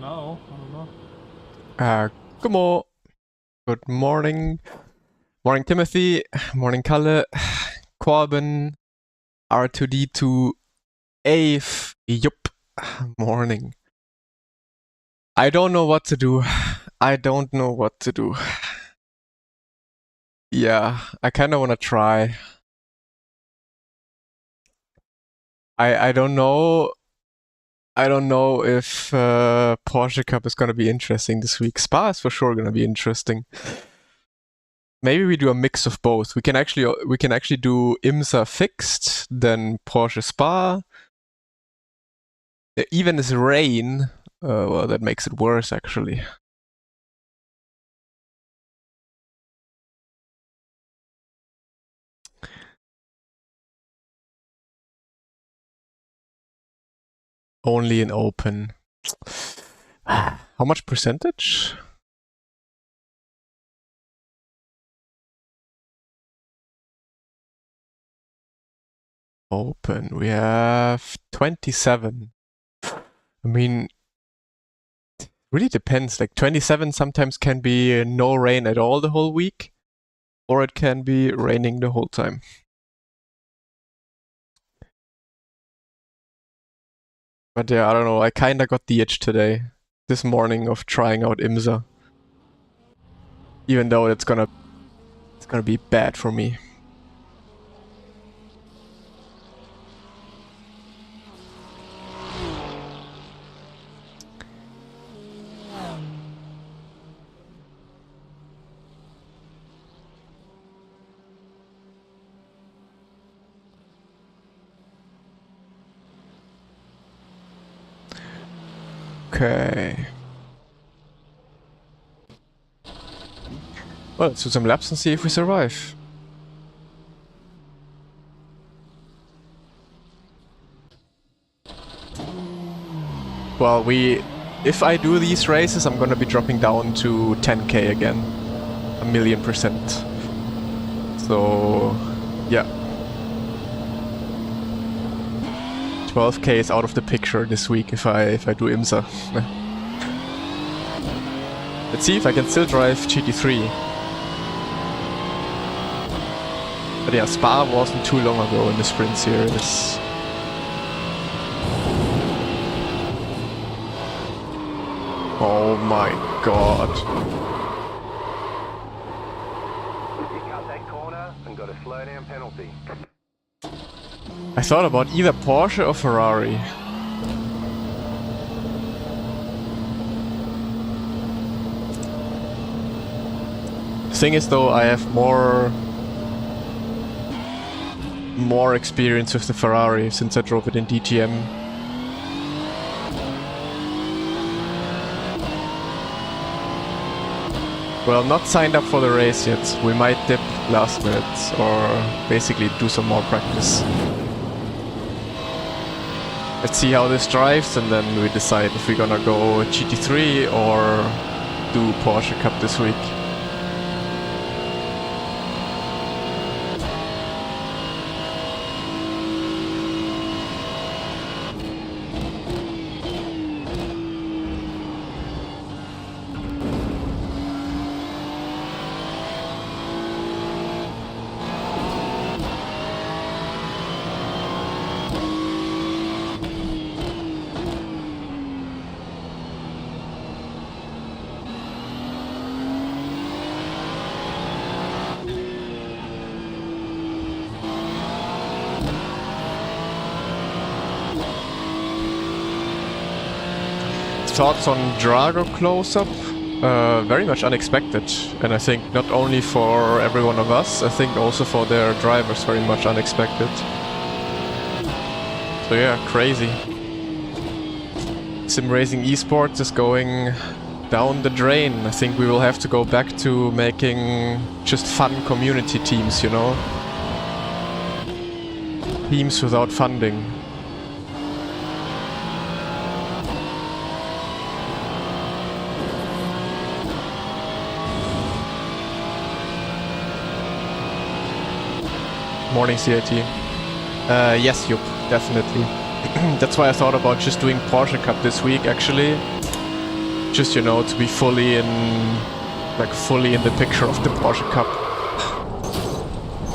now. I don't know. Good morning. Morning, Timothy. Morning, Kalle. Corbin. R2D2. Ave. Yup. Morning. I don't know what to do. Yeah, I kind of want to try. I don't know. I don't know if Porsche Cup is gonna be interesting this week. Spa is for sure gonna be interesting. Maybe we do a mix of both. We can actually do IMSA fixed, then Porsche Spa. Even as rain, well, that makes it worse actually. Only in open. How much percentage? Open. We have 27. I mean, really depends. Like 27 sometimes can be no rain at all the whole week, or it can be raining the whole time. But yeah, I don't know. I kinda got the itch today, this morning, of trying out IMSA. Even though it's gonna be bad for me. Okay. Well, let's do some laps and see if we survive. Well, if I do these races, I'm gonna be dropping down to 10k again. 1,000,000%. So, yeah. 12k is out of the picture this week if I do IMSA. Let's see if I can still drive GT3. But yeah, Spa wasn't too long ago in the sprint series. Oh my god. You cut that corner and got a slowdown penalty. I thought about either Porsche or Ferrari. The thing is though, I have more experience with the Ferrari since I drove it in DTM. Well, not signed up for the race yet. We might dip last minute or basically do some more practice. Let's see how this drives and then we decide if we're gonna go GT3 or do Porsche Cup this week. Thoughts on Drago close-up? Very much unexpected, and I think not only for every one of us, I think also for their drivers very much unexpected. So yeah, crazy. Sim Racing Esports is going down the drain. I think we will have to go back to making just fun community teams, you know? Teams without funding. Morning, CIT. Yes, Yup, definitely. That's why I thought about just doing Porsche Cup this week, actually. Just, you know, to be fully in the picture of the Porsche Cup.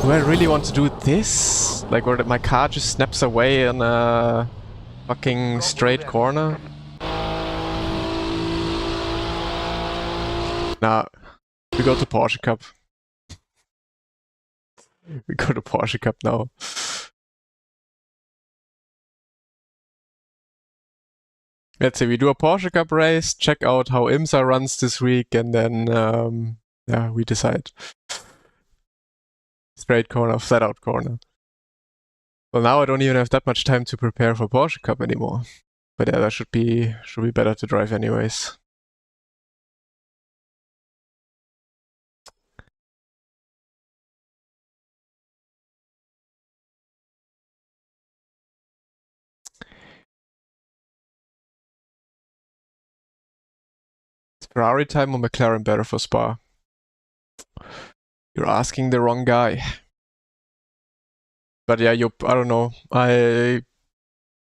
Do I really want to do this? Like, where my car just snaps away in a fucking straight corner? Nah, we go to Porsche Cup. We go to Porsche Cup now. Let's say we do a Porsche Cup race, check out how IMSA runs this week, and then, yeah, we decide. Straight corner, flat out corner. Well, now I don't even have that much time to prepare for Porsche Cup anymore. But yeah, that should be better to drive anyways. Is Ferrari time or McLaren better for Spa? You're asking the wrong guy. But yeah, I don't know. I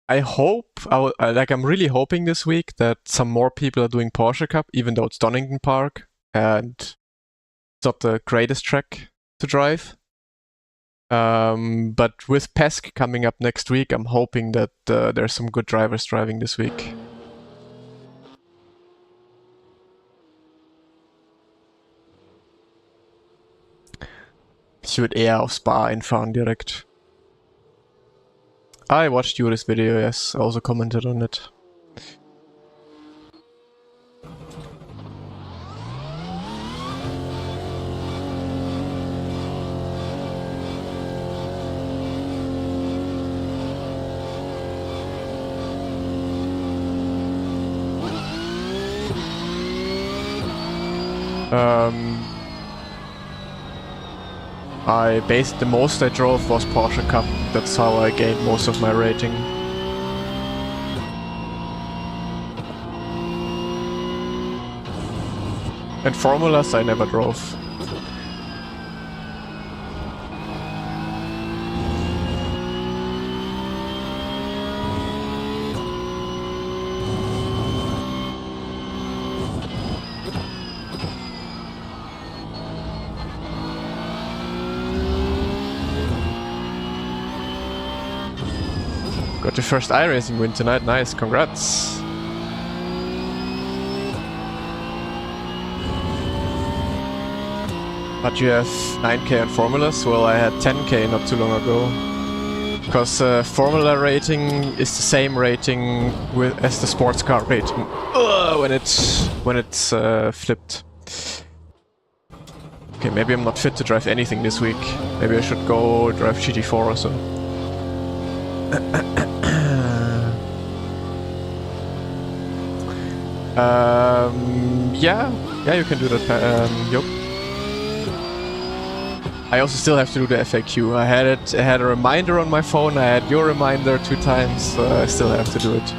hope, I'm really hoping this week that some more people are doing Porsche Cup, even though it's Donington Park and it's not the greatest track to drive. But with Pesk coming up next week, I'm hoping that there's some good drivers driving this week. Ich würde eher auf Spa einfahren direkt. I watched Yuri's video, yes. I also commented on it. The most I drove was Porsche Cup. That's how I gained most of my rating. And formulas I never drove. Got your first iRacing win tonight, nice, congrats. But you have 9k on formulas? Well, I had 10k not too long ago. Because formula rating is the same rating as the sports car rating when it's flipped. Okay, maybe I'm not fit to drive anything this week. Maybe I should go drive GT4 or so. Yeah, you can do that, Yup. I also still have to do the FAQ. I had a reminder on my phone, I had your reminder 2 times, so I still have to do it.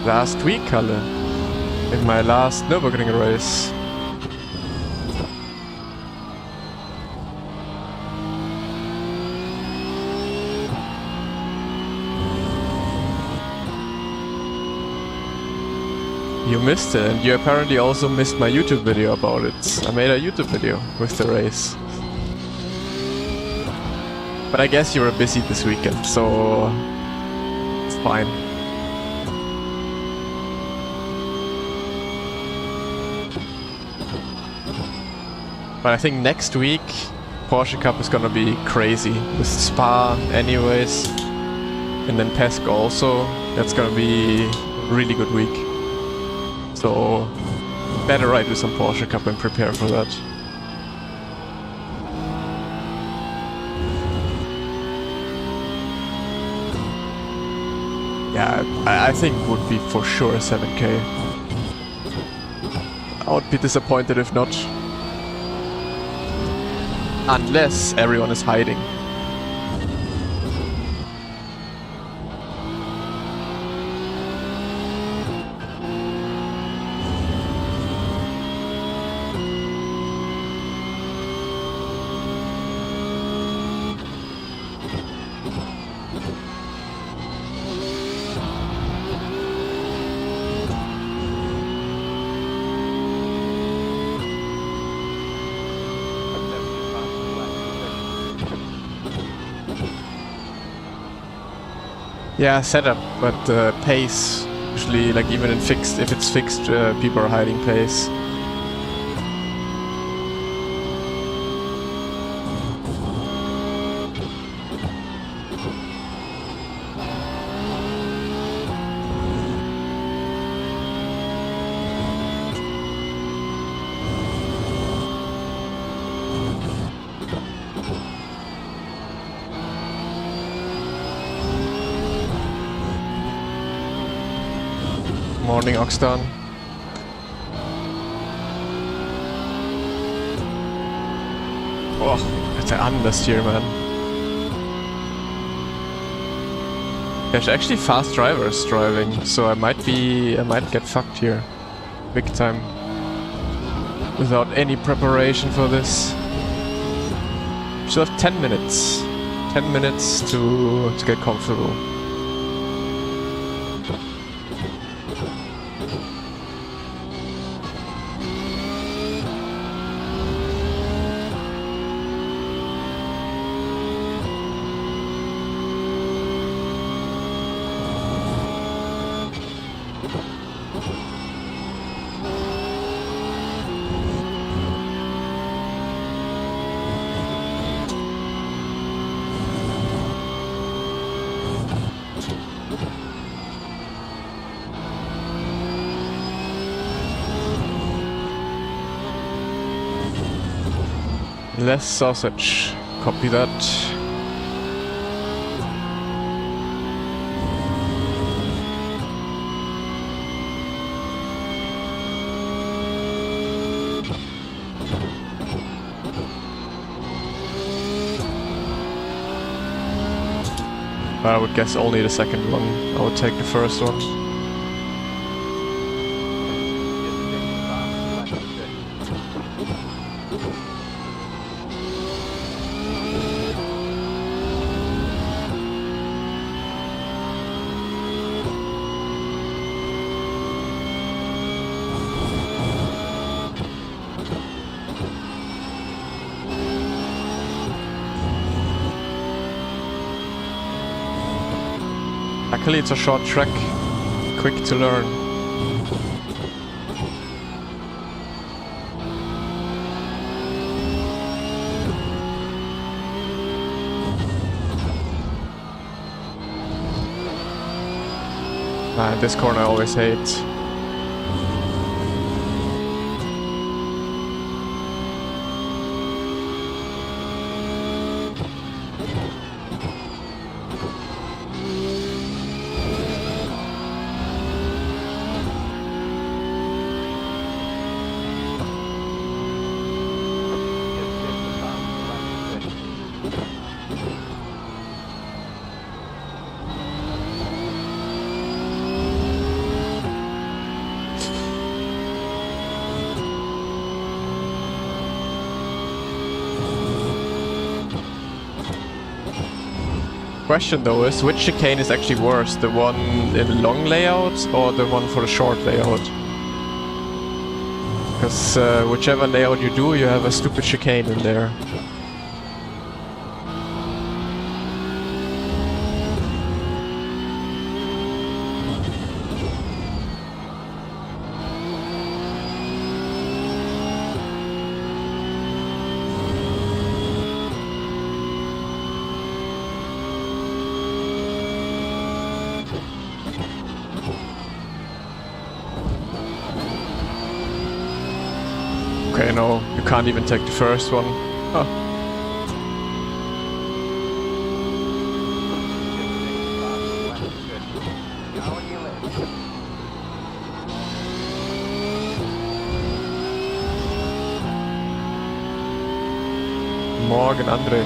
Last week, Kalle, in my last Nürburgring race. You missed it, and you apparently also missed my YouTube video about it. I made a YouTube video with the race. But I guess you were busy this weekend, so it's fine. But I think next week, Porsche Cup is gonna be crazy. With Spa anyways, and then Pesk also. That's gonna be a really good week. So, better ride with some Porsche Cup and prepare for that. Yeah, I think it would be for sure 7k. I would be disappointed if not. Unless everyone is hiding. Yeah, setup, but pace. Usually, like even in fixed, if it's fixed, people are hiding pace. Morning, Oxton. Oh, it's an understeer, man. There's actually fast drivers driving, so I might get fucked here. Big time. Without any preparation for this. Still have 10 minutes. 10 minutes to get comfortable. Less sausage. Copy that. But I would guess only the second one. I would take the first one. Luckily it's a short track, quick to learn. This corner I always hate. Question though is, which chicane is actually worse? The one in the long layout or the one for the short layout? Because whichever layout you do, you have a stupid chicane in there. Okay, no, you can't even take the first one. Huh. Morgen, André.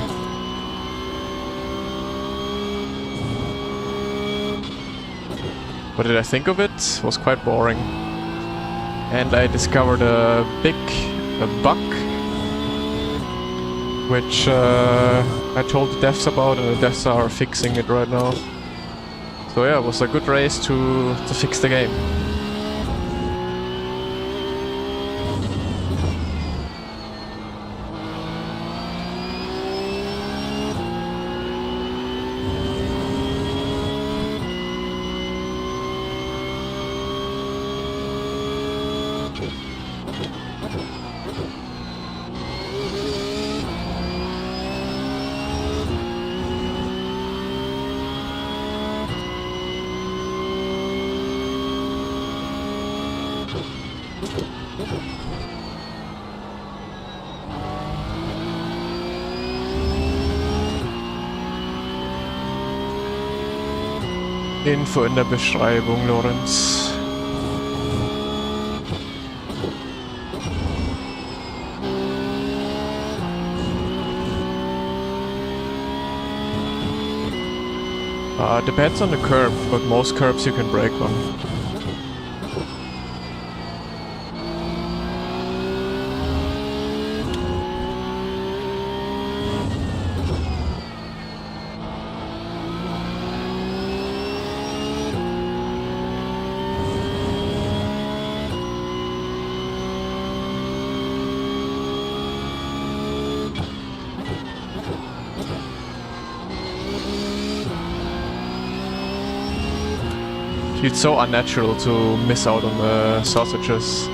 What did I think of it? It was quite boring. And I discovered a bug, which I told the devs about, and the devs are fixing it right now. So yeah, it was a good race to fix the game. Info in der Beschreibung, Lorenz. Depends on the curb, but most curbs you can brake on. It's so unnatural to miss out on the sausages.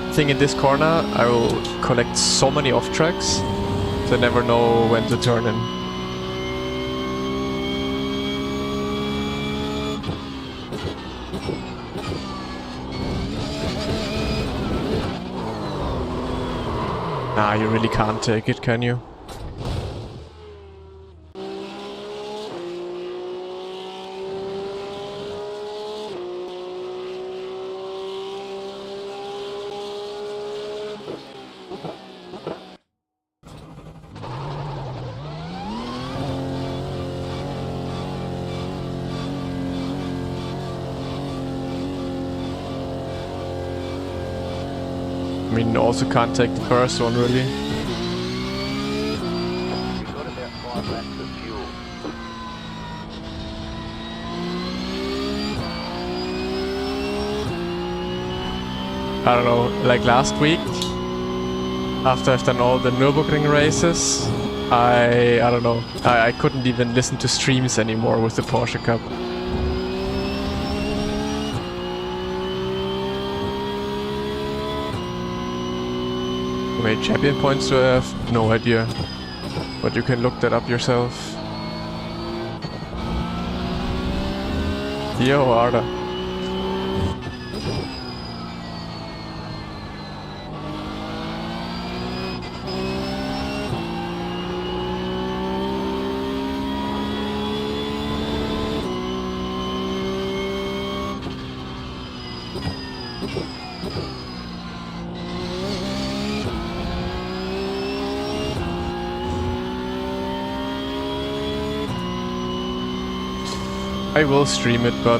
I think in this corner I will collect so many off tracks, so I never know when to turn in. Nah, you really can't take it, can you? I mean, also can't take the first one, really. You've got about 5 lakhs of fuel. I don't know, like last week, after I've done all the Nürburgring races, I don't know, I couldn't even listen to streams anymore with the Porsche Cup. How many champion points do I have? No idea. But you can look that up yourself. Yo, Arda. I will stream it, but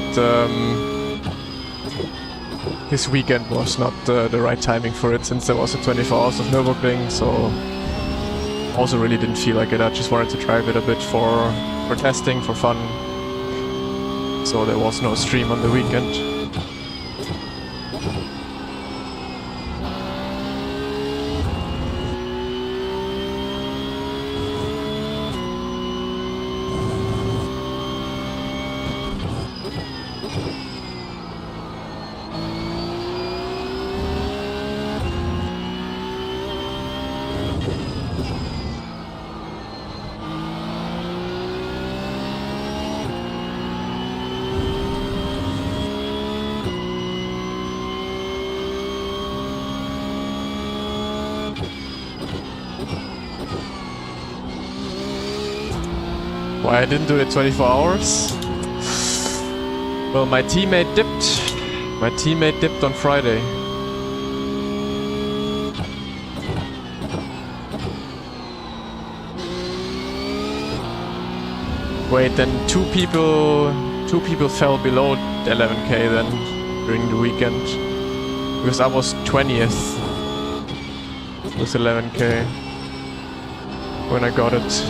this weekend was not the right timing for it, since there was a 24 hours of Nürburgring, so also really didn't feel like it. I just wanted to drive it a bit for testing, for fun, so there was no stream on the weekend. Why I didn't do the 24 hours? Well, my teammate dipped. My teammate dipped on Friday. Wait, then two people fell below 11k then during the weekend. Because I was 20th with 11k when I got it.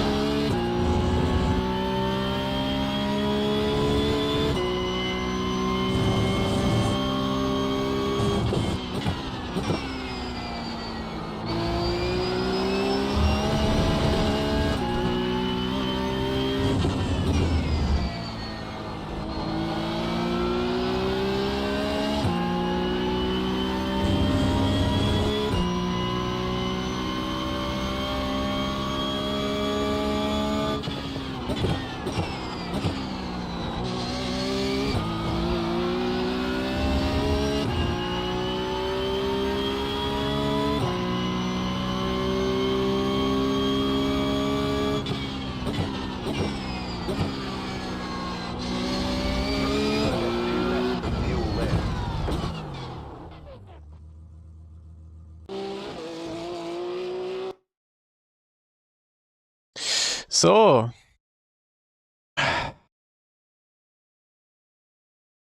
So,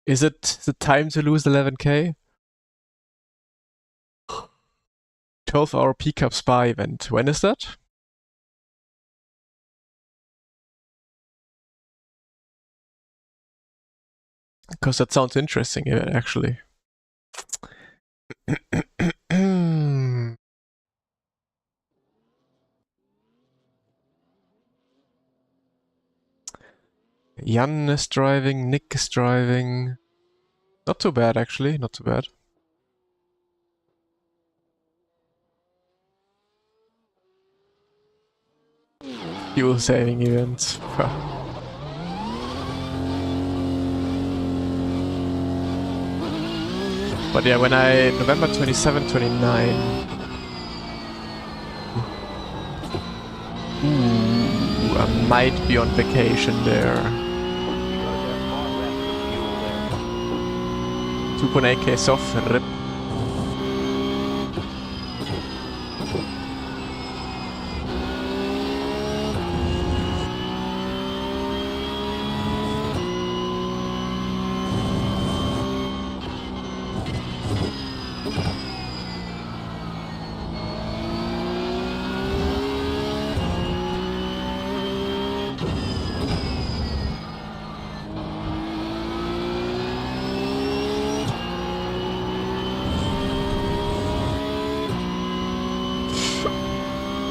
is it the time to lose 11k? 12-hour P-Cup Spa event. When is that? Because that sounds interesting, actually. Jan is driving, Nick is driving. Not too bad, actually. Not too bad. Fuel saving event. But yeah, when November 27, 29. Ooh, I might be on vacation there. 2.8k soft, rip.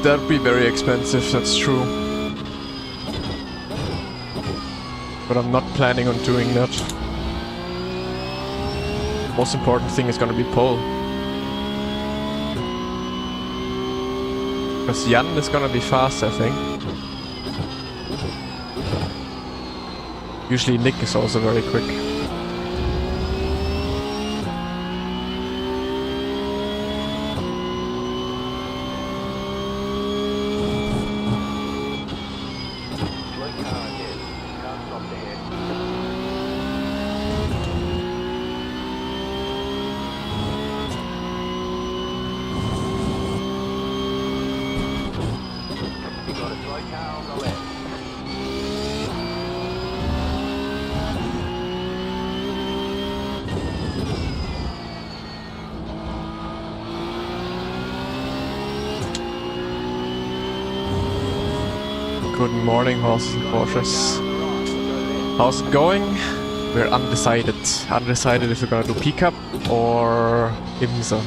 That'd be very expensive, that's true. But I'm not planning on doing that. Most important thing is gonna be pole. Because Jan is gonna be fast, I think. Usually Nick is also very quick. Good morning, horses and Porsches. How's it going? We're undecided. Undecided if we're gonna do P-Cup or IMSA.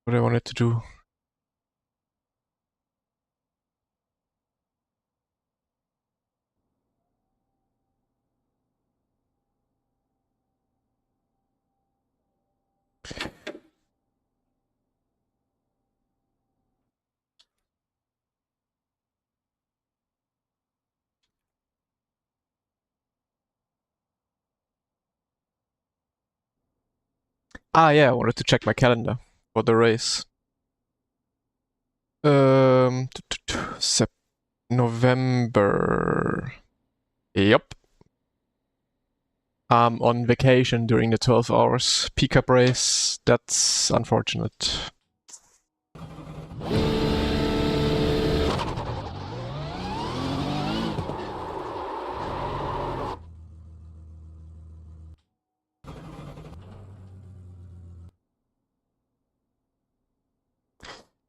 What I wanted to do. Yeah, I wanted to check my calendar for the race. November. Yep. I'm on vacation during the 12 hours pickup race. That's unfortunate.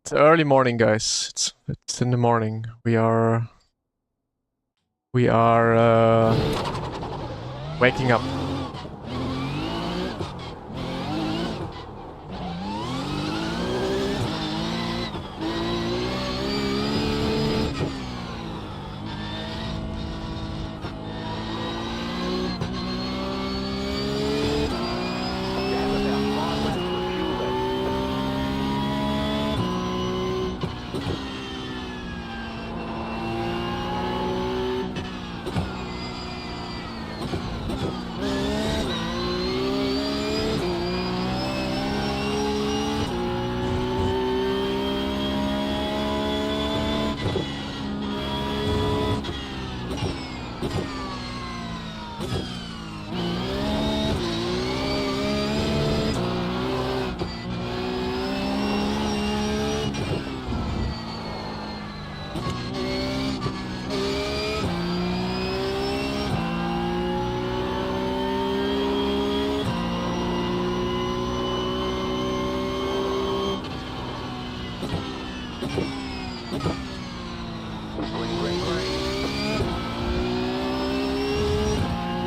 It's early morning, guys. It's in the morning. We are waking up. You have about 5 laps of fuel left. Green, green, green.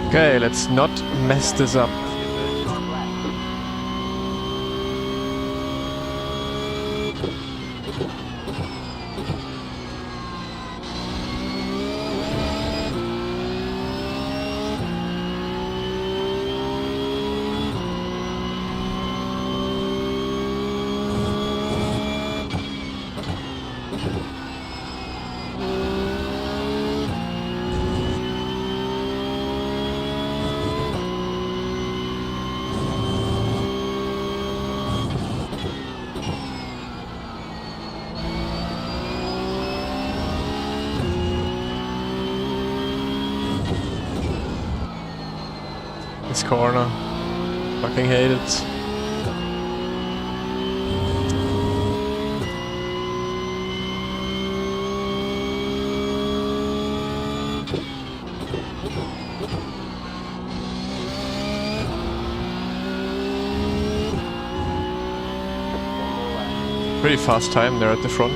Okay, let's not mess this up. Your first 5 laps. This corner. Fucking hate it. Pretty fast time there at the front.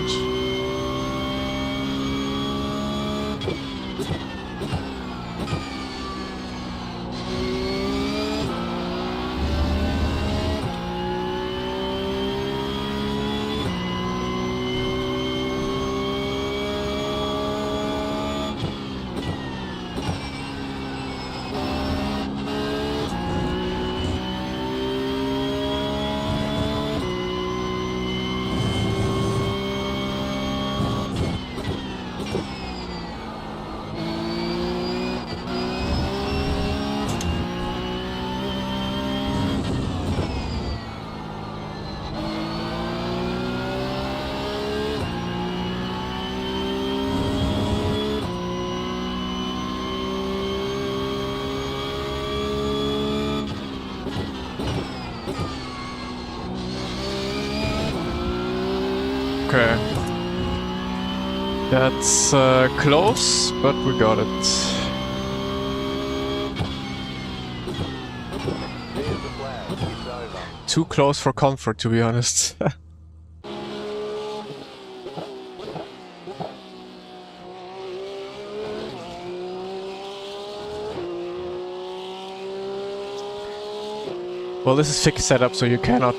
Okay. That's close, but we got it. There's the flag. It's over. Too close for comfort, to be honest. Well, this is fixed setup, so you cannot,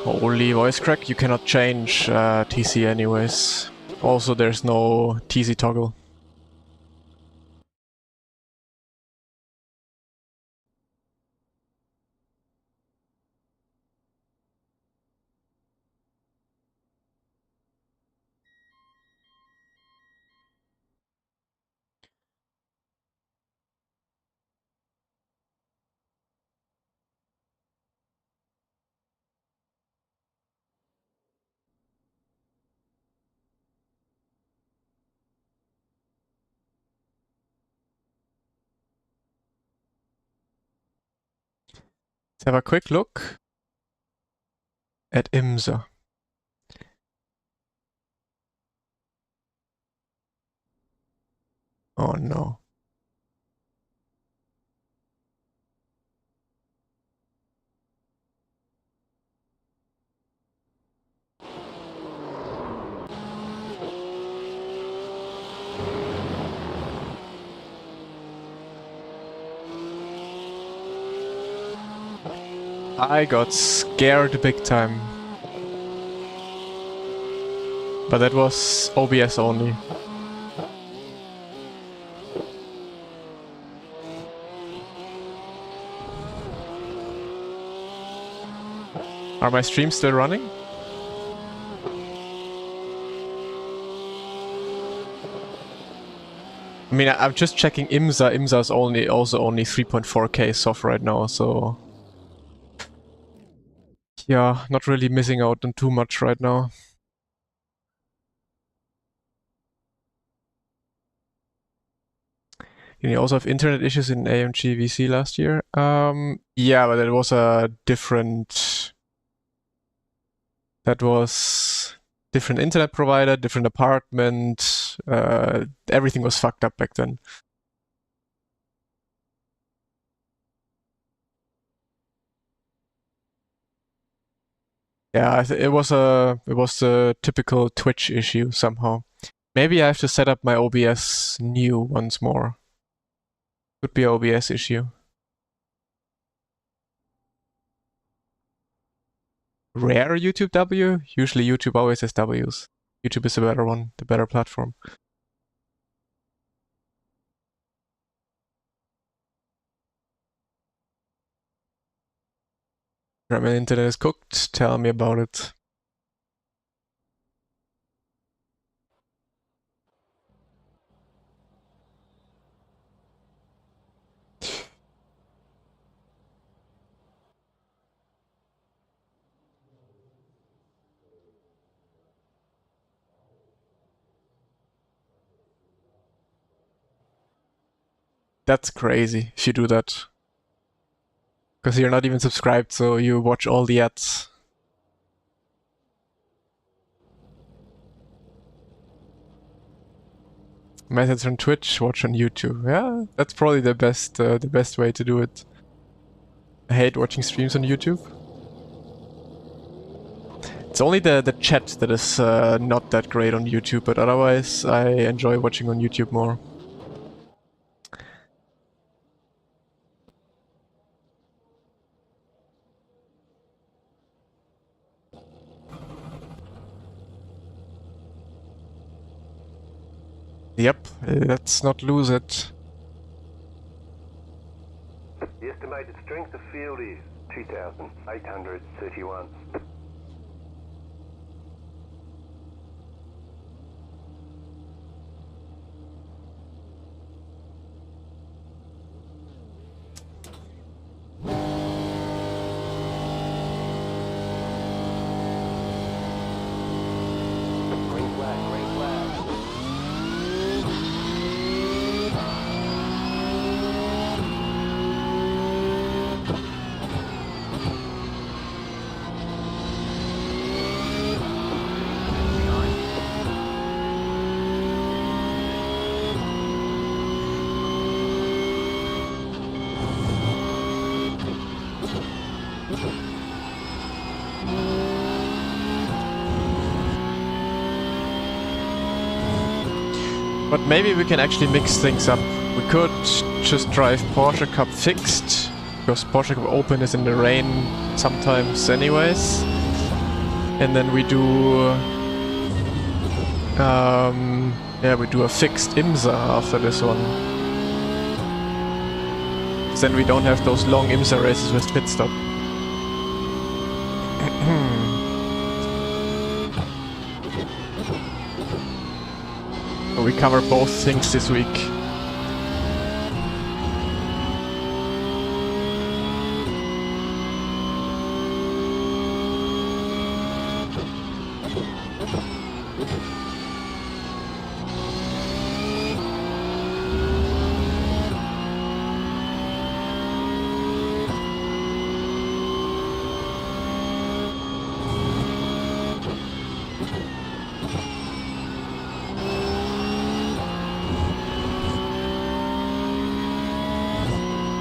only voice crack, you cannot change TC anyways. Also, there's no TC toggle. Let's have a quick look at IMSA. Oh no. I got scared big time. But that was OBS only. Are my streams still running? I mean, I'm just checking IMSA. IMSA is also only 3.4K soft right now, so yeah, not really missing out on too much right now. You also have internet issues in AMG VC last year. Yeah, but it was a different. That was different internet provider, different apartment. Everything was fucked up back then. Yeah, it was a typical Twitch issue somehow. Maybe I have to set up my OBS new once more. Could be an OBS issue. Rare YouTube W? Usually YouTube always has Ws. YouTube is a better one, the better platform. German internet is cooked. Tell me about it. That's crazy if you do that. Because you're not even subscribed, so you watch all the ads. Methods on Twitch, watch on YouTube. Yeah, that's probably the best way to do it. I hate watching streams on YouTube. It's only the chat that is not that great on YouTube, but otherwise I enjoy watching on YouTube more. Yep, let's not lose it. The estimated strength of field is 2,831. Green flag, green flag. But maybe we can actually mix things up. We could just drive Porsche Cup fixed, because Porsche Cup Open is in the rain sometimes anyways. And then we do... yeah, we do a fixed IMSA after this one. Then we don't have those long IMSA races with pit stop. So we cover both things this week.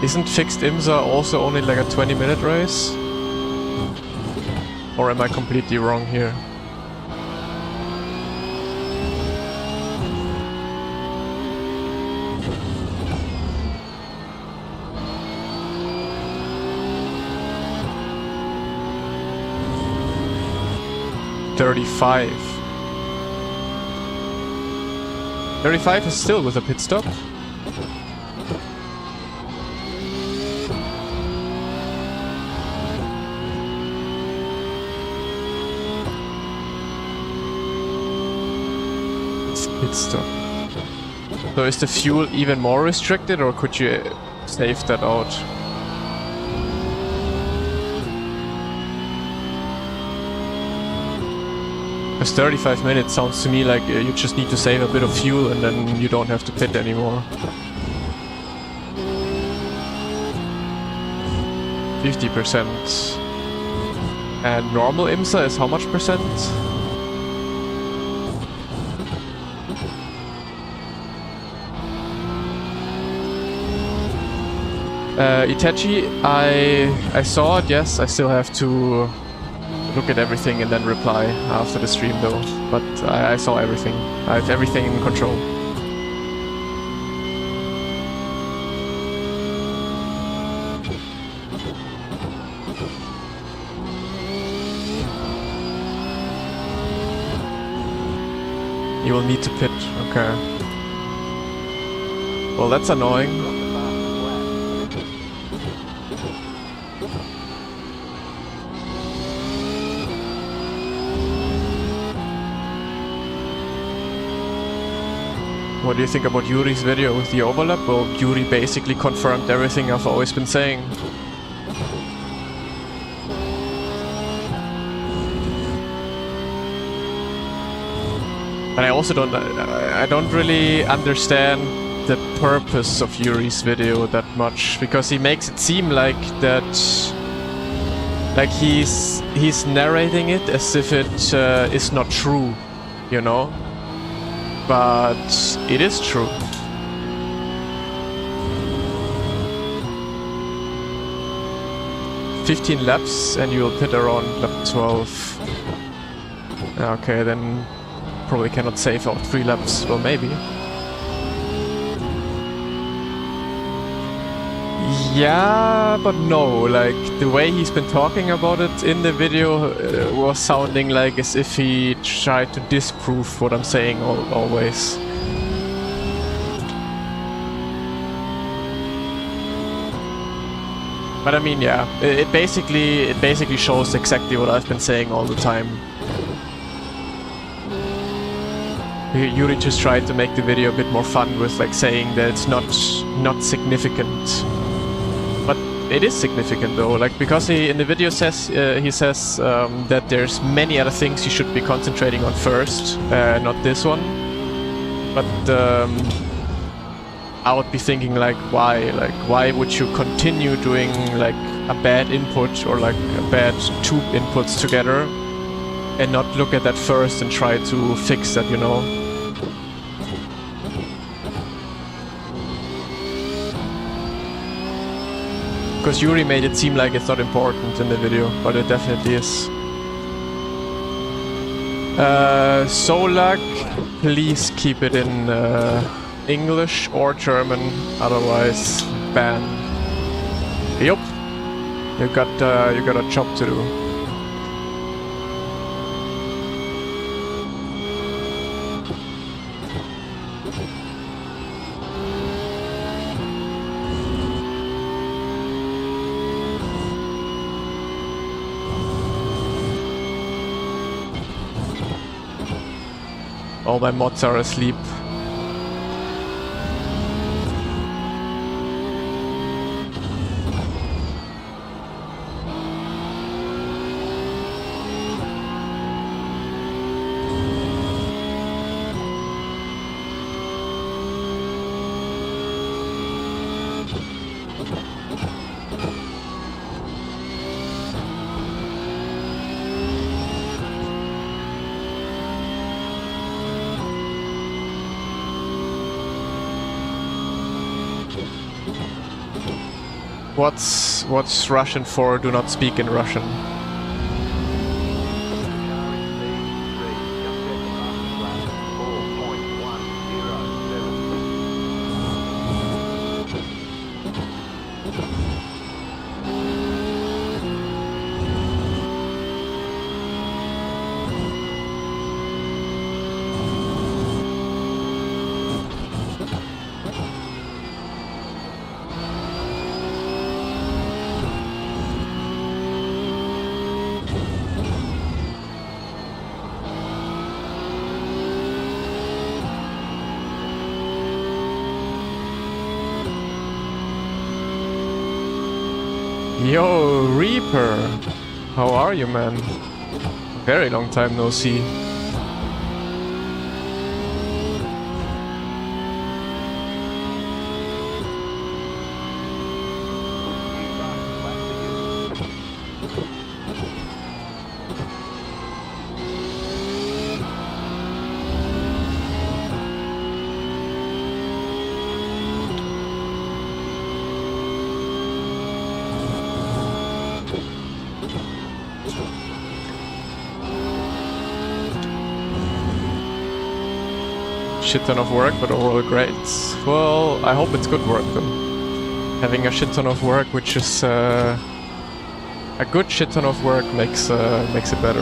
Isn't fixed IMSA also only like a 20-minute race? Or am I completely wrong here? $35. 35 is still with a pit stop. Pit stop. So is the fuel even more restricted, or could you save that out? Because 35 minutes sounds to me like you just need to save a bit of fuel and then you don't have to pit anymore. 50%. And normal IMSA is how much percent? Itachi, I saw it, yes, I still have to look at everything and then reply after the stream though, but I saw everything. I have everything in control. You will need to pit, okay. Well, that's annoying. What do you think about Yuri's video with the overlap? Well, Yuri basically confirmed everything I've always been saying. And I also don't really understand the purpose of Yuri's video that much, because he makes it seem like that, like he's narrating it as if it is not true, you know? But it is true. "15 laps and you will pit around lap 12. Okay, then probably cannot save out 3 laps. Well, maybe. Yeah, but no. Like, the way he's been talking about it in the video was sounding like as if he tried to disprove what I'm saying always. But I mean, yeah, it basically shows exactly what I've been saying all the time. Yuri just tried to make the video a bit more fun with like saying that it's not significant. But it is significant though, like, because he in the video says that there's many other things you should be concentrating on first, not this one. But I would be thinking like, why would you continue doing like a bad input or like a bad 2 inputs together and not look at that first and try to fix that, you know? Because Yuri made it seem like it's not important in the video, but it definitely is. Solak, please keep it in English or German, otherwise ban. Yup, you got a job to do. All my mods are asleep. What's Russian for do not speak in Russian? Car in speed 3. Just check the fastest lap. 4.107. Yo, Reaper! How are you, man? Very long time no see. New fastest lap for you. Shit ton of work, but overall great. Well, I hope it's good work though. Having a shit ton of work, which is a good shit ton of work, makes it better.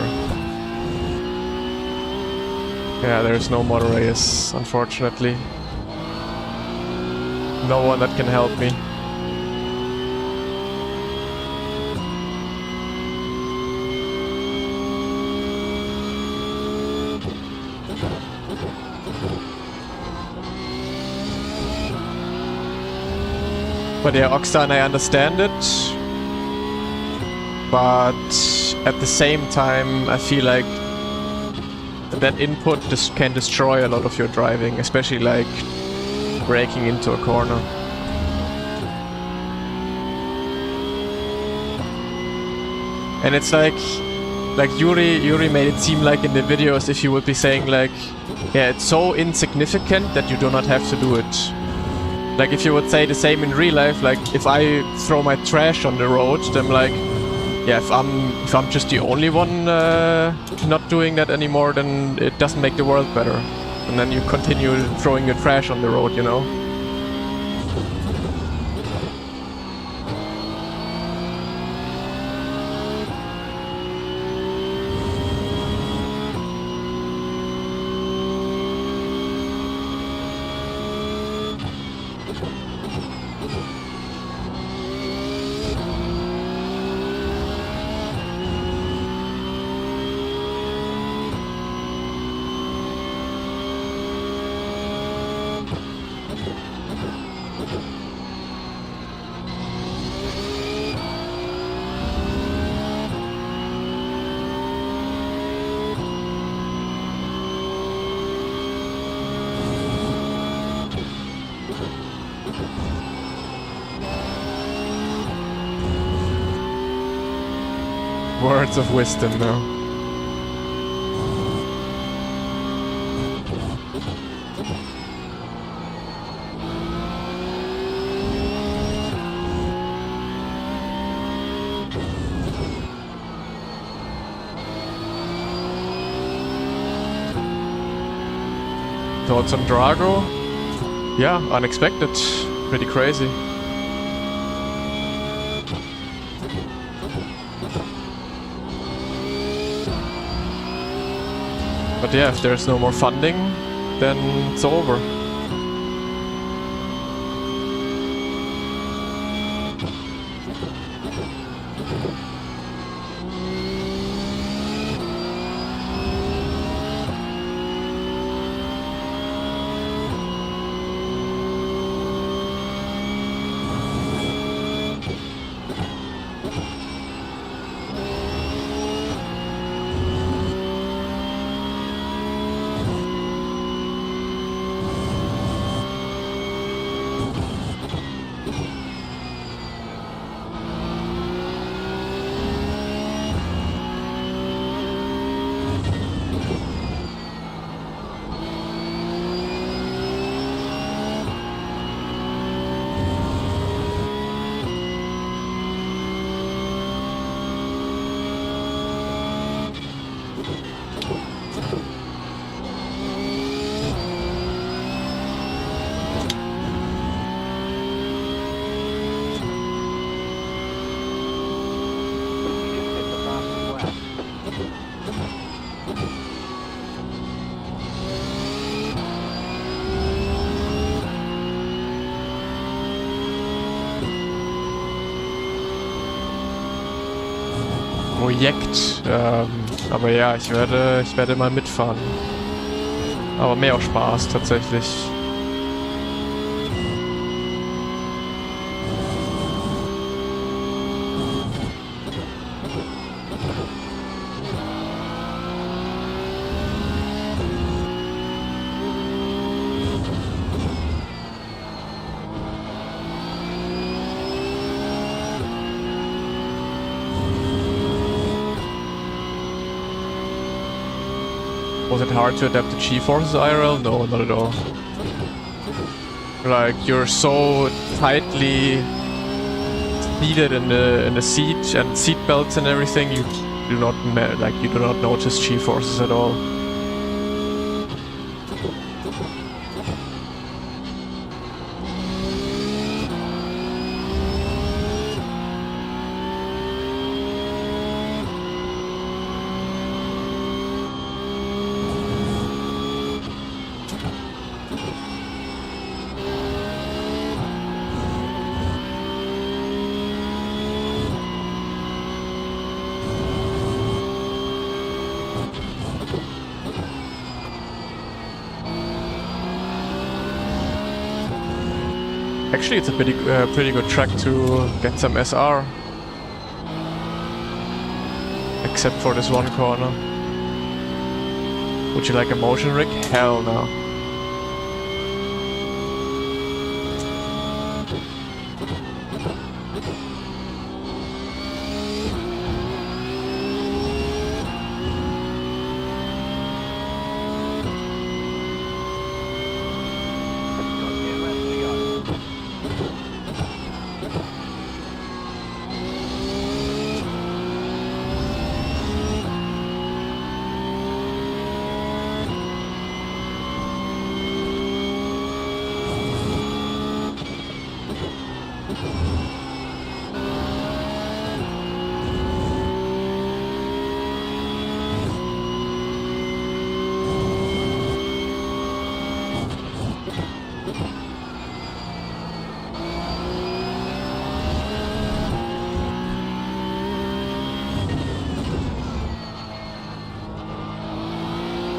Yeah, there's no moderators, unfortunately. No one that can help me. But yeah, Oxtan, I understand it. But at the same time, I feel like that input just can destroy a lot of your driving, especially like braking into a corner. And it's like Yuri made it seem like in the videos if you would be saying like, yeah, it's so insignificant that you do not have to do it. Like if you would say the same in real life, like if I throw my trash on the road, then like, yeah, if I'm just the only one not doing that anymore, then it doesn't make the world better. And then you continue throwing your trash on the road, you know? Words of wisdom now. Thoughts on Drago? Yeah, unexpected. Pretty crazy. But yeah, if there's no more funding, then it's over. Projekt. Aber ja, ich werde mal mitfahren. Aber mehr auch Spaß tatsächlich. Was it hard to adapt to G-forces IRL? No, not at all. Like, you're so tightly seated in the seat and seat belts and everything, you do not notice G-forces at all. Actually, it's a pretty good track to get some SR. Except for this one corner. Would you like a motion rig? Hell no.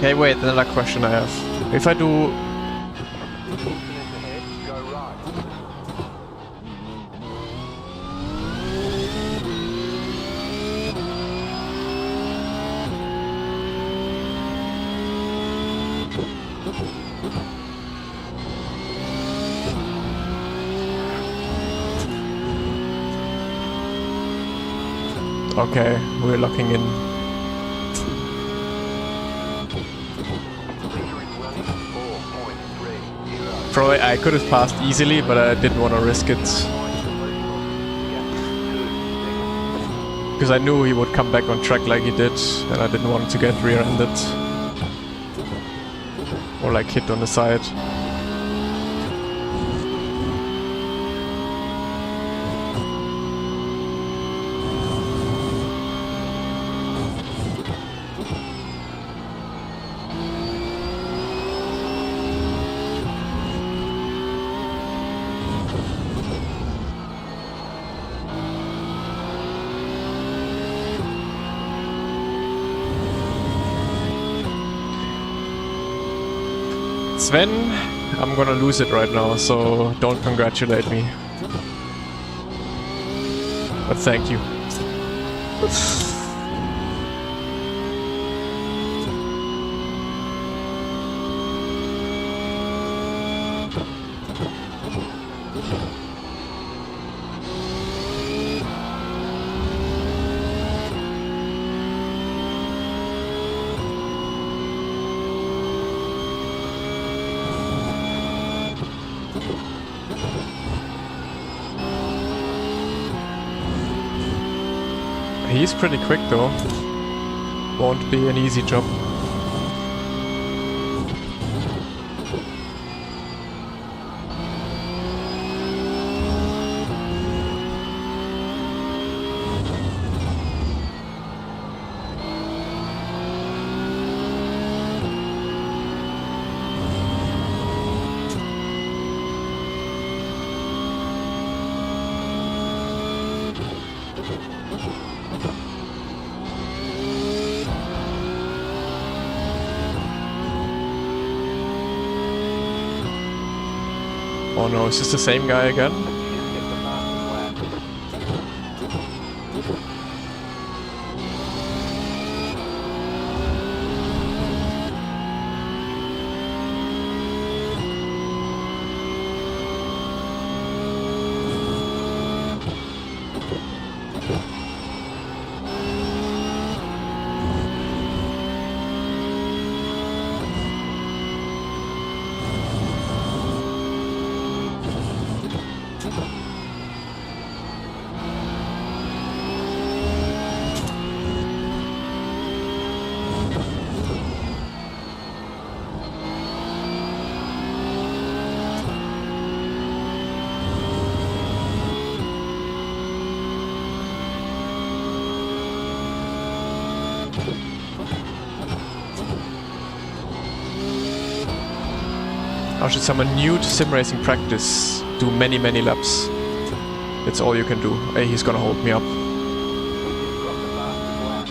Hey, wait, another question I have. If I do... Go right. Okay, we're locking in. Probably I could have passed easily, but I didn't want to risk it. Because I knew he would come back on track like he did, and I didn't want to get rear-ended. Or like hit on the side. Sven, I'm gonna lose it right now, so don't congratulate me. But thank you. He's pretty quick though. Won't be an easy job. Oh no, is this the same guy again? You just get the fastest lap. How should someone new to sim racing practice do many laps? That's all you can do. Hey, he's gonna hold me up. You just got the fastest lap.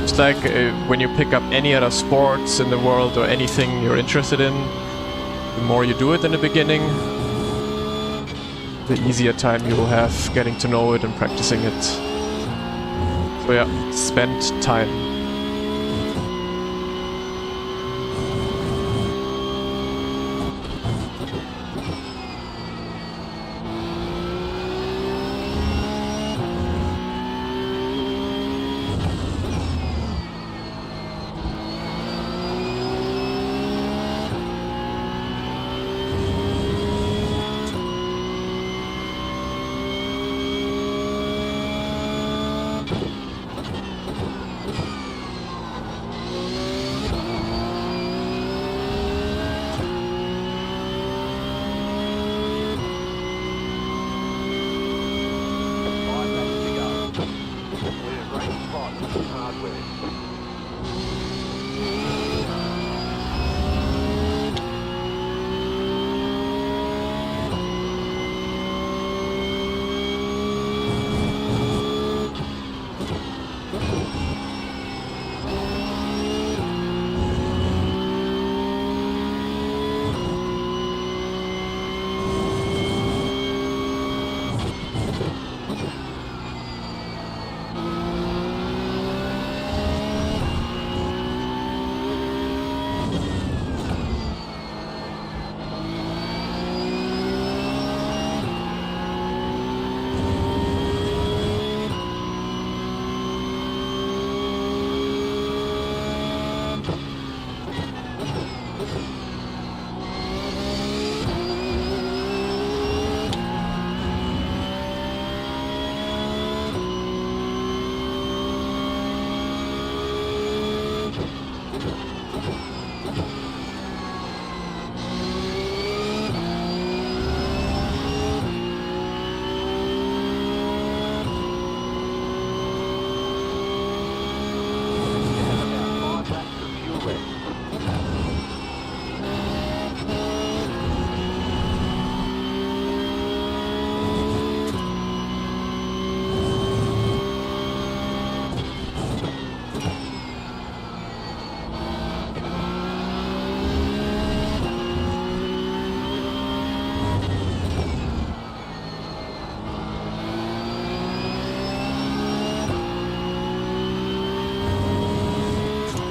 It's like when you pick up any other sports in the world or anything you're interested in, the more you do it in the beginning, the easier time you will have getting to know it and practicing it. So yeah, spend time.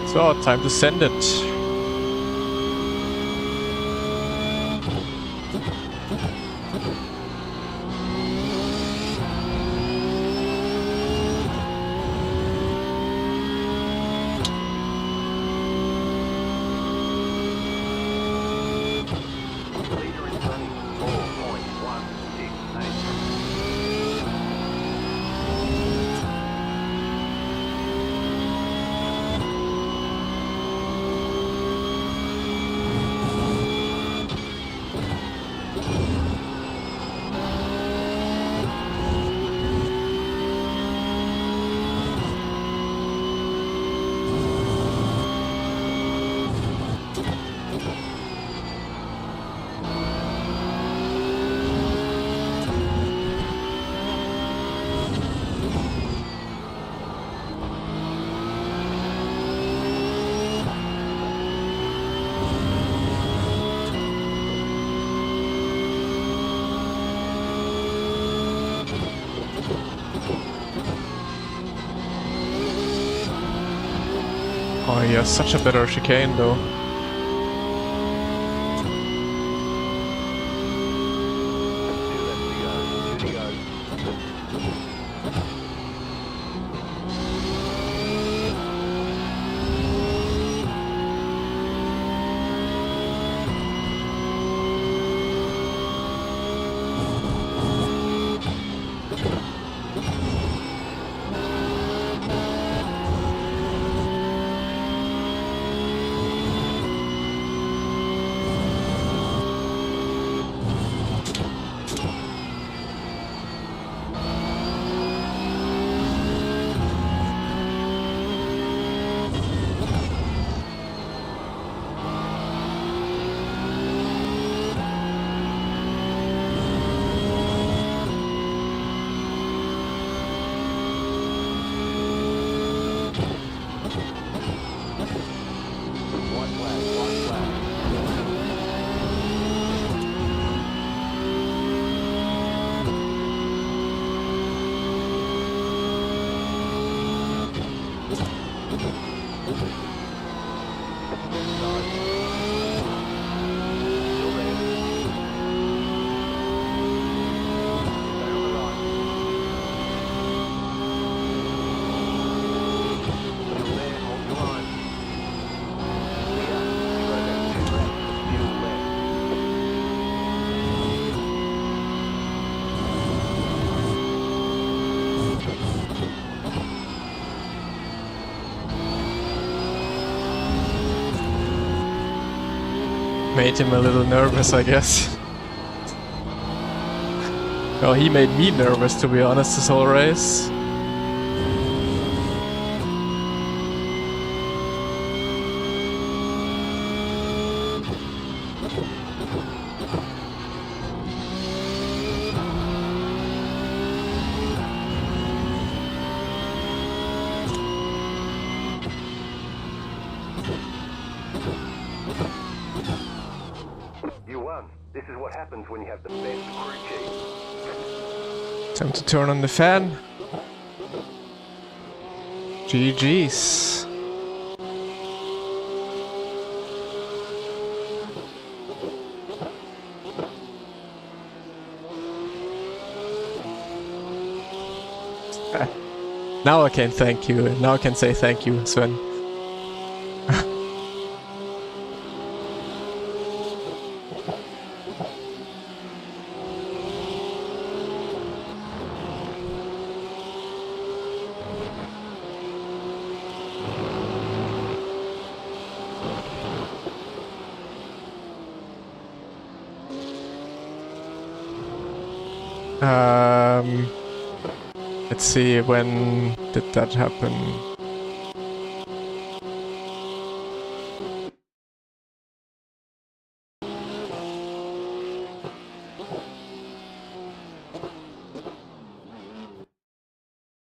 So, time to send it. Leader is running 4.168. Oh, he has such a better chicane though. Made him a little nervous, I guess. Well, he made me nervous, to be honest, this whole race. This is what happens when you have the best crew chief. Time to turn on the fan. GG's. Now I can thank you. Now I can say thank you, Sven. Let's see, when did that happen?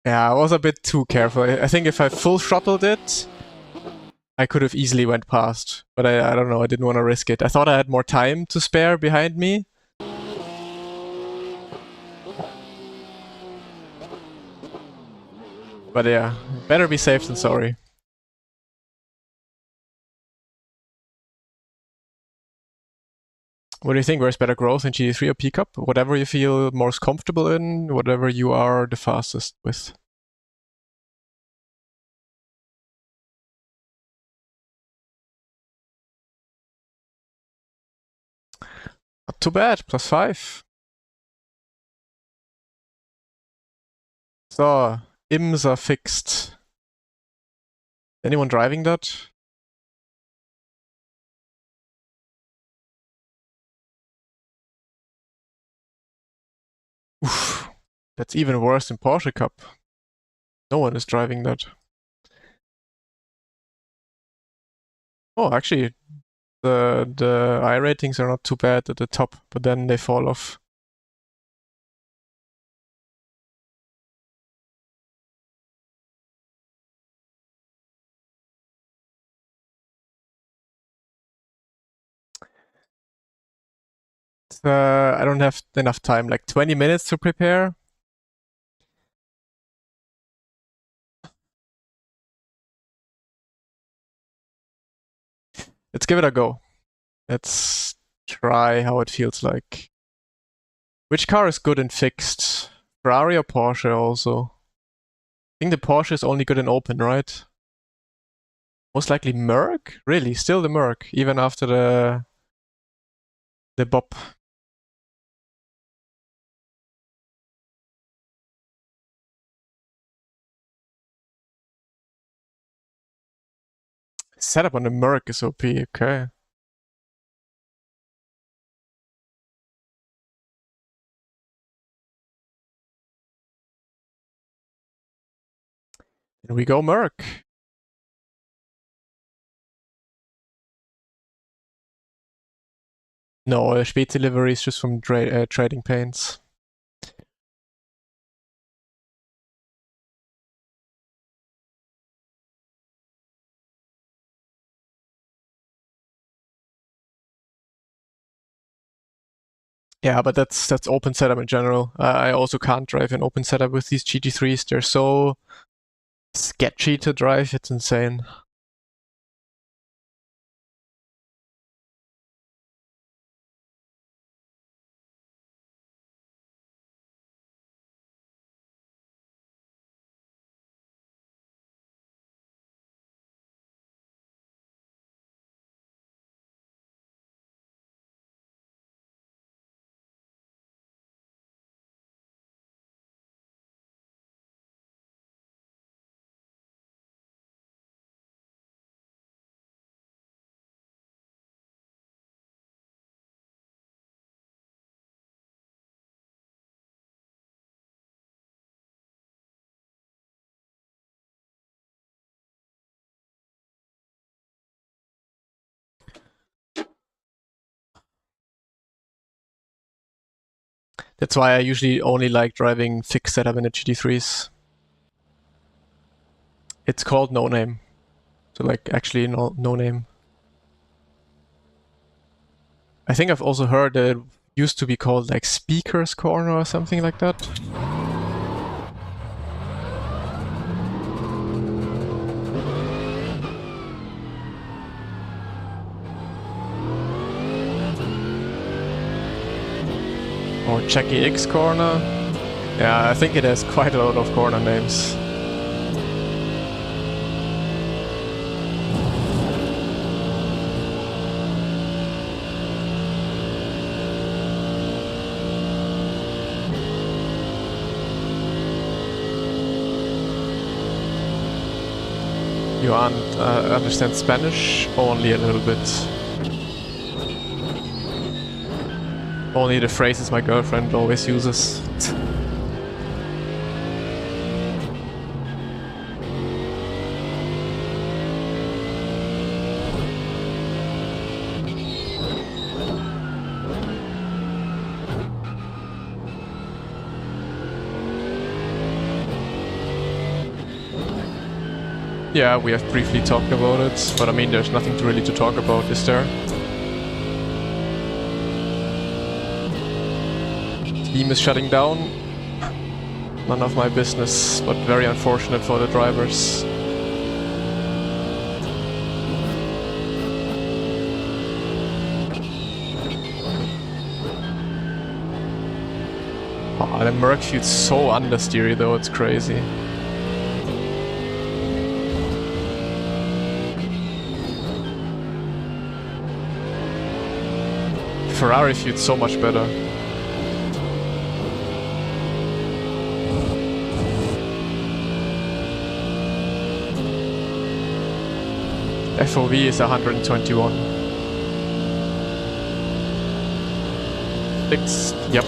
Yeah, I was a bit too careful. I think if I full throttled it, I could have easily went past. But I don't know, I didn't want to risk it. I thought I had more time to spare behind me. But yeah, better be safe than sorry. What do you think? Where's better growth in GT3 or P-Cup? Whatever you feel most comfortable in, whatever you are the fastest with. Not too bad, +5. So, IMSA fixed. Anyone driving that? Oof, that's even worse than Porsche Cup. No one is driving that. Oh, actually, the I ratings are not too bad at the top, but then they fall off. I don't have enough time, like 20 minutes to prepare. Let's give it a go. Let's try how it feels like. Which car is good and fixed? Ferrari or Porsche also? I think the Porsche is only good in open, right? Most likely Merc? Really? Still the Merc, even after the Bob. Setup on the Merc is OP, okay. Here we go, Merc. No, Spät delivery is just from trading paints. Yeah, but that's open setup in general. I also can't drive an open setup with these GT3s. They're so sketchy to drive, it's insane. That's why I usually only like driving fixed setup in the GT3s. It's called no name. So like actually no name. I think I've also heard that it used to be called like Speaker's Corner or something like that. Or Jackie X Corner. Yeah, I think it has quite a lot of corner names. You understand Spanish? Only a little bit. Only the phrases my girlfriend always uses. Yeah, we have briefly talked about it, but I mean, there's nothing really to talk about, is there? Team is shutting down. None of my business, but very unfortunate for the drivers. Oh, the Merc feels so understeery though, it's crazy. Ferrari feels so much better. FOV is 121. Fixed, yep.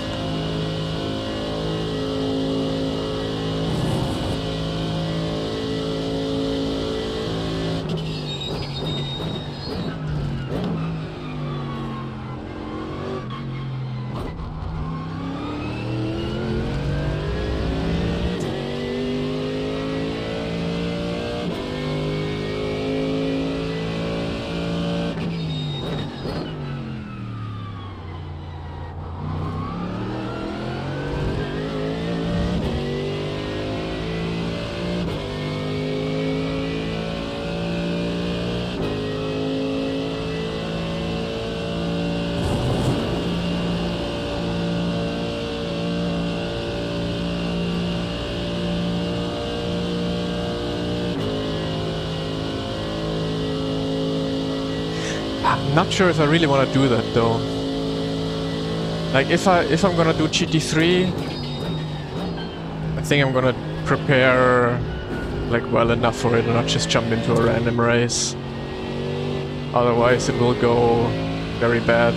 I'm not sure if I really want to do that though. Like if I'm gonna do GT3, I think I'm gonna prepare like well enough for it and not just jump into a random race. Otherwise it will go very bad.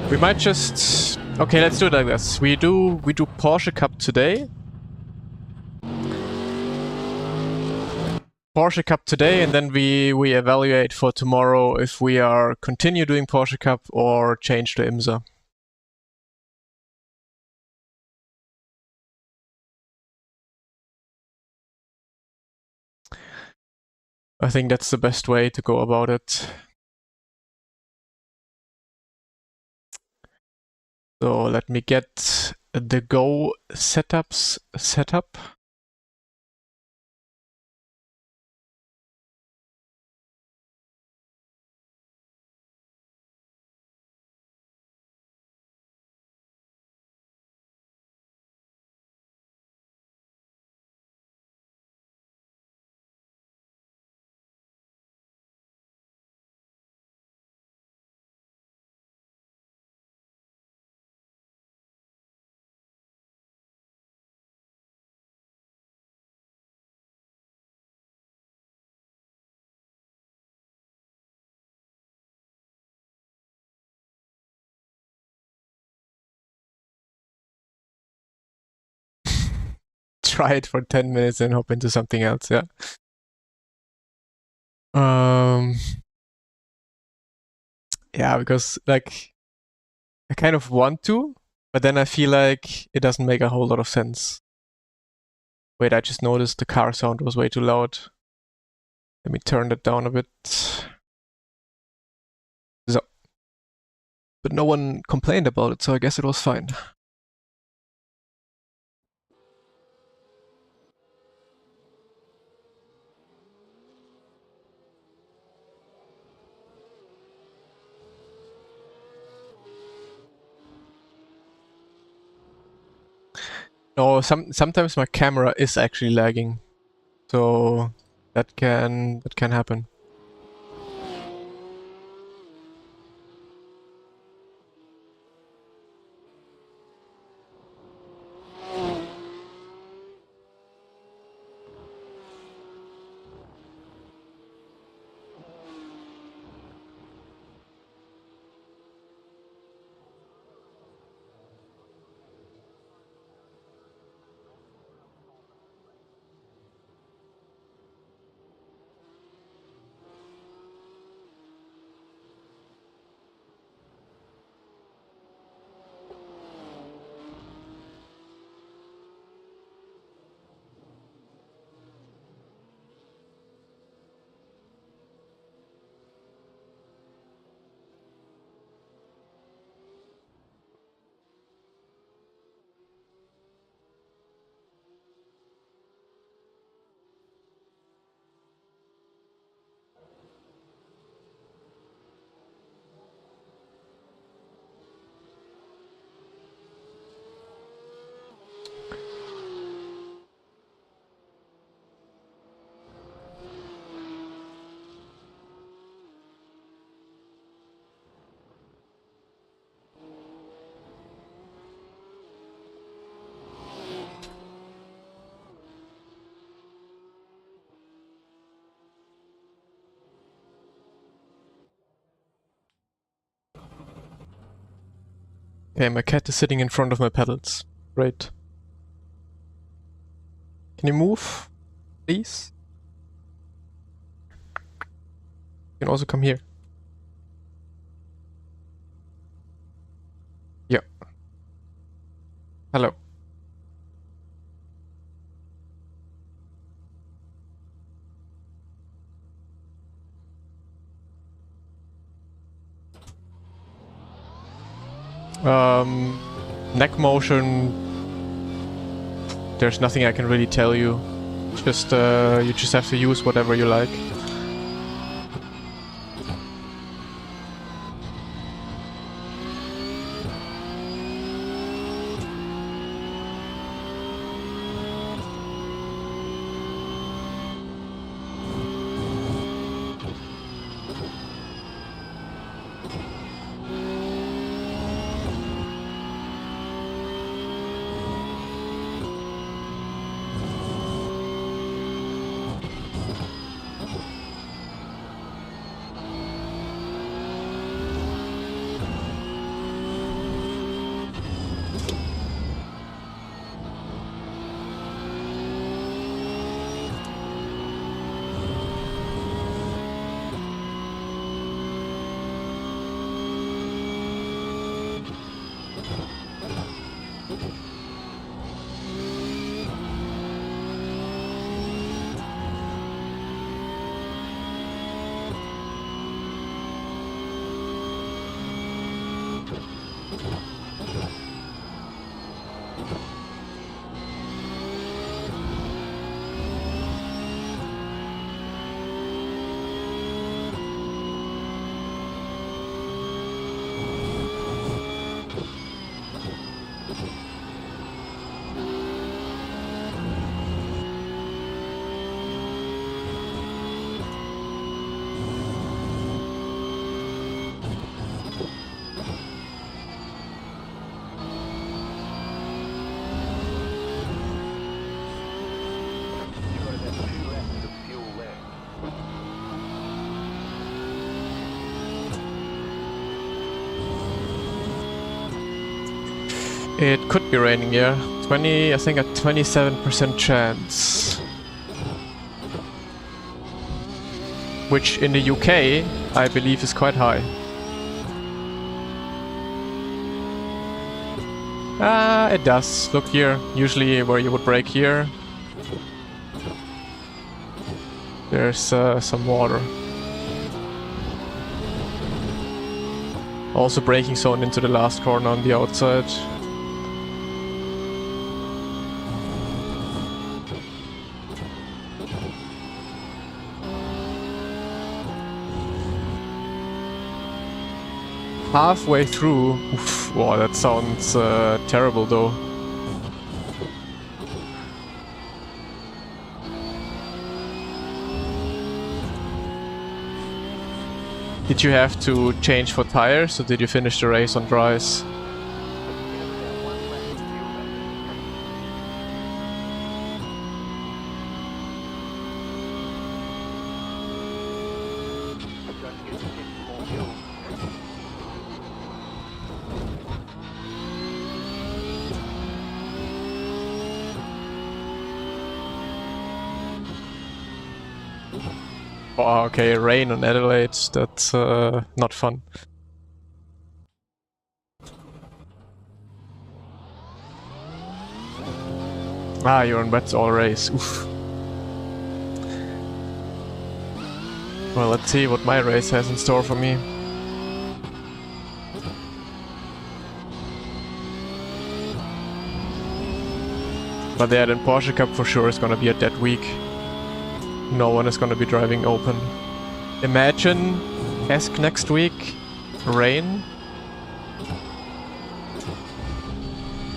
We might just... Okay, let's do it like this. We do Porsche Cup today. Porsche Cup today, and then we evaluate for tomorrow if we are continue doing Porsche Cup or change to IMSA. I think that's the best way to go about it. So let me get the Go setups set up. Try it for 10 minutes and hop into something else, yeah. Yeah, because like I kind of want to, but then I feel like it doesn't make a whole lot of sense. Wait, I just noticed the car sound was way too loud. Let me turn that down a bit. So. But no one complained about it, so I guess it was fine. No, sometimes my camera is actually lagging, so that can happen. Okay, my cat is sitting in front of my pedals. Great. Can you move, please? You can also come here. Yeah. Hello. Neck motion. There's nothing I can really tell you. Just you just have to use whatever you like. You're gonna have 2 laps of fuel left. It could be raining, yeah. I think a 27% chance. Which in the UK, I believe is quite high. It does. Look here. Usually where you would brake here, there's some water. Also braking zone into the last corner on the outside. Halfway through. Oof, wow, that sounds terrible though. Did you have to change for tires, or did you finish the race on dries? Oh, okay, rain on Adelaide, that's not fun. Ah, you're on wet all race, oof. Well, let's see what my race has in store for me. But yeah, then Porsche Cup for sure is gonna be a dead week. No one is gonna be driving open. Imagine ESC next week, rain.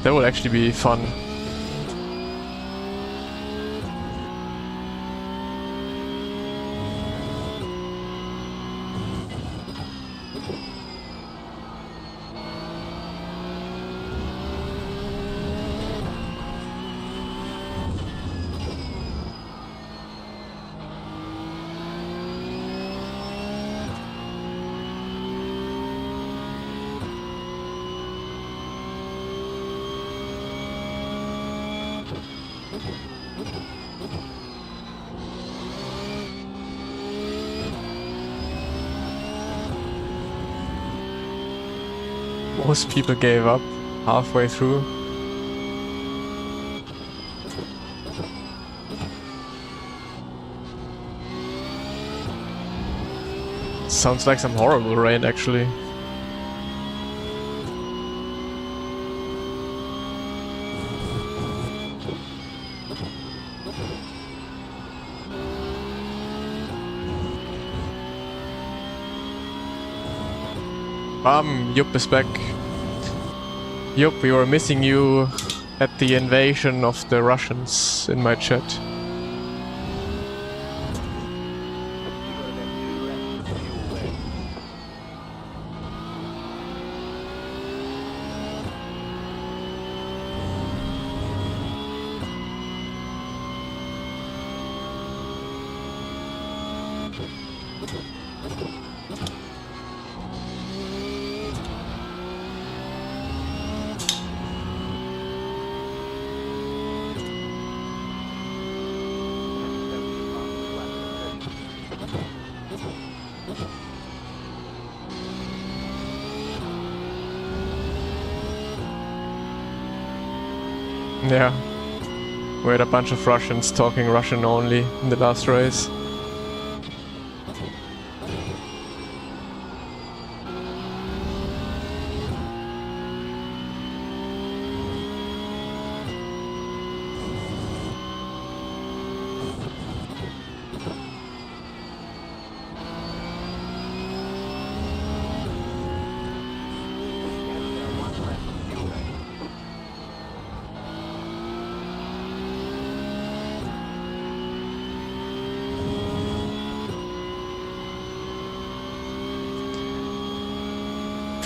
That would actually be fun. Most people gave up halfway through. Sounds like some horrible rain, actually. Yup is back. Yup, we were missing you at the invasion of the Russians in my chat. Yeah, we had a bunch of Russians talking Russian only in the last race.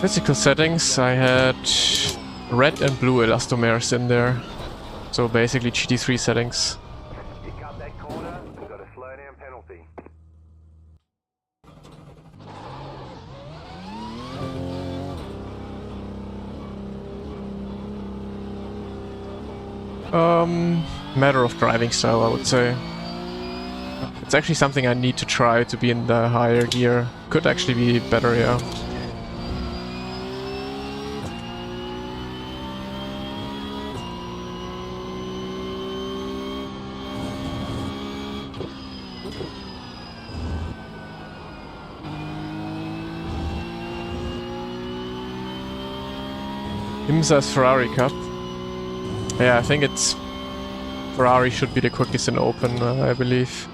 Physical settings, I had red and blue elastomers in there. So basically GT3 settings. You cut that corner and got a slow down penalty. Matter of driving style, I would say. It's actually something I need to try to be in the higher gear. Could actually be better, yeah. IMSA's Ferrari Cup. Yeah, I think it's... Ferrari should be the quickest in open, I believe.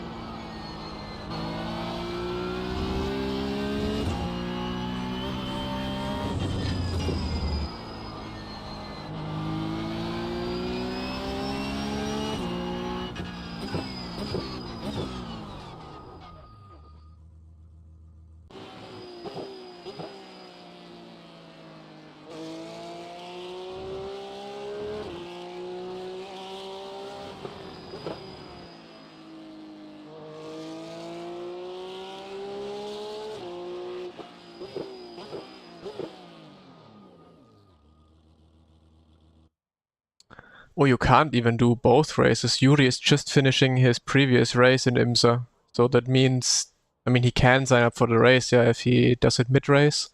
Oh, you can't even do both races. Yuri is just finishing his previous race in IMSA. So that means, I mean, he can sign up for the race, yeah, if he does it mid-race.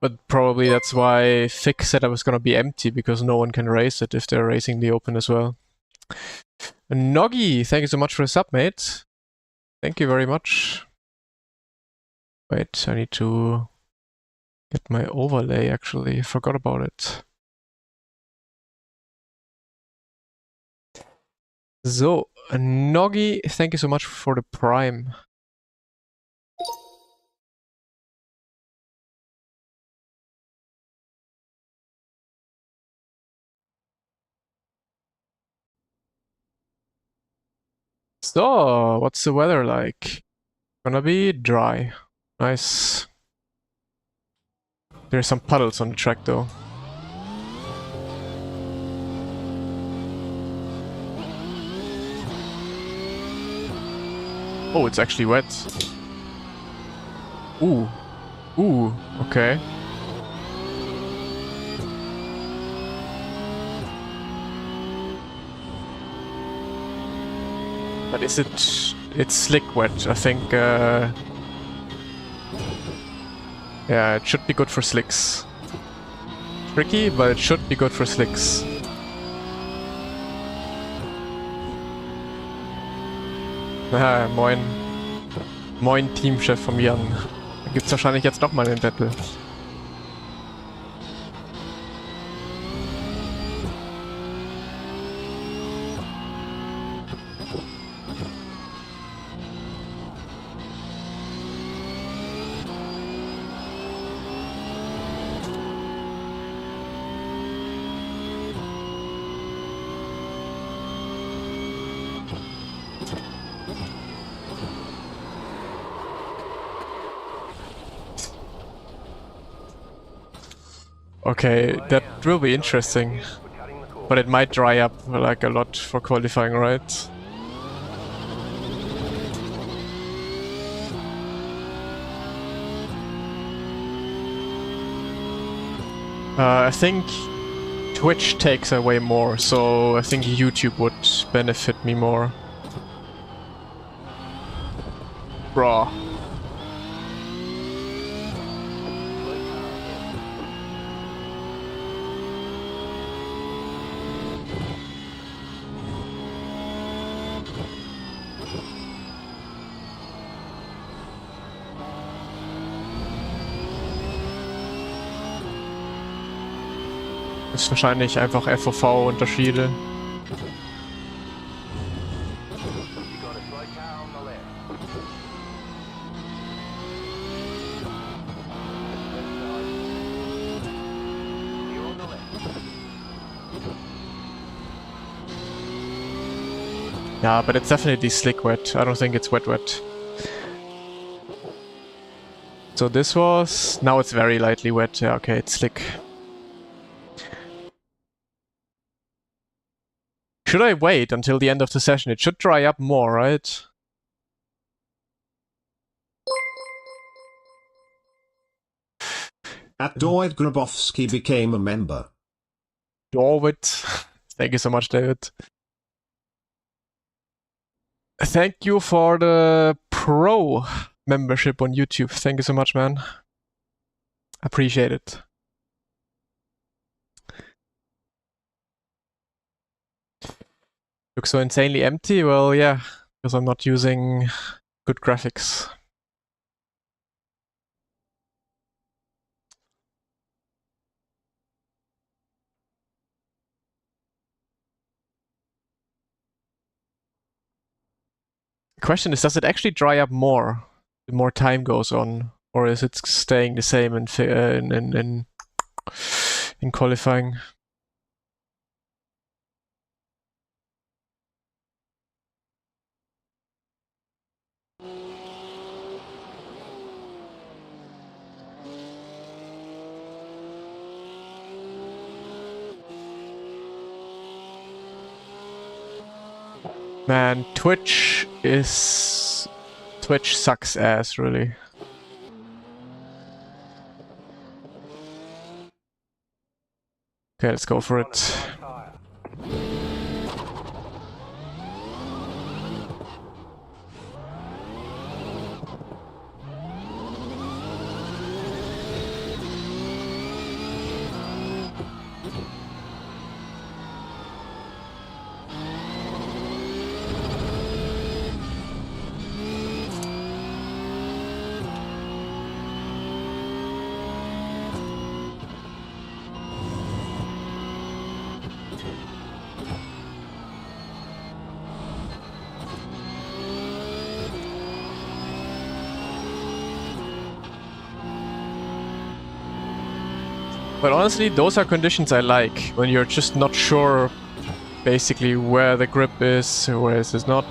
But probably that's why Fick said I was gonna be empty, because no one can race it if they're racing the open as well. Noggy, thank you so much for the sub, mate. Thank you very much. Wait, I need to get my overlay, actually. Forgot about it. So, Noggy, thank you so much for the prime. So, what's the weather like? Gonna be dry. Nice. There's some puddles on the track though. Oh, it's actually wet. Ooh. Ooh, okay. But is it... It's slick wet, I think. Yeah, it should be good for slicks. Tricky, but it should be good for slicks. Ah, moin. Moin, Teamchef vom Jan. Da gibt's wahrscheinlich jetzt nochmal den Battle. Okay, that will be interesting. We're cutting the corner. But it might dry up like a lot for qualifying, right? I think Twitch takes away more, so I think YouTube would benefit me more. Bruh. Ist wahrscheinlich einfach FOV-Unterschiede. You got a slow car on the left. You're on the left. Yeah, but it's definitely slick wet. I don't think it's wet wet. So this was... Now it's very lightly wet. Yeah, okay, it's slick. Should I wait until the end of the session? It should dry up more, right? At David Grabowski became a member. David. Thank you so much, David. Thank you for the pro membership on YouTube. Thank you so much, man. Appreciate it. Looks so insanely empty? Well, yeah, because I'm not using good graphics. Question is, does it actually dry up more the more time goes on, or is it staying the same in qualifying? Man, Twitch sucks ass, really. Okay, let's go for it. Tire. But honestly, those are conditions I like, when you're just not sure basically where the grip is, where it is not.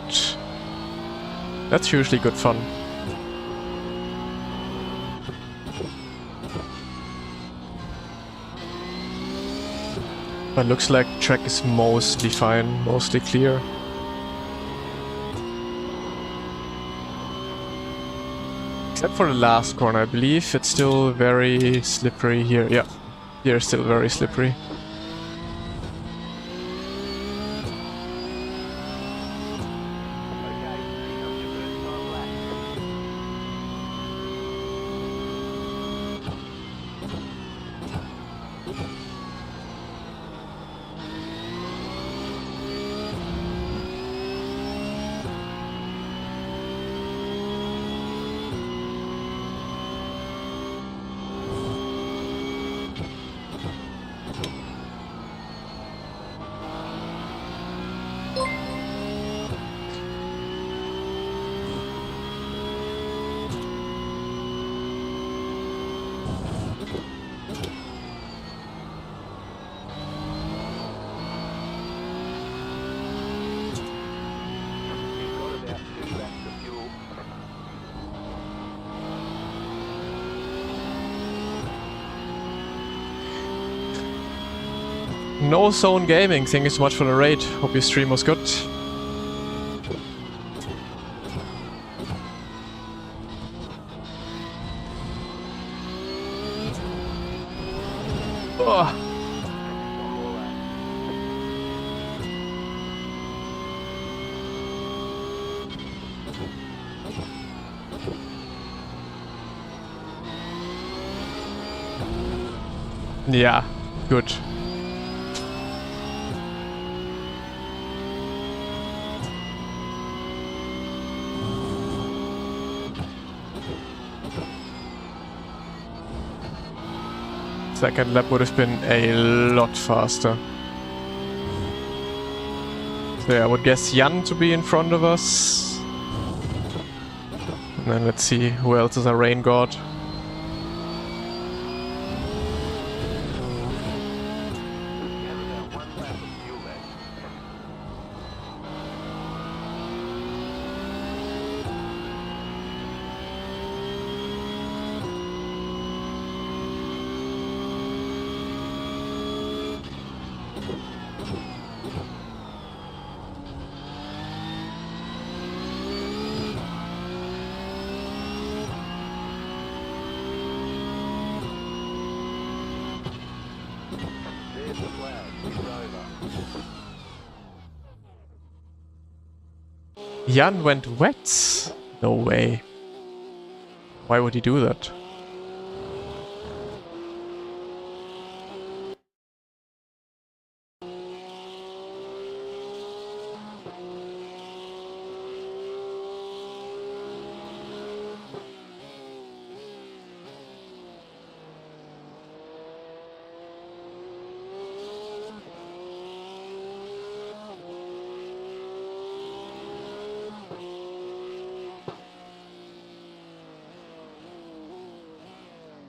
That's usually good fun. But looks like track is mostly fine, mostly clear. Except for the last corner, I believe it's still very slippery here. Yeah, here it's still very slippery. No Zone Gaming, thank you so much for the raid. Hope your stream was good. Oh. Yeah, good. Second lap would have been a lot faster. So yeah, I would guess Jan to be in front of us. And then let's see who else is a rain god. Jan went wet? No way. Why would he do that?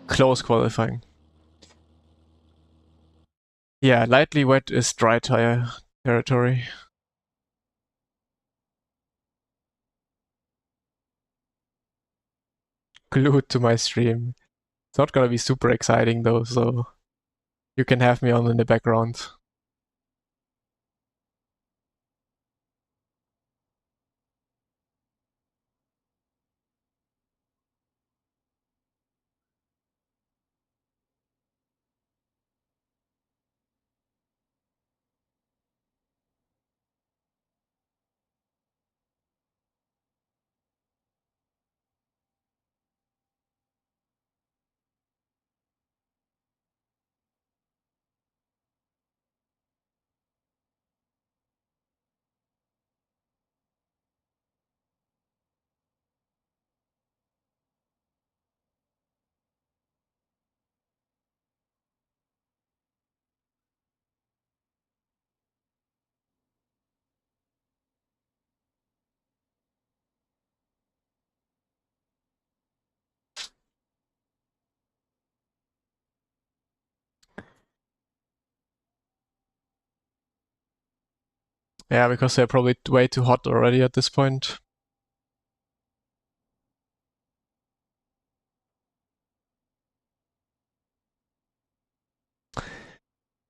Close qualifying. Yeah, lightly wet is dry tire territory. Glued to my stream. It's not gonna be super exciting though, so you can have me on in the background. Yeah, because they're probably way too hot already at this point.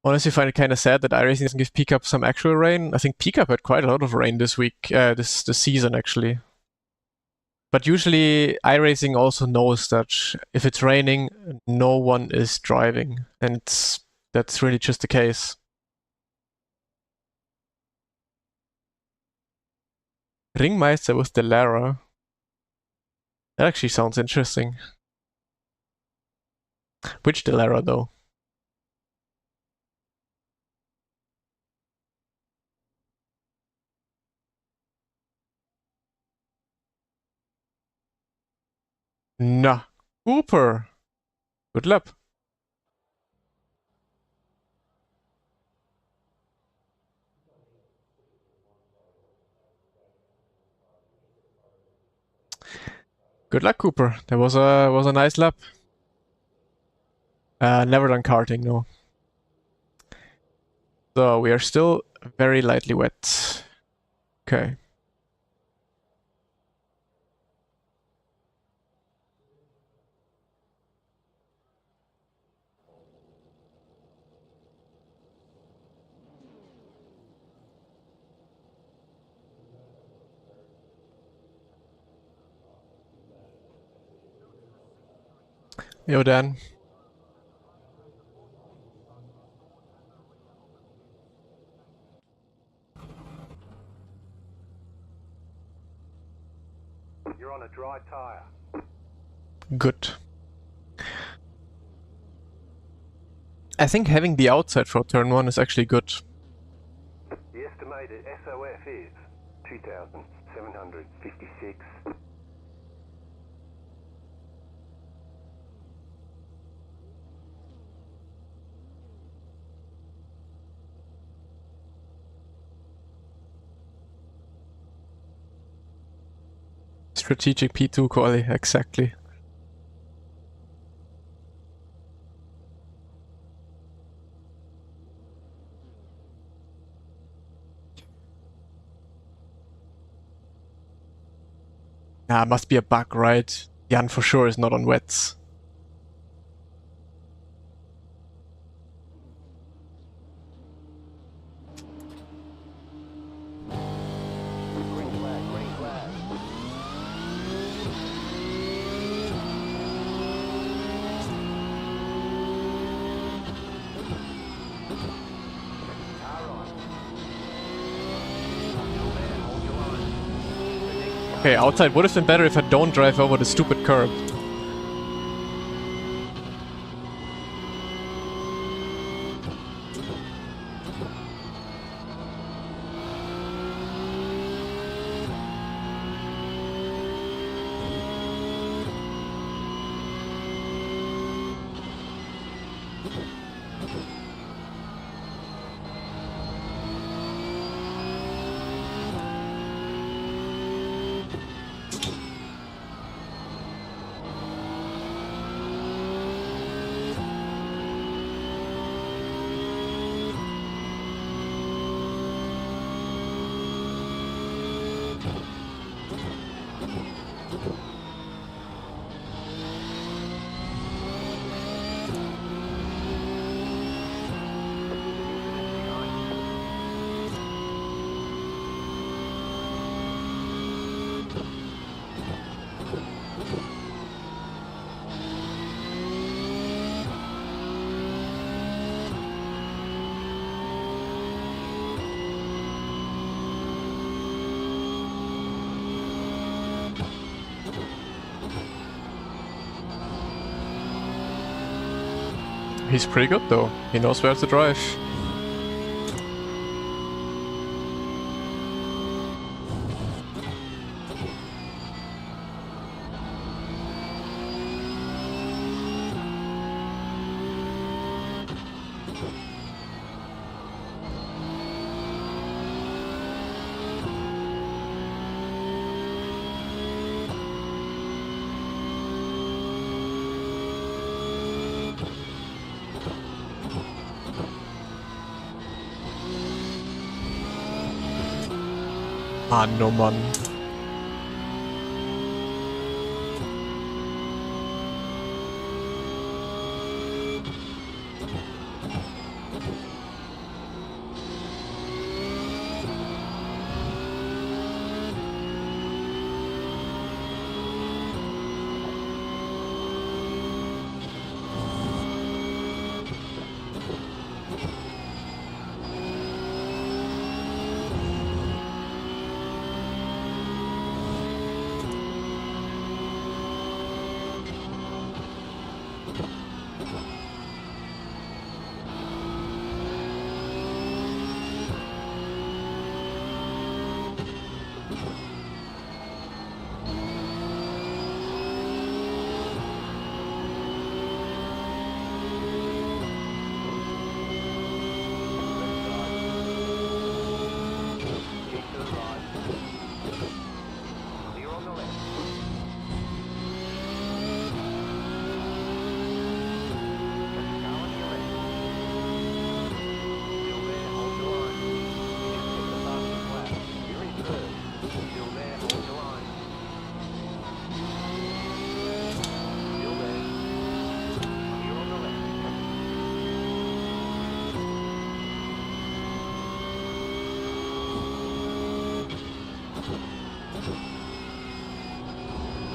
Honestly, I find it kind of sad that iRacing doesn't give Pickup some actual rain. I think Pickup had quite a lot of rain this week, this season actually. But usually iRacing also knows that if it's raining, no one is driving, and that's really just the case. Ringmeister with the Lara. That actually sounds interesting. Which Delara though? Nah. Cooper. Good luck. Good luck, Cooper. That was a nice lap. Never done karting, no. So we are still very lightly wet. Okay. Yo, Dan. You're on a dry tire. Good. I think having the outside for turn 1 is actually good. The estimated SOF is 2,756. Strategic P2 quali, exactly. Nah, must be a bug, right? Jan for sure is not on wets. Green flag, green flag. Tire on. Still there, hold your line. The next Okay, outside would have been better if I don't drive over the stupid curb. He's pretty good though. He knows where to drive. Ah, no, Mann.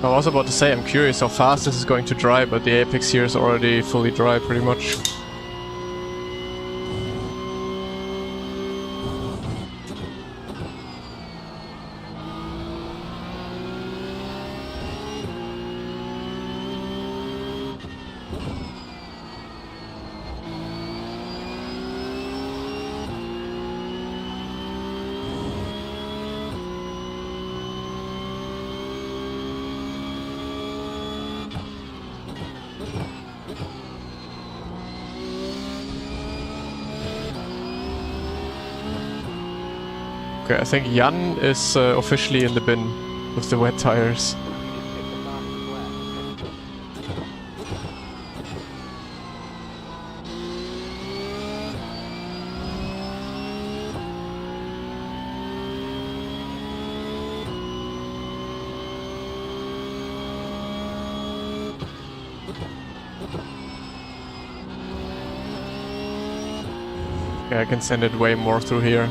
I was about to say, I'm curious how fast this is going to dry, but the Apex here is already fully dry pretty much. Okay, I think Jan is officially in the bin with the wet tires. Okay, I can send it way more through here.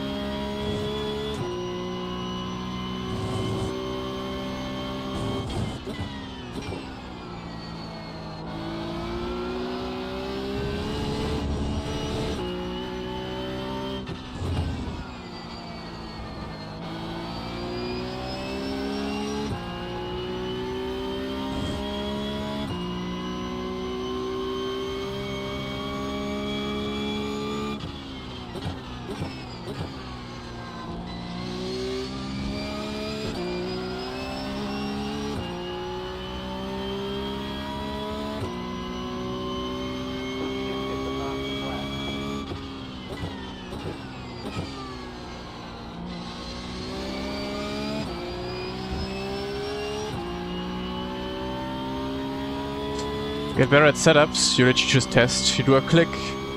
To get better at setups, you literally just test. You do a click,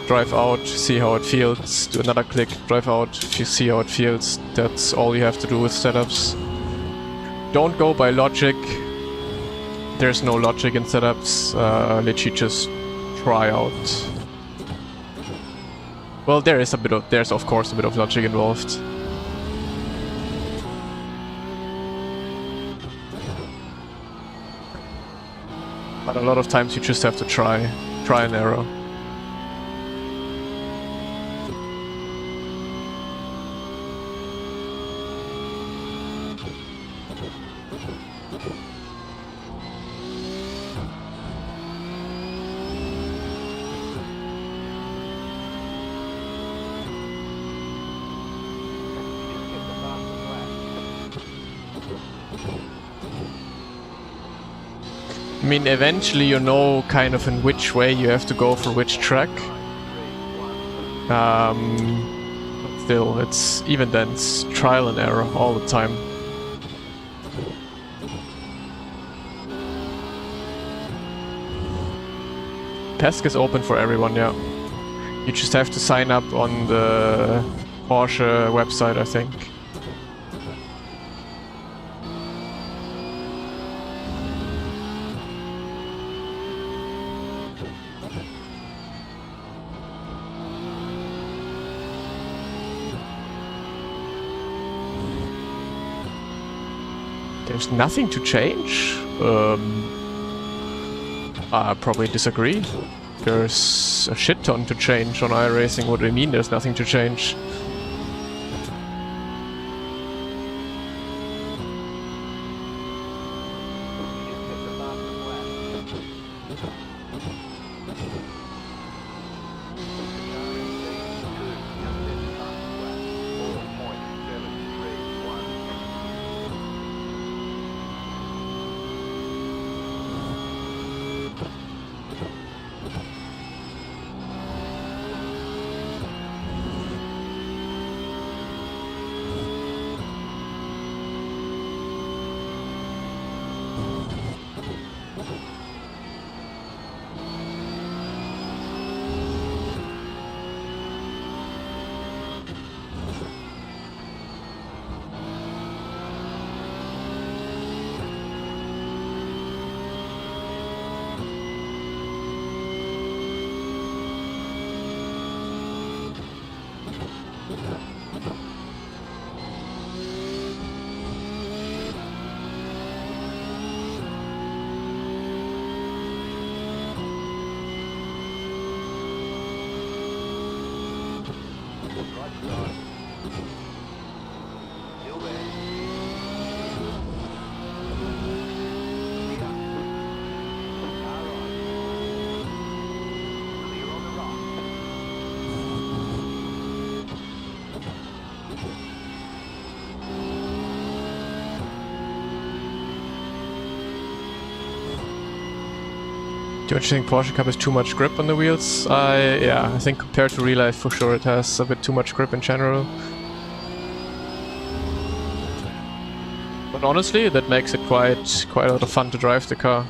drive out, see how it feels. Do another click, drive out, you see how it feels. That's all you have to do with setups. Don't go by logic. There's no logic in setups. Literally just try out. Well, there's of course a bit of logic involved. But a lot of times you just have to try and error. I mean, eventually you know kind of in which way you have to go for which track. But still, it's even then, it's trial and error all the time. Task is open for everyone, yeah. You just have to sign up on the Porsche website, I think. There's nothing to change? I probably disagree. There's a shit ton to change on iRacing. What do you mean there's nothing to change? Don't you think Porsche Cup has too much grip on the wheels? Yeah, I think compared to real life, for sure, it has a bit too much grip in general. But honestly, that makes it quite a lot of fun to drive the car.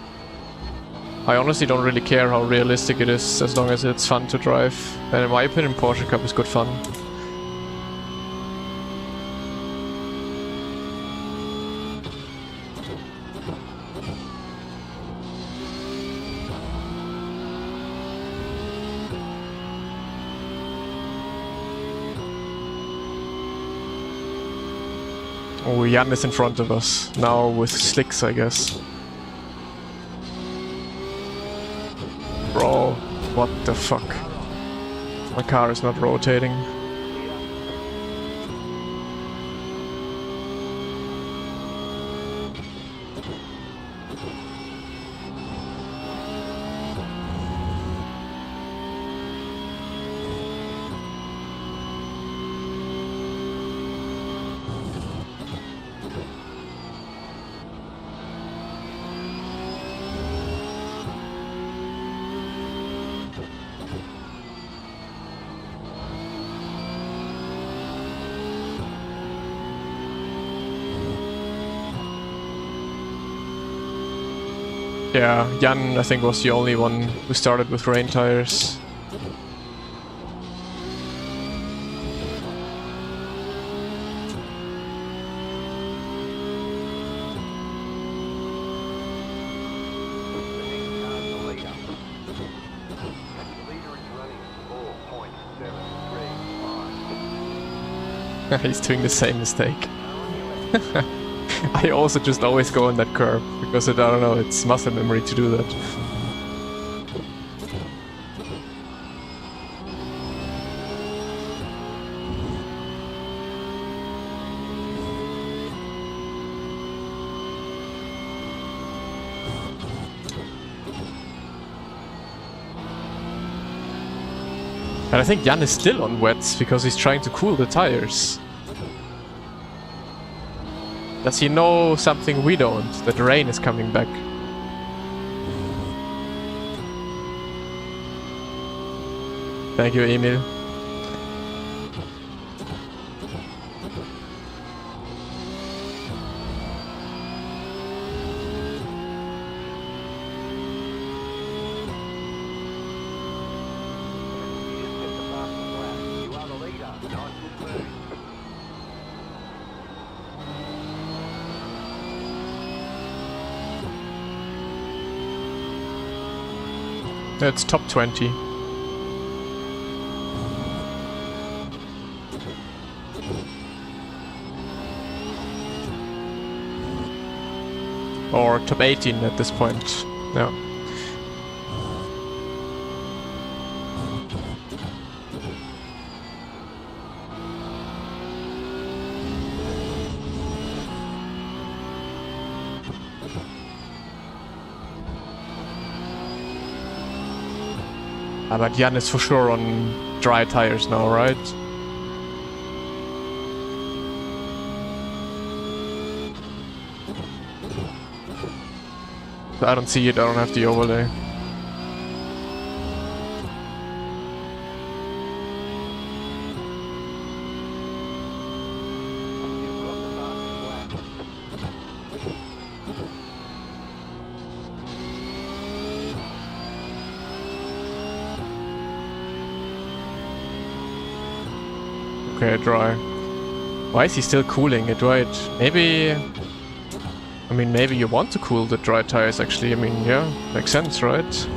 I honestly don't really care how realistic it is, as long as it's fun to drive. And in my opinion, Porsche Cup is good fun. Oh, Jan is in front of us, now with slicks, I guess. Bro, what the fuck? My car is not rotating. Yeah, Jan, I think, was the only one who started with rain tires. He's doing the same mistake. I also just always go on that curve, because I don't know, it's muscle memory to do that. And I think Jan is still on wets, because he's trying to cool the tires. Does he know something we don't? That rain is coming back. Thank you, Emil. It's top 20. Or top 18 at this point. Yeah. But Jan is for sure on dry tires now, right? I don't see it, I don't have the overlay. Okay, dry. Why is he still cooling it, right? Maybe... I mean, maybe you want to cool the dry tires, actually. I mean, yeah, makes sense, right?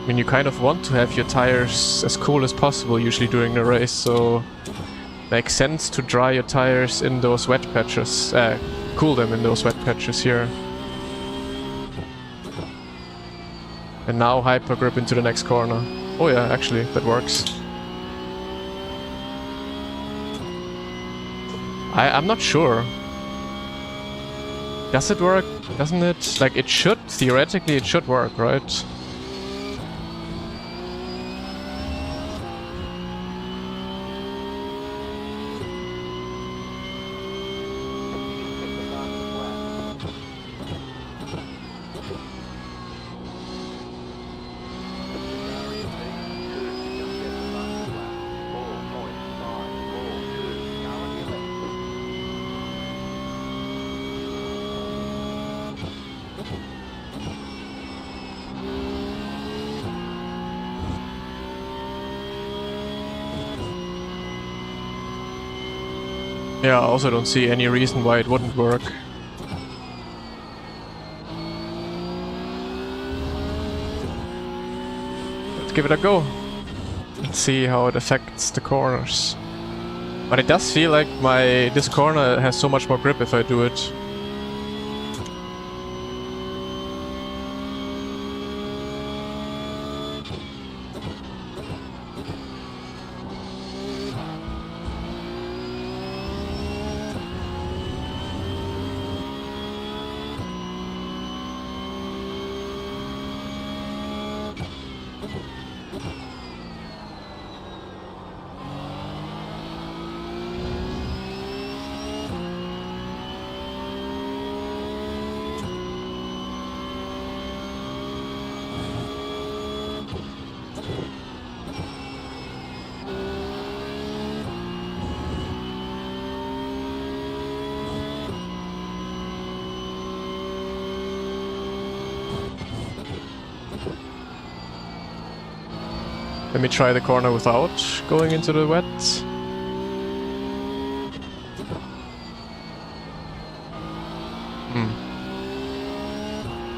I mean, you kind of want to have your tires as cool as possible, usually during the race, so... Makes sense to dry your tires in those wet patches. Cool them in those wet patches here. And now hyper grip into the next corner. Oh yeah, actually, that works. I'm not sure. Does it work? Doesn't it? Like, it should, theoretically it should work, right? Yeah, I also don't see any reason why it wouldn't work. Let's give it a go. Let's see how it affects the corners. But it does feel like this corner has so much more grip if I do it. Let me try the corner without going into the wet.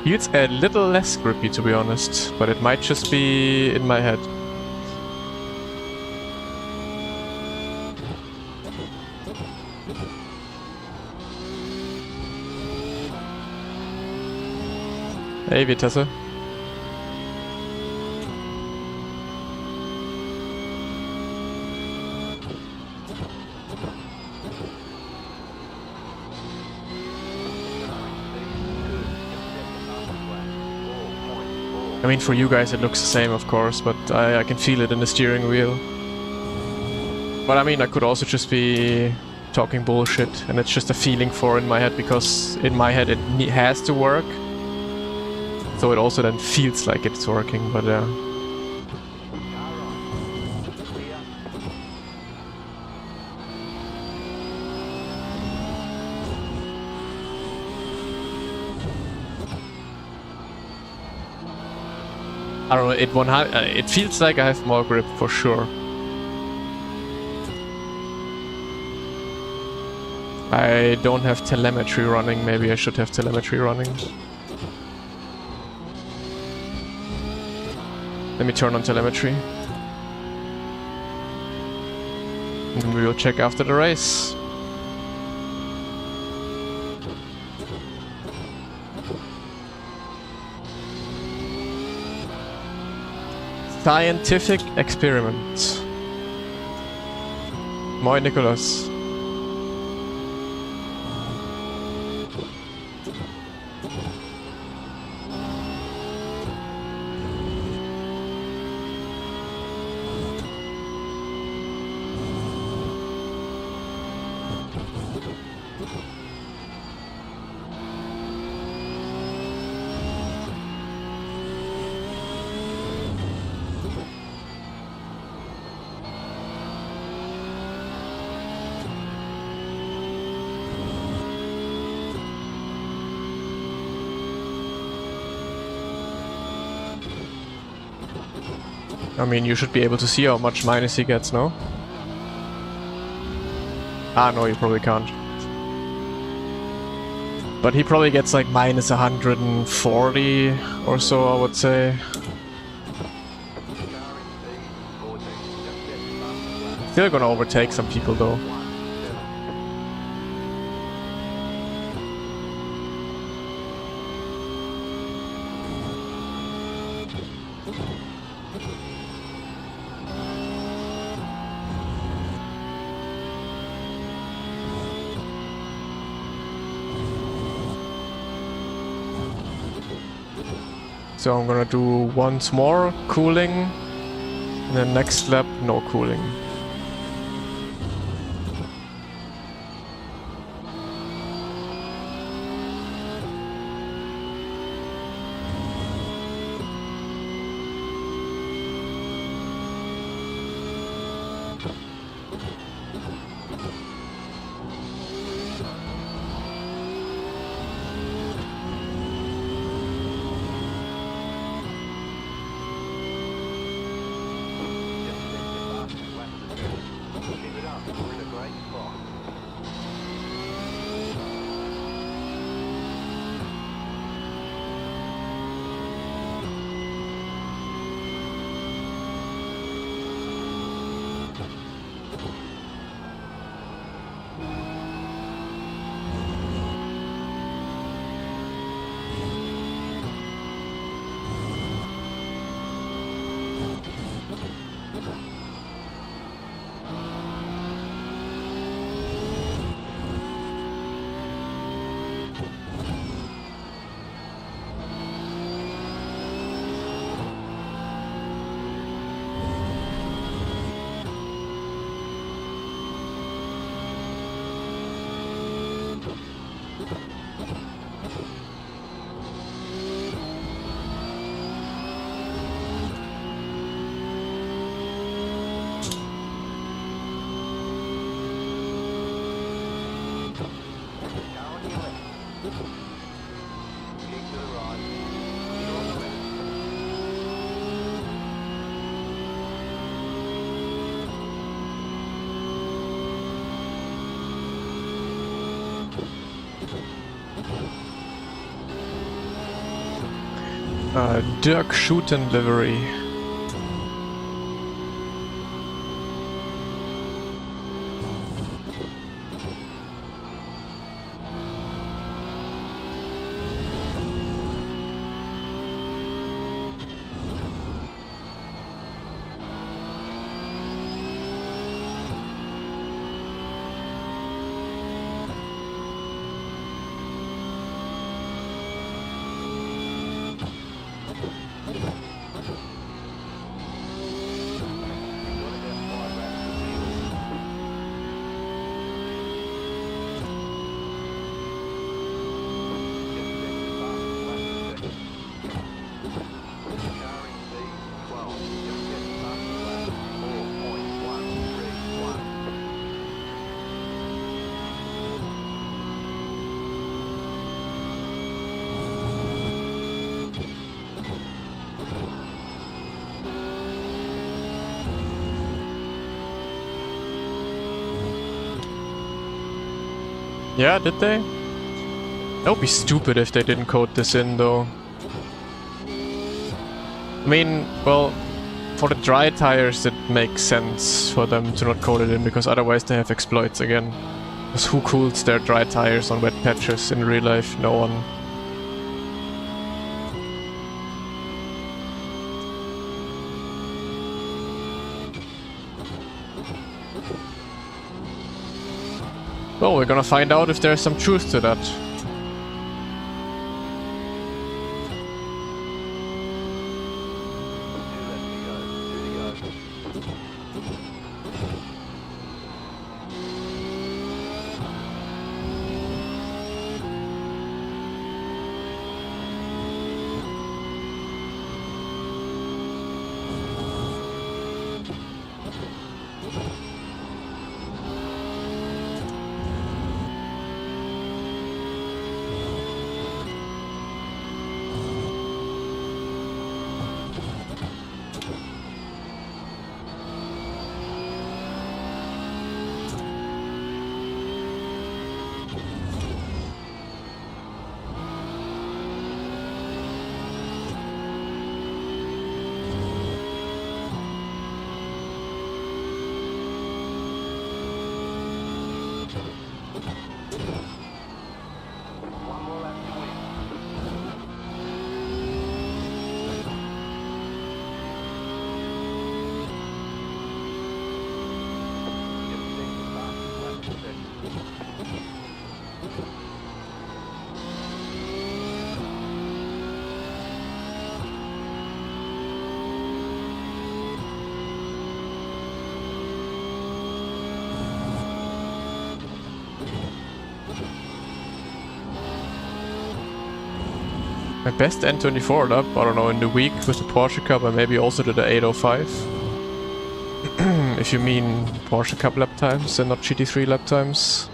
Feels a little less grippy, to be honest, but it might just be in my head. Hey, Vitesse. I mean, for you guys it looks the same, of course, but I can feel it in the steering wheel. But I mean, I could also just be talking bullshit, and it's just a feeling in my head, because in my head it has to work. So it also then feels like it's working, but I don't know, it feels like I have more grip for sure. I don't have telemetry running, maybe I should have telemetry running. Let me turn on telemetry. And we will check after the race. Scientific experiment. Moin, Nicholas. I mean, you should be able to see how much minus he gets, no? Ah, no, you probably can't. But he probably gets like minus 140 or so, I would say. Still gonna overtake some people though. So I'm gonna do once more cooling, and then next lap no cooling. Dirk Schuten livery. Yeah, did they? That would be stupid if they didn't code this in, though. I mean, well, for the dry tires it makes sense for them to not code it in, because otherwise they have exploits again. Because who cools their dry tires on wet patches in real life? No one. Well, we're gonna find out if there's some truth to that. My best N24 lap, I don't know, in the week with the Porsche Cup, and maybe also to the 805. If you mean Porsche Cup lap times and not GT3 lap times.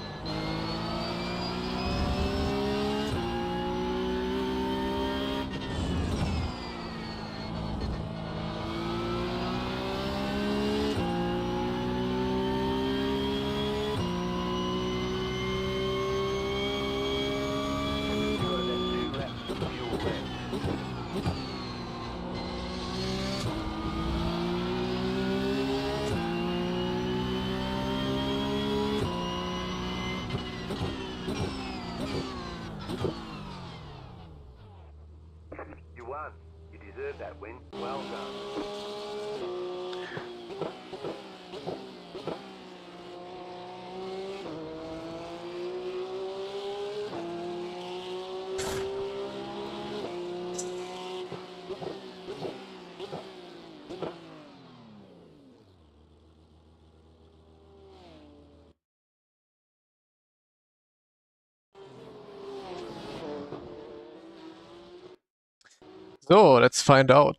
So, let's find out.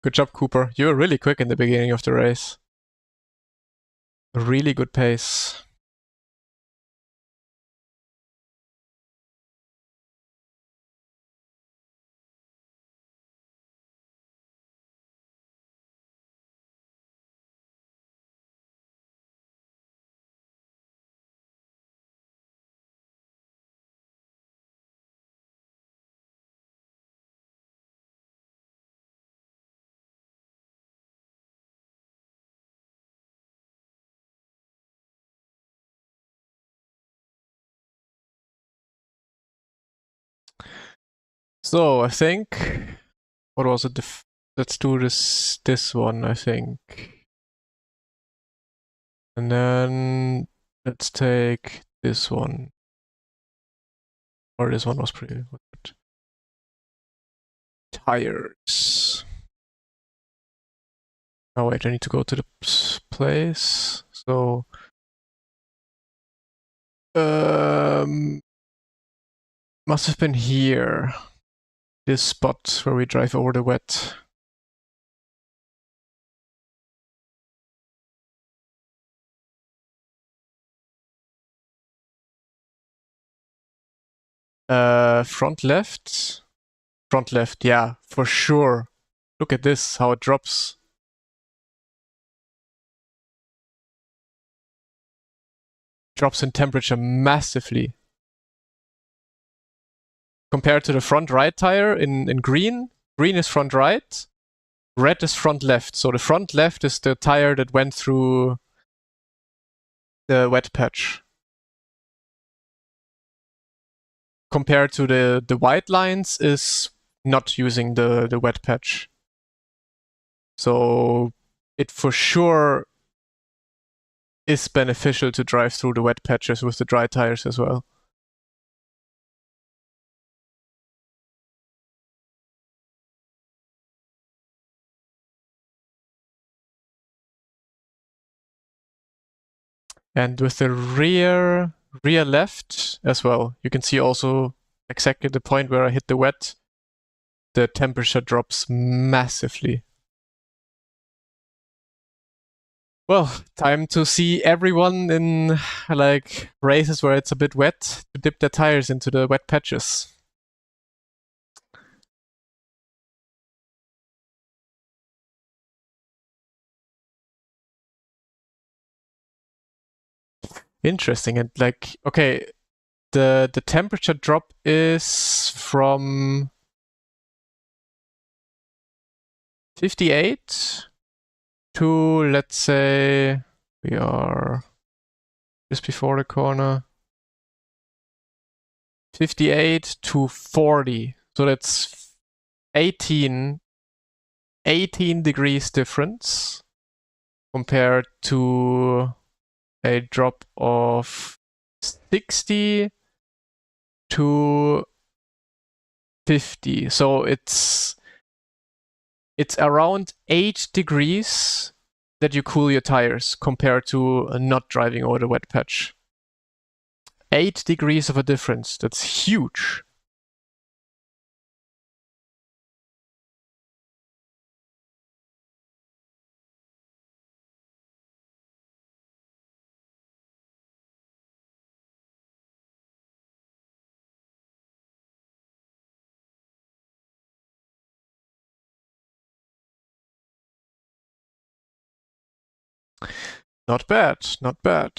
Good job, Cooper. You were really quick in the beginning of the race. Really good pace. So, I think... What was it? Let's do this one, I think. And then let's take this one. Or this one was pretty good. Tires. Oh wait, I need to go to the place. So must have been here. This spot where we drive over the wet. Front left. Front left, yeah, for sure. Look at this, how it drops. Drops in temperature massively. Compared to the front right tire in green. Green is front right. Red is front left. So the front left is the tire that went through the wet patch. Compared to the white lines is not using the wet patch. So it for sure is beneficial to drive through the wet patches with the dry tires as well. And with the rear left as well, you can see also exactly the point where I hit the wet, the temperature drops massively. Well, time to see everyone in like races where it's a bit wet to dip their tires into the wet patches. Interesting. And like, okay, the temperature drop is from 58 to, let's say, we are just before the corner. 58 to 40. So that's 18 degrees difference compared to a drop of 60 to 50. So it's around 8 degrees that you cool your tires compared to not driving over the wet patch. 8 degrees of a difference. That's huge. Not bad, not bad.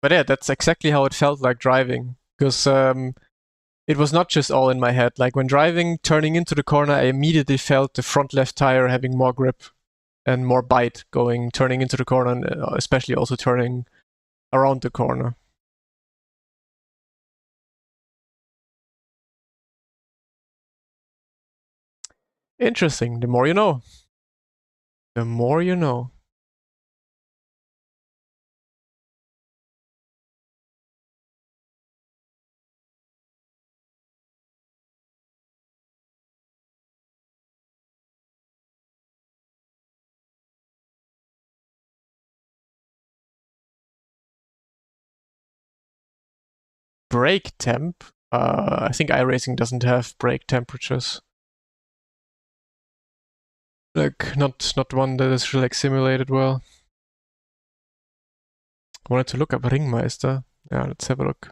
But yeah, that's exactly how it felt like driving. Because it was not just all in my head. Like when driving, turning into the corner, I immediately felt the front left tire having more grip and more bite turning into the corner, and especially also turning around the corner. Interesting. The more you know. The more you know. brake temp. I think iRacing doesn't have brake temperatures. Like not one that is like simulated well. I wanted to look up Ringmeister. Yeah, let's have a look.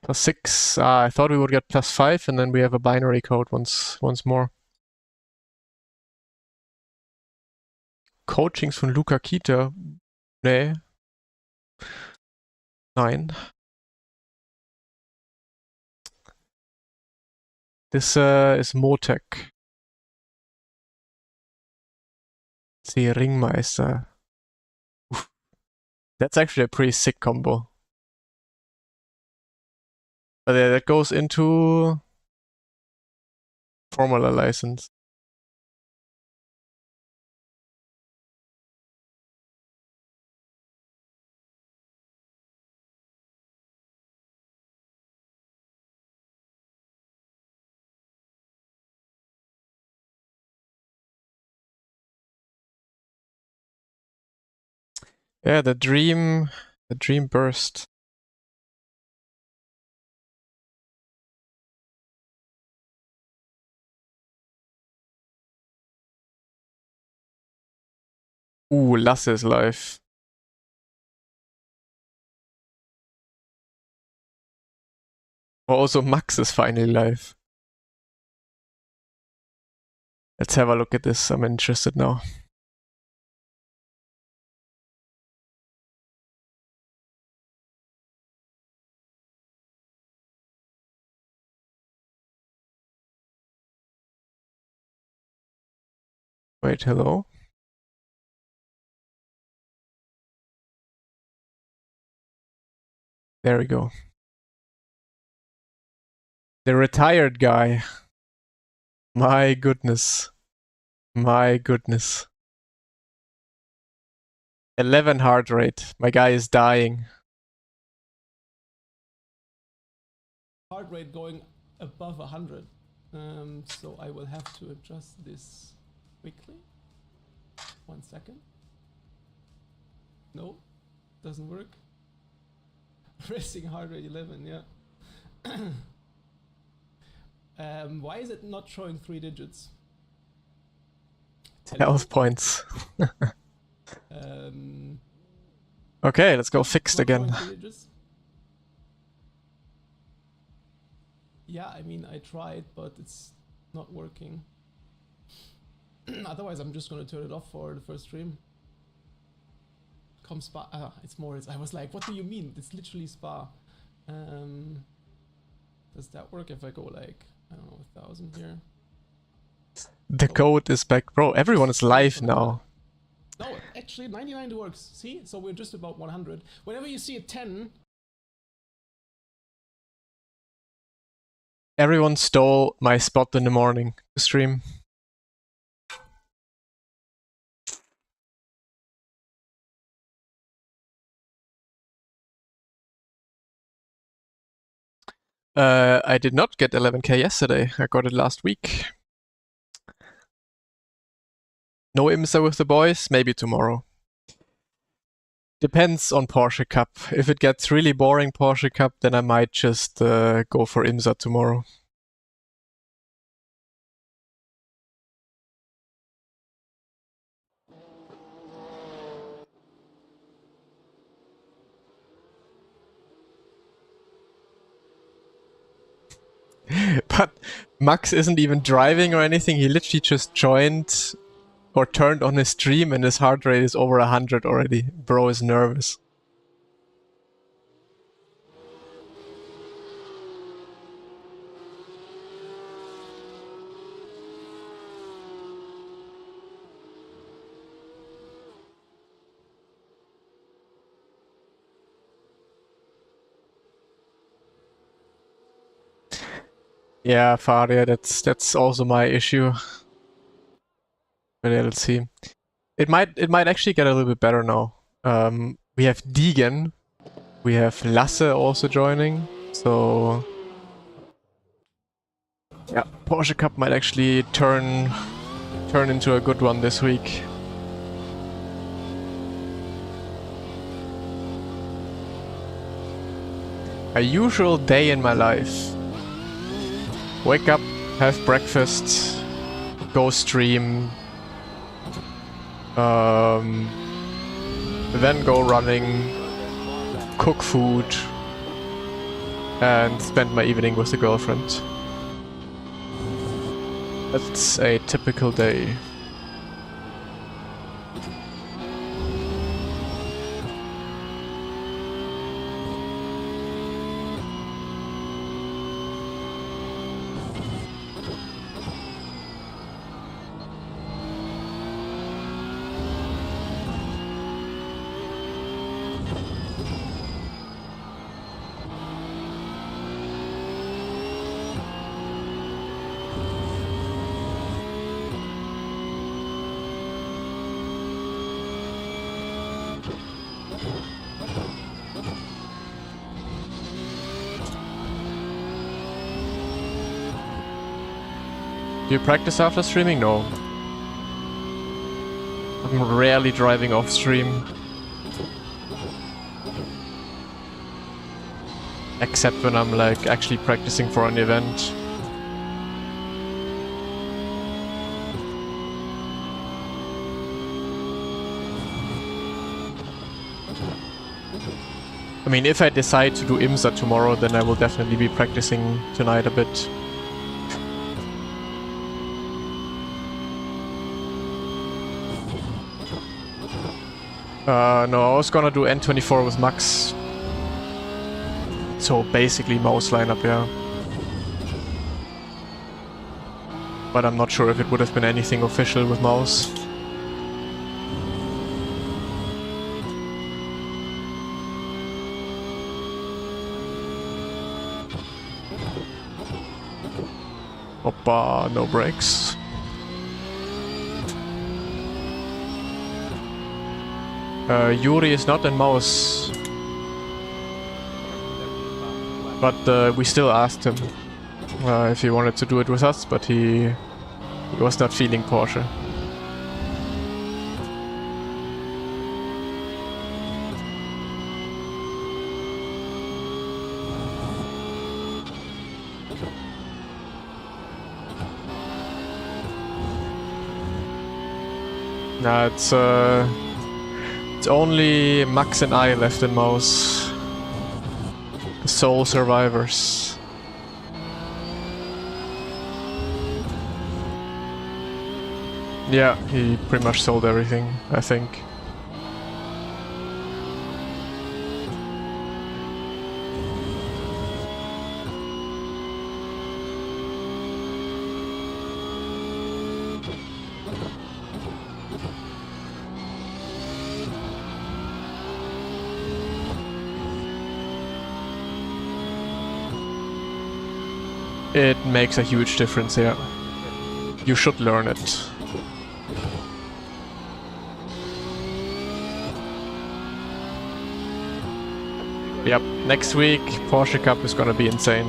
+6. I thought we would get +5, and then we have a binary code once more. Coachings von Luca Kita. Nee. Nein. This is Motec. See, Ringmeister. Oof. That's actually a pretty sick combo. But yeah, that goes into Formula license. Yeah, the dream burst. Lasse is live. Oh, also Max is finally live. Let's have a look at this. I'm interested now. Wait, hello? There we go. The retired guy. My goodness. My goodness. 11 heart rate. My guy is dying. Heart rate going above 100. So I will have to adjust this quickly. 1 second. No, doesn't work. Resting heart rate 11, yeah. Why is it not showing 3 digits? Health points. Okay, let's go fixed again. Yeah, I mean, I tried, but it's not working. Otherwise, I'm just gonna turn it off for the first stream. Spa. It's more. I was like, what do you mean? It's literally Spa. Does that work if I go like, I don't know, 1,000 here? The code is back. Bro, everyone is live now. No, actually 99 works. See? So we're just about 100. Whenever you see a 10... Everyone stole my spot in the morning to stream. I did not get 11k yesterday. I got it last week. No IMSA with the boys, maybe tomorrow. Depends on Porsche Cup. If it gets really boring Porsche Cup, then I might just go for IMSA tomorrow. But Max isn't even driving or anything. He literally just joined or turned on his stream and his heart rate is over 100 already. Bro is nervous. Yeah, Faria, that's also my issue. But yeah, let's see. It might actually get a little bit better now. We have Deegan, We have Lasse also joining, so yeah, Porsche Cup might actually turn into a good one this week. A usual day in my life. Wake up, have breakfast, go stream, then go running, cook food, and spend my evening with the girlfriend. That's a typical day. Do you practice after streaming? No. I'm rarely driving off stream. Except when I'm like actually practicing for an event. I mean, if I decide to do IMSA tomorrow, then I will definitely be practicing tonight a bit. No, I was gonna do N24 with Max. So basically mouse lineup, yeah. But I'm not sure if it would have been anything official with mouse. Oppa, no brakes. Yuri is not in mouse. But we still asked him if he wanted to do it with us, but he was not feeling Porsche. Nah, it's only Max and I left in mouse. The sole survivors. Yeah, he pretty much sold everything, I think. It makes a huge difference, yeah. You should learn it. Yep, next week Porsche Cup is gonna be insane.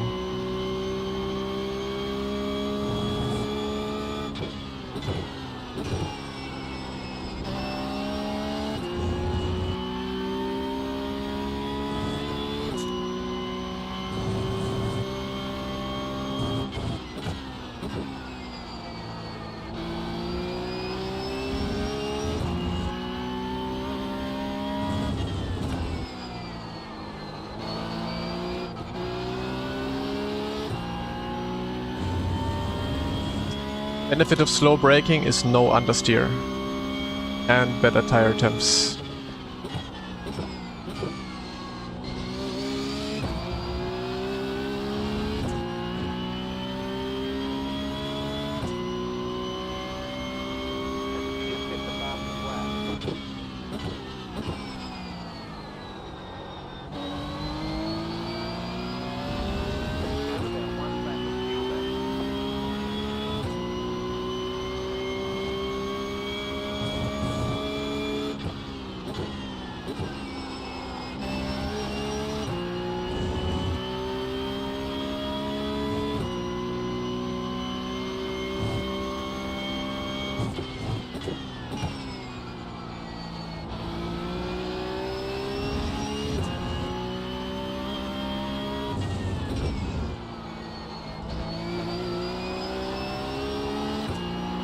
Benefit of slow braking is no understeer and better tire temps.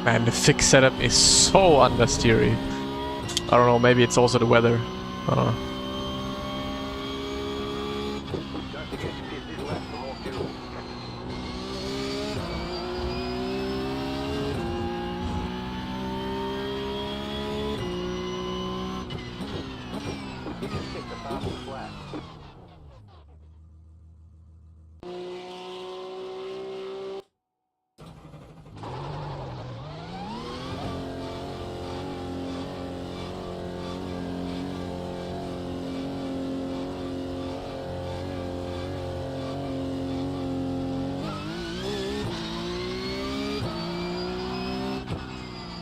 Man, the fixed setup is so understeery. I don't know, maybe it's also the weather. I don't know. Don't forget to pit this lap for more fuel. You just picked the fastest lap.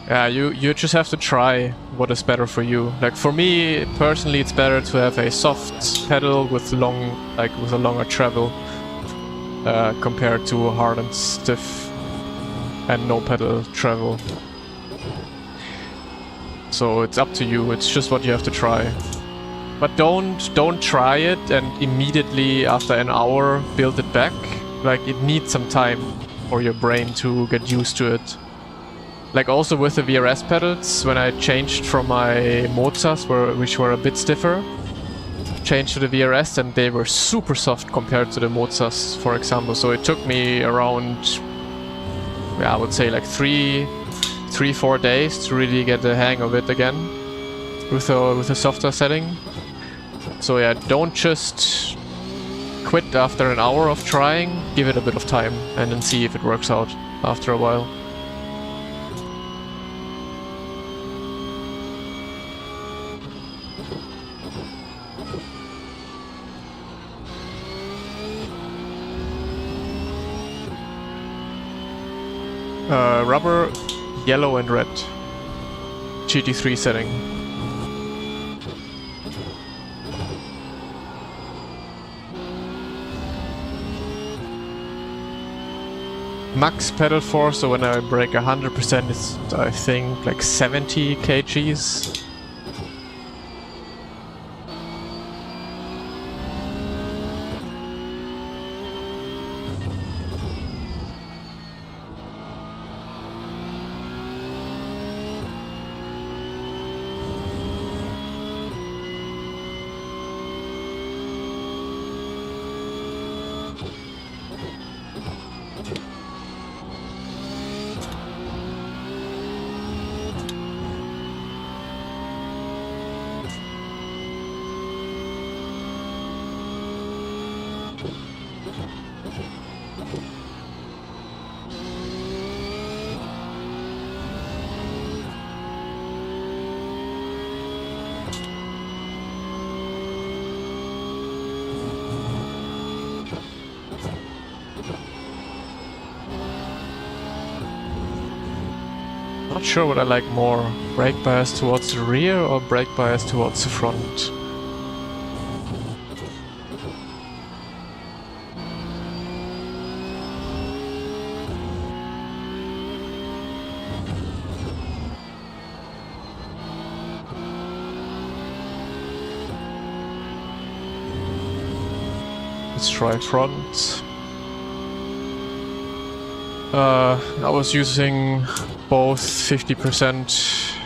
Yeah, you just have to try what is better for you. Like for me personally, it's better to have a soft pedal with a longer travel compared to a hard and stiff and no pedal travel. So it's up to you. It's just what you have to try. But don't try it and immediately after an hour build it back. Like it needs some time for your brain to get used to it. Like also with the VRS pedals, when I changed from my Mozas, which were a bit stiffer, changed to the VRS and they were super soft compared to the Mozas, for example. So it took me around, yeah, I would say like 3-4 days to really get the hang of it again with a softer setting. So yeah, don't just quit after an hour of trying, give it a bit of time and then see if it works out after a while. Rubber, yellow and red. GT3 setting. Max pedal force, so when I brake 100% it's I think like 70 kgs. Not sure what I like more, brake bias towards the rear or brake bias towards the front. Let's try front. I was using both 50%.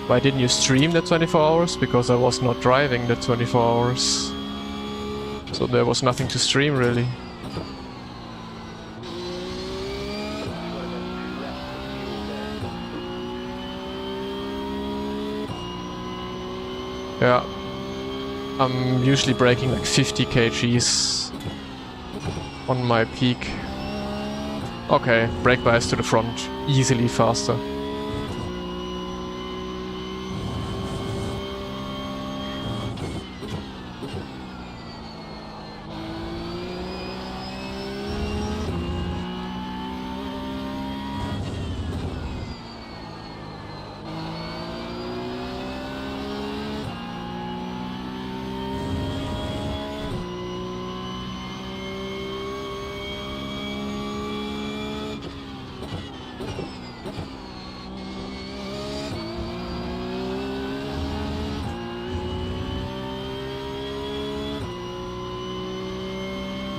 Why didn't you stream the 24 hours? Because I was not driving the 24 hours. So there was nothing to stream really. Yeah. I'm usually braking like 50 kgs on my peak. Okay, brake bias to the front, easily faster.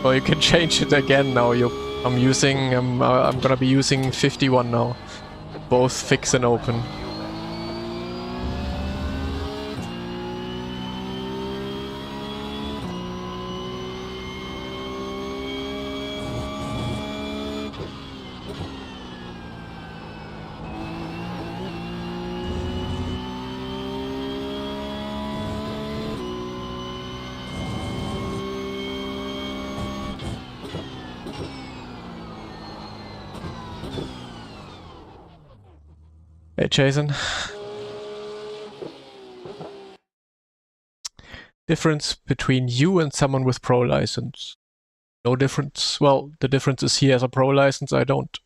Well, you can change it again now. I'm gonna be using 51 now. Both fix and open. Hey, Jason. Difference between you and someone with pro license? No difference. Well, the difference is he has a pro license, I don't.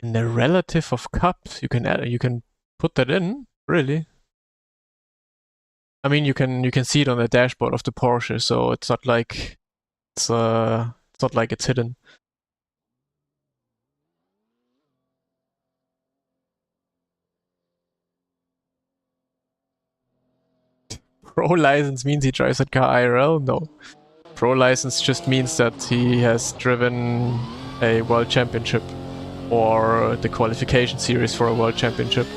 In the relative of cups, you can put that in, really. I mean, you can see it on the dashboard of the Porsche, so it's not like it's not like it's hidden. Pro license means he drives that car IRL? No. Pro license just means that he has driven a world championship or the qualification series for a world championship.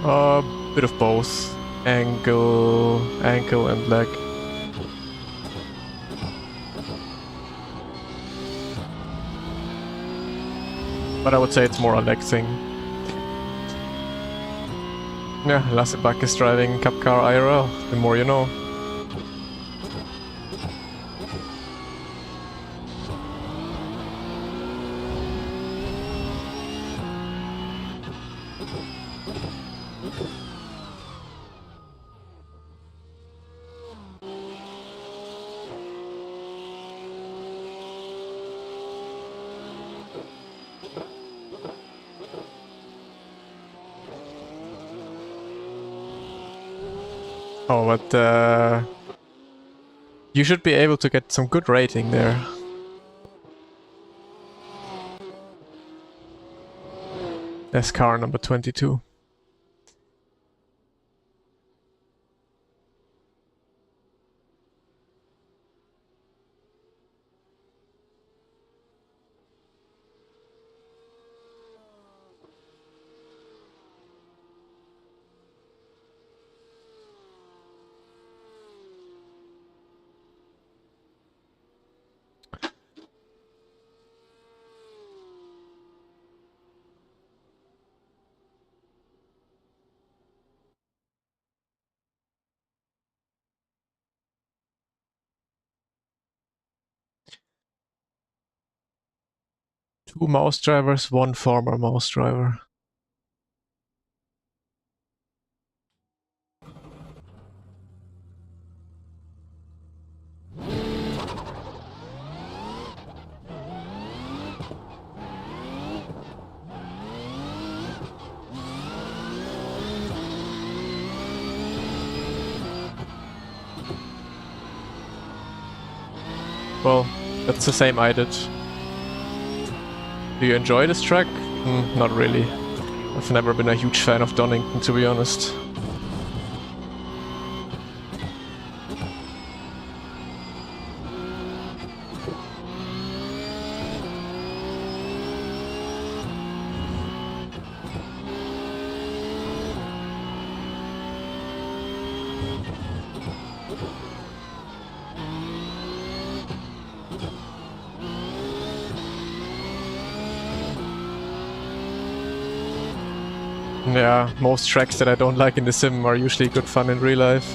A bit of both. Ankle and leg. But I would say it's more a leg thing. Yeah, Lassebach is driving Cup car IRL, the more you know. Oh, but you should be able to get some good rating there. That's car number 22. Two mouse drivers, one former mouse driver. Well, that's the same I did. Do you enjoy this track? Not really. I've never been a huge fan of Donington, to be honest. Yeah, most tracks that I don't like in the sim are usually good fun in real life.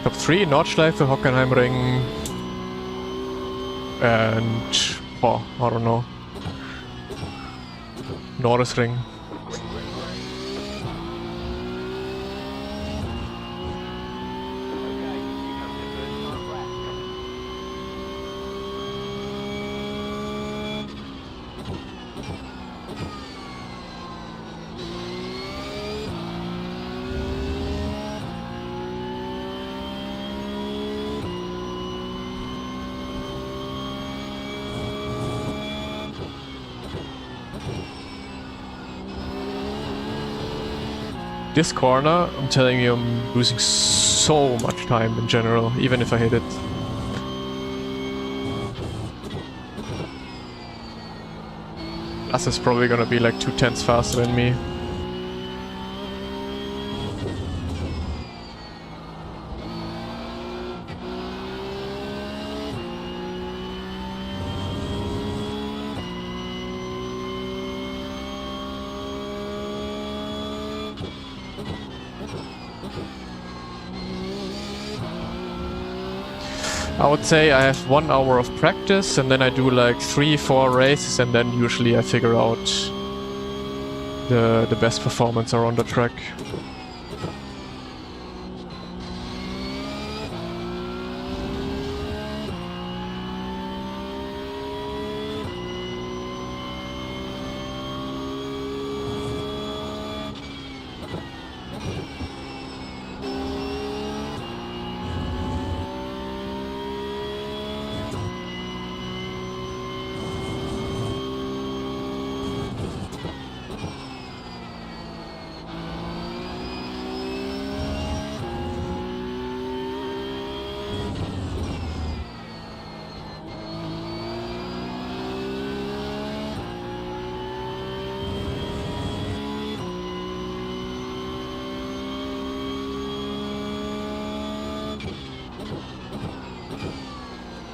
Top 3, Nordschleife, Hockenheimring, and... oh, I don't know. Norrisring. This corner, I'm telling you, I'm losing so much time in general, even if I hit it. Plus is probably gonna be like 2/10 faster than me. I would say I have 1 hour of practice and then I do like 3-4 races and then usually I figure out the best performance around the track.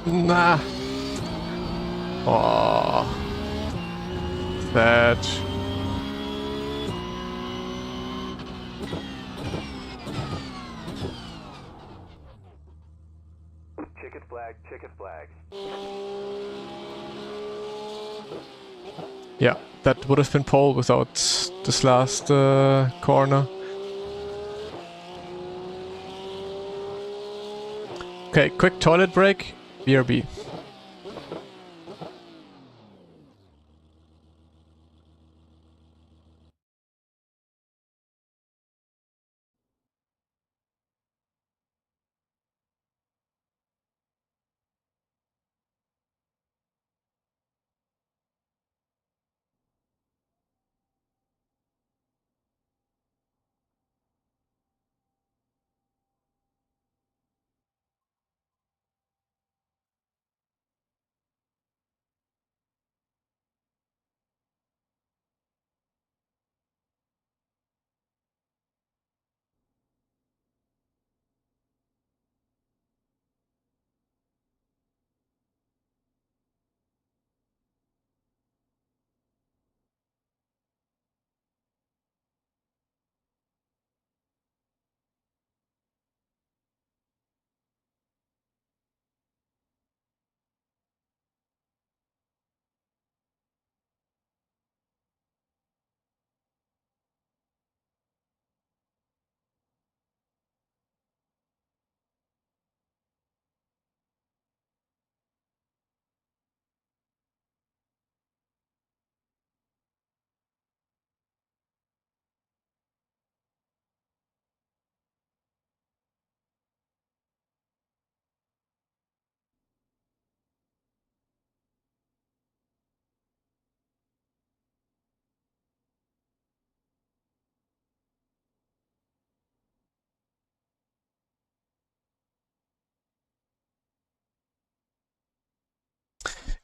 Nah. Oh. Sad. Ticket flag, ticket flag. Yeah, that would have been pole without this last corner. Okay, quick toilet break. BRB.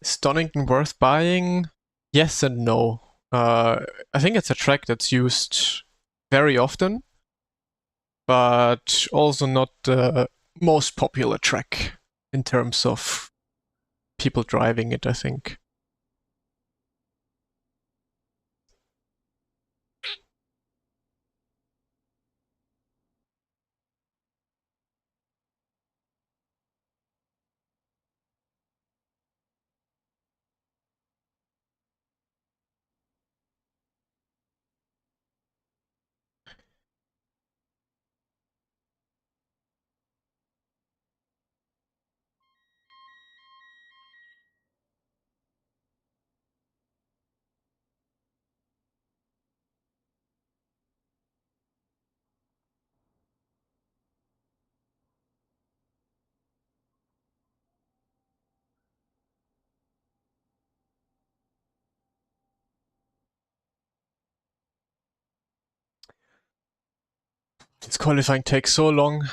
Is Donington worth buying? Yes and no. I think it's a track that's used very often, but also not the most popular track in terms of people driving it, I think. This qualifying takes so long.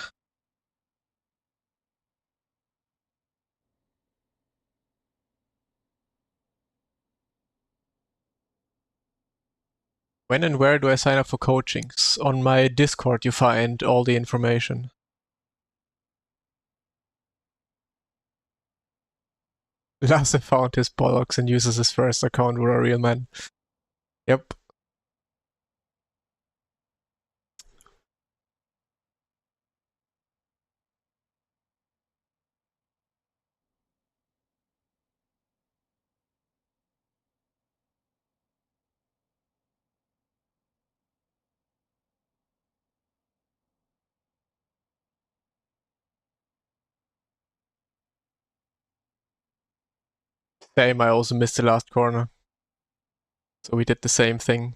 When and where do I sign up for coachings? On my Discord you find all the information. Lasse found his bollocks and uses his first account for a real man. Yep. Same, I also missed the last corner. So we did the same thing.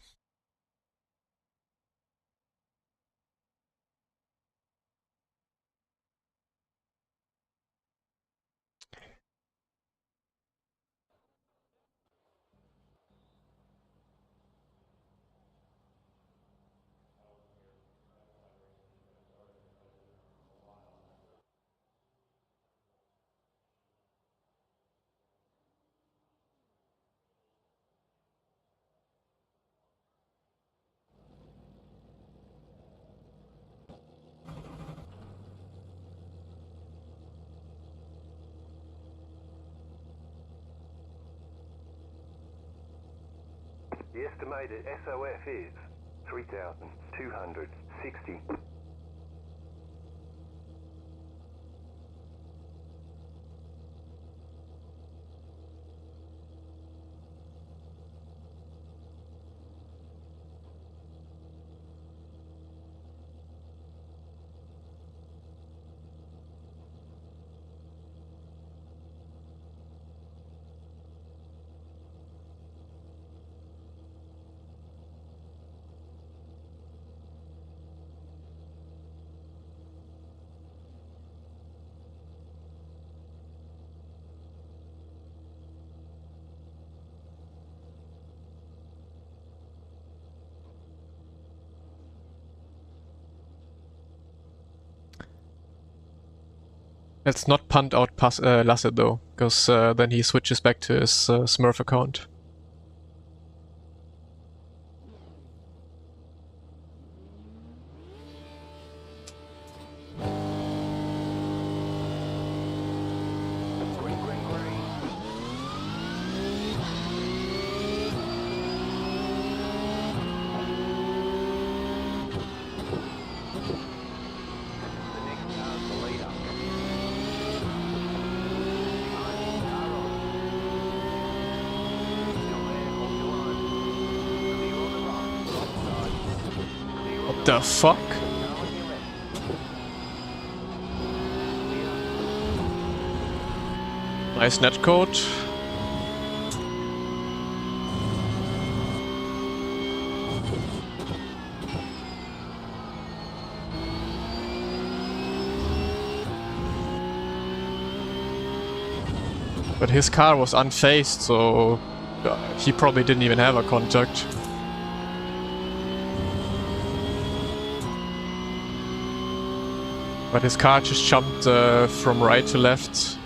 The estimated SOF is 3,260. Let's not punt out Lasse though, because then he switches back to his Smurf account. Green, green, green. The next car's the leader. What the fuck? Nice netcode. But his car was unfazed, so he probably didn't even have a contact. But his car just jumped from right to left.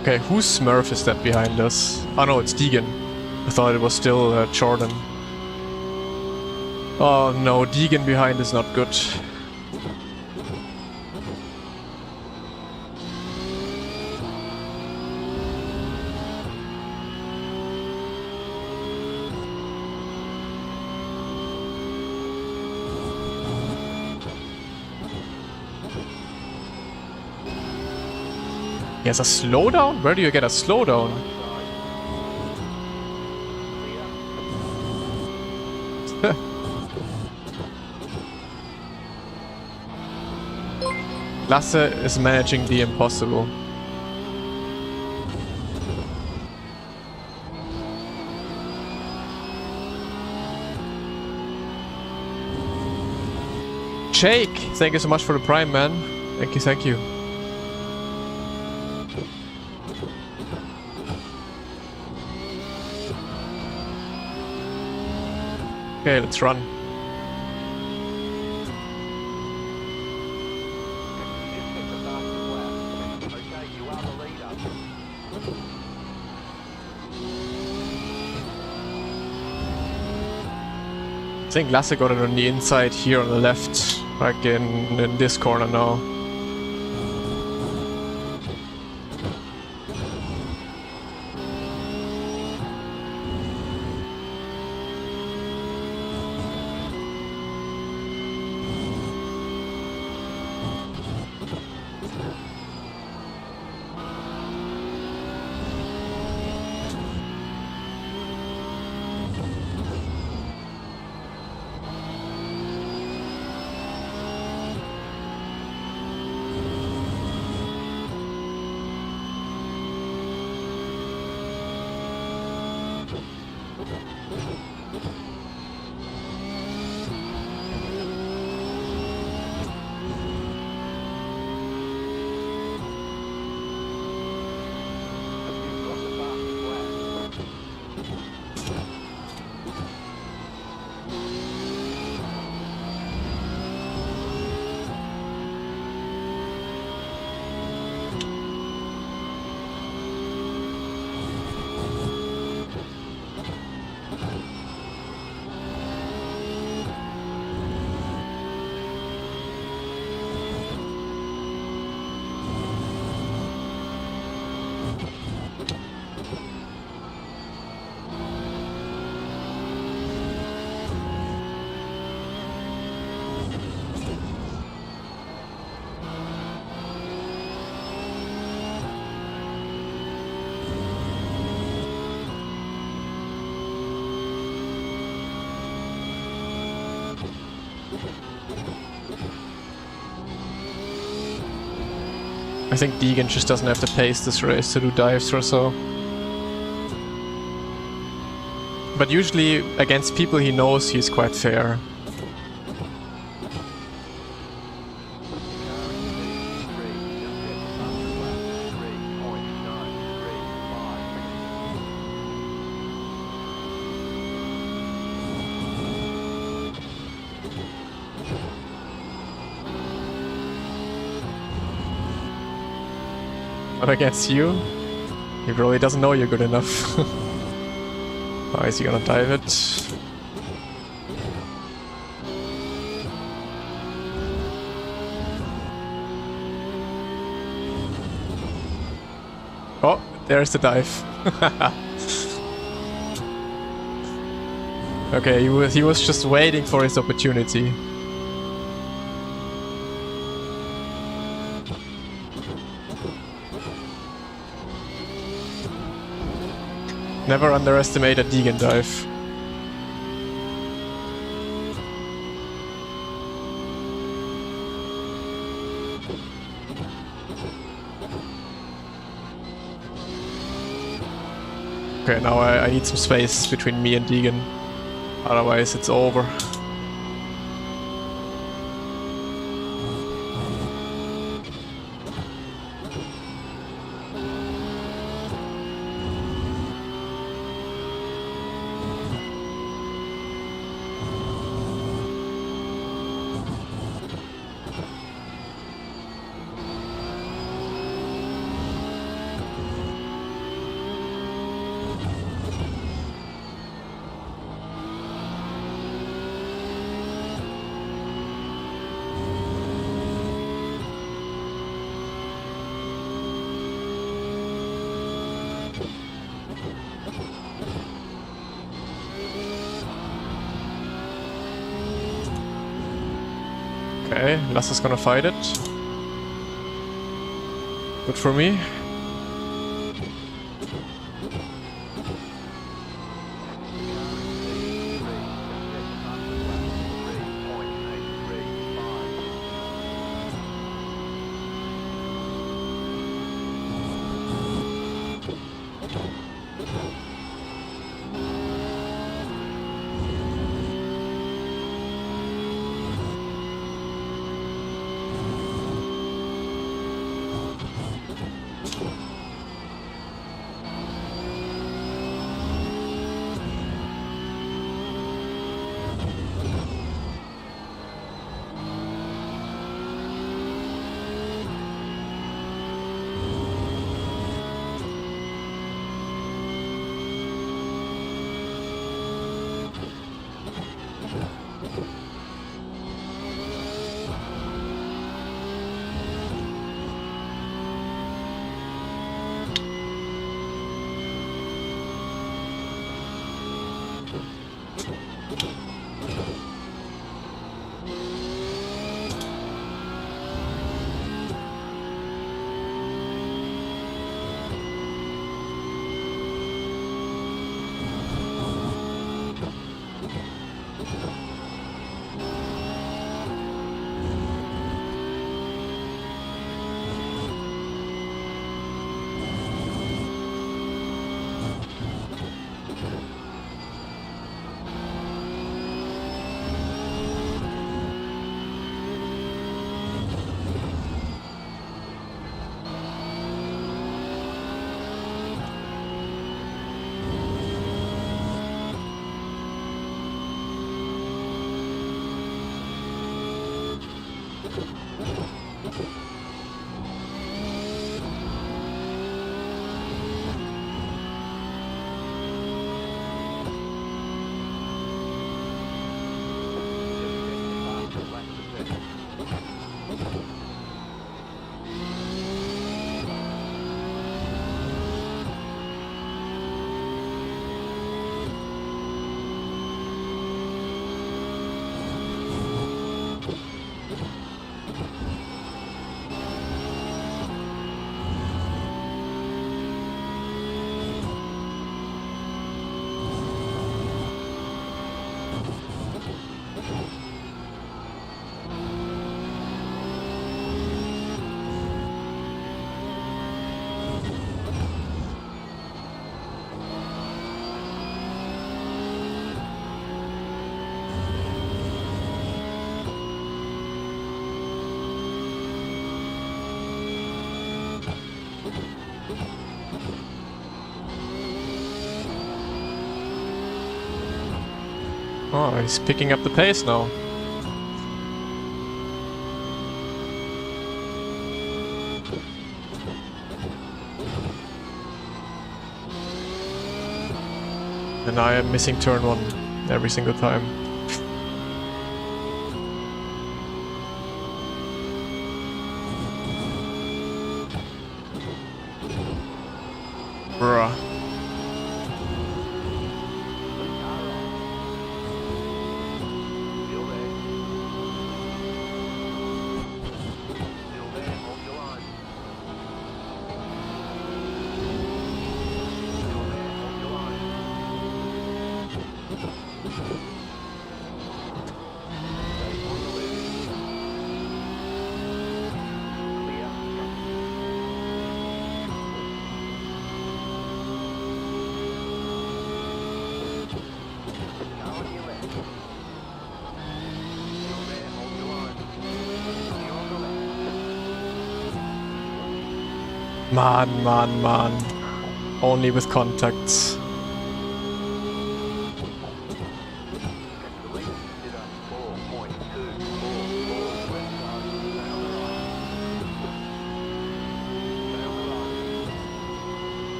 Okay, whose Smurf is that behind us? Oh no, it's Deegan. I thought it was still Jordan. Oh no, Deegan behind is not good. He has a slowdown? Where do you get a slowdown? Lasse is managing the impossible. Jake, thank you so much for the prime, man. Thank you, thank you. Okay, let's run. I think Lasse got it on the inside here on the left, like in this corner now. I think Deegan just doesn't have the pace this race to do dives or so. But usually against people he knows he's quite fair. But against you, he really doesn't know you're good enough. How is he gonna dive it? Oh, there's the dive. Okay, he was just waiting for his opportunity. Never underestimate a Deegan dive. Okay, now I need some space between me and Deegan. Otherwise it's over. Okay, Lass is gonna fight it. Good for me. Oh, he's picking up the pace now. And I am missing turn 1 every single time. Bruh. Man. Only with contacts.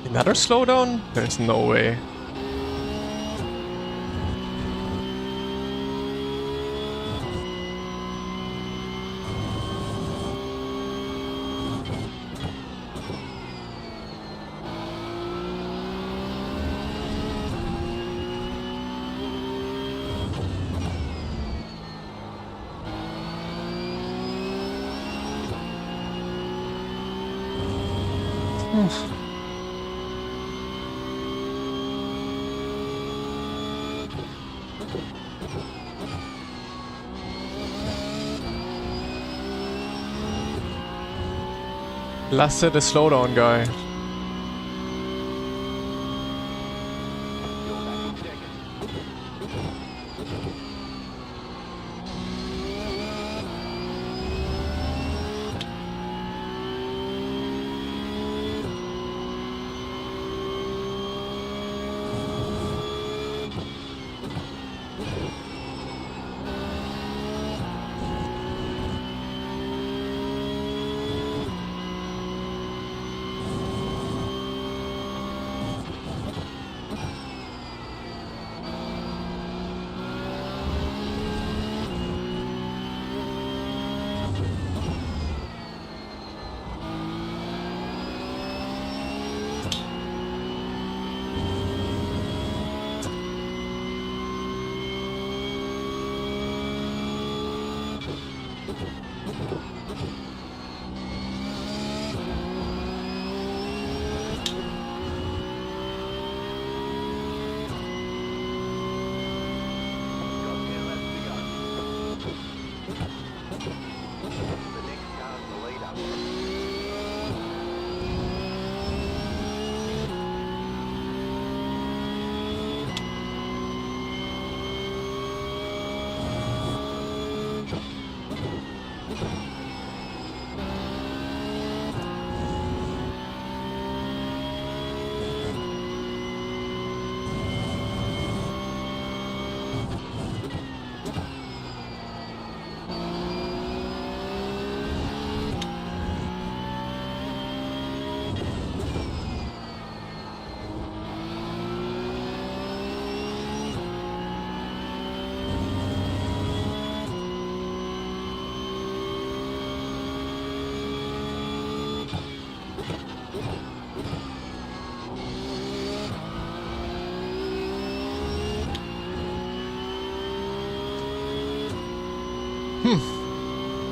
Another slowdown? There's no way. Lasse, the slowdown guy. You're back in second. Got 10 laps to go. The next car's the leader.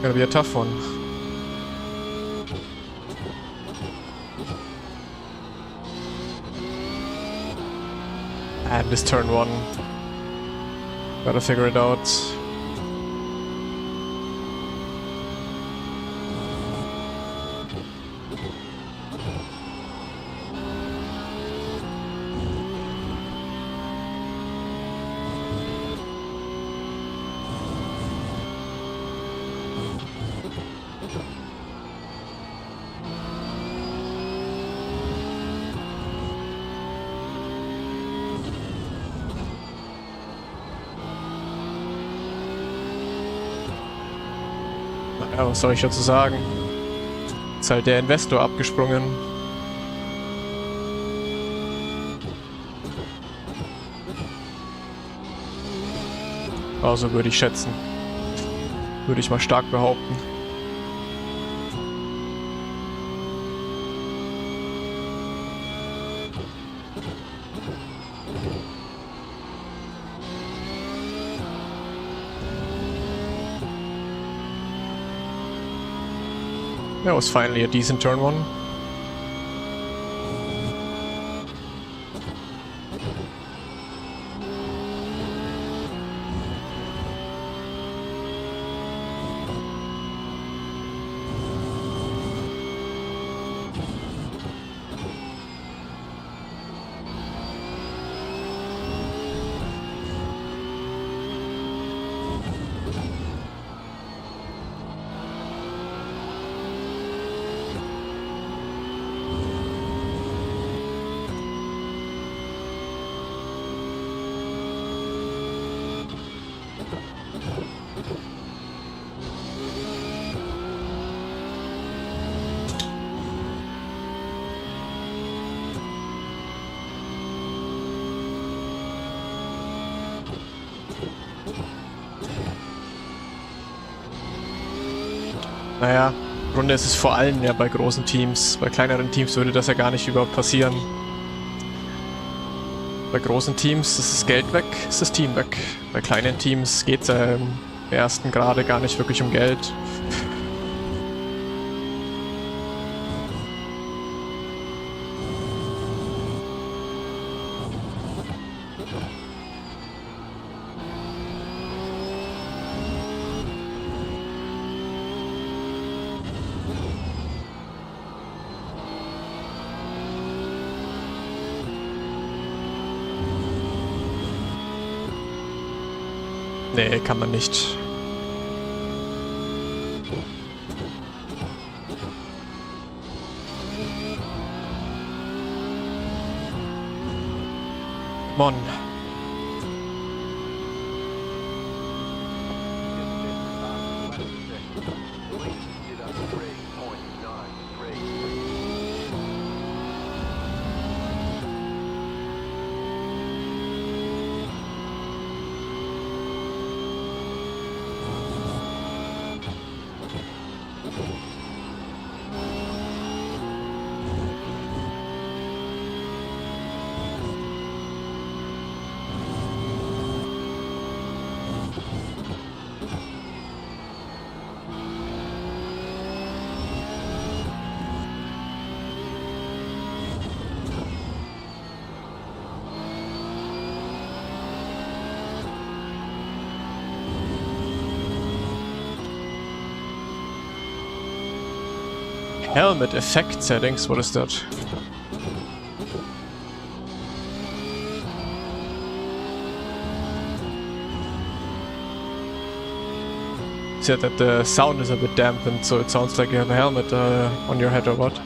Gonna be a tough one. And this turn one. Gotta figure it out. Ja, was soll ich dazu sagen? Ist halt der Investor abgesprungen. Also würde ich schätzen. Würde ich mal stark behaupten. That was finally a decent turn one. Naja, im Grunde ist es vor allem ja bei großen Teams. Bei kleineren Teams würde das ja gar nicht überhaupt passieren. Bei großen Teams ist das Geld weg, ist das Team weg. Bei kleinen Teams geht es ja im ersten Grade gar nicht wirklich um Geld. Nee, kann man nicht. Mon. Helmet effect settings, what is that? Said that the sound is a bit dampened, so it sounds like you have a helmet on your head or what?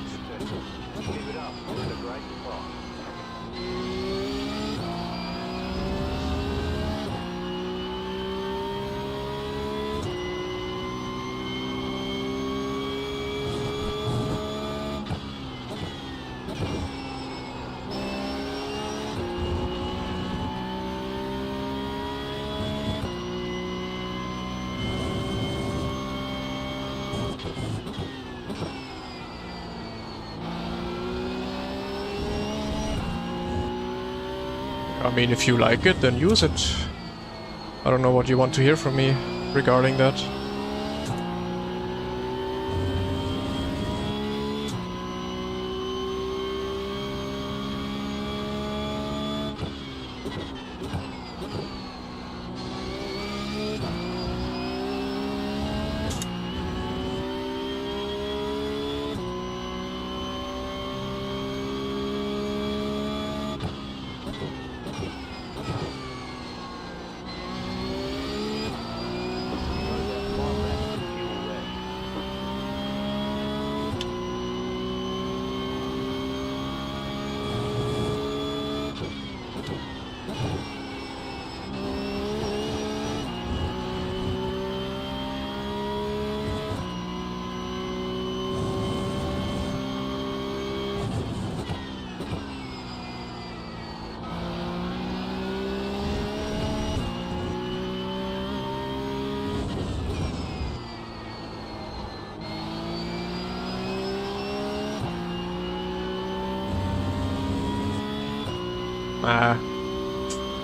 I mean, if you like it, then use it. I don't know what you want to hear from me regarding that.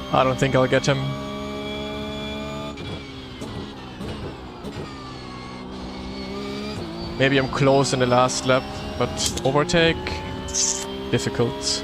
I don't think I'll get him. Maybe I'm close in the last lap, but overtake? Difficult.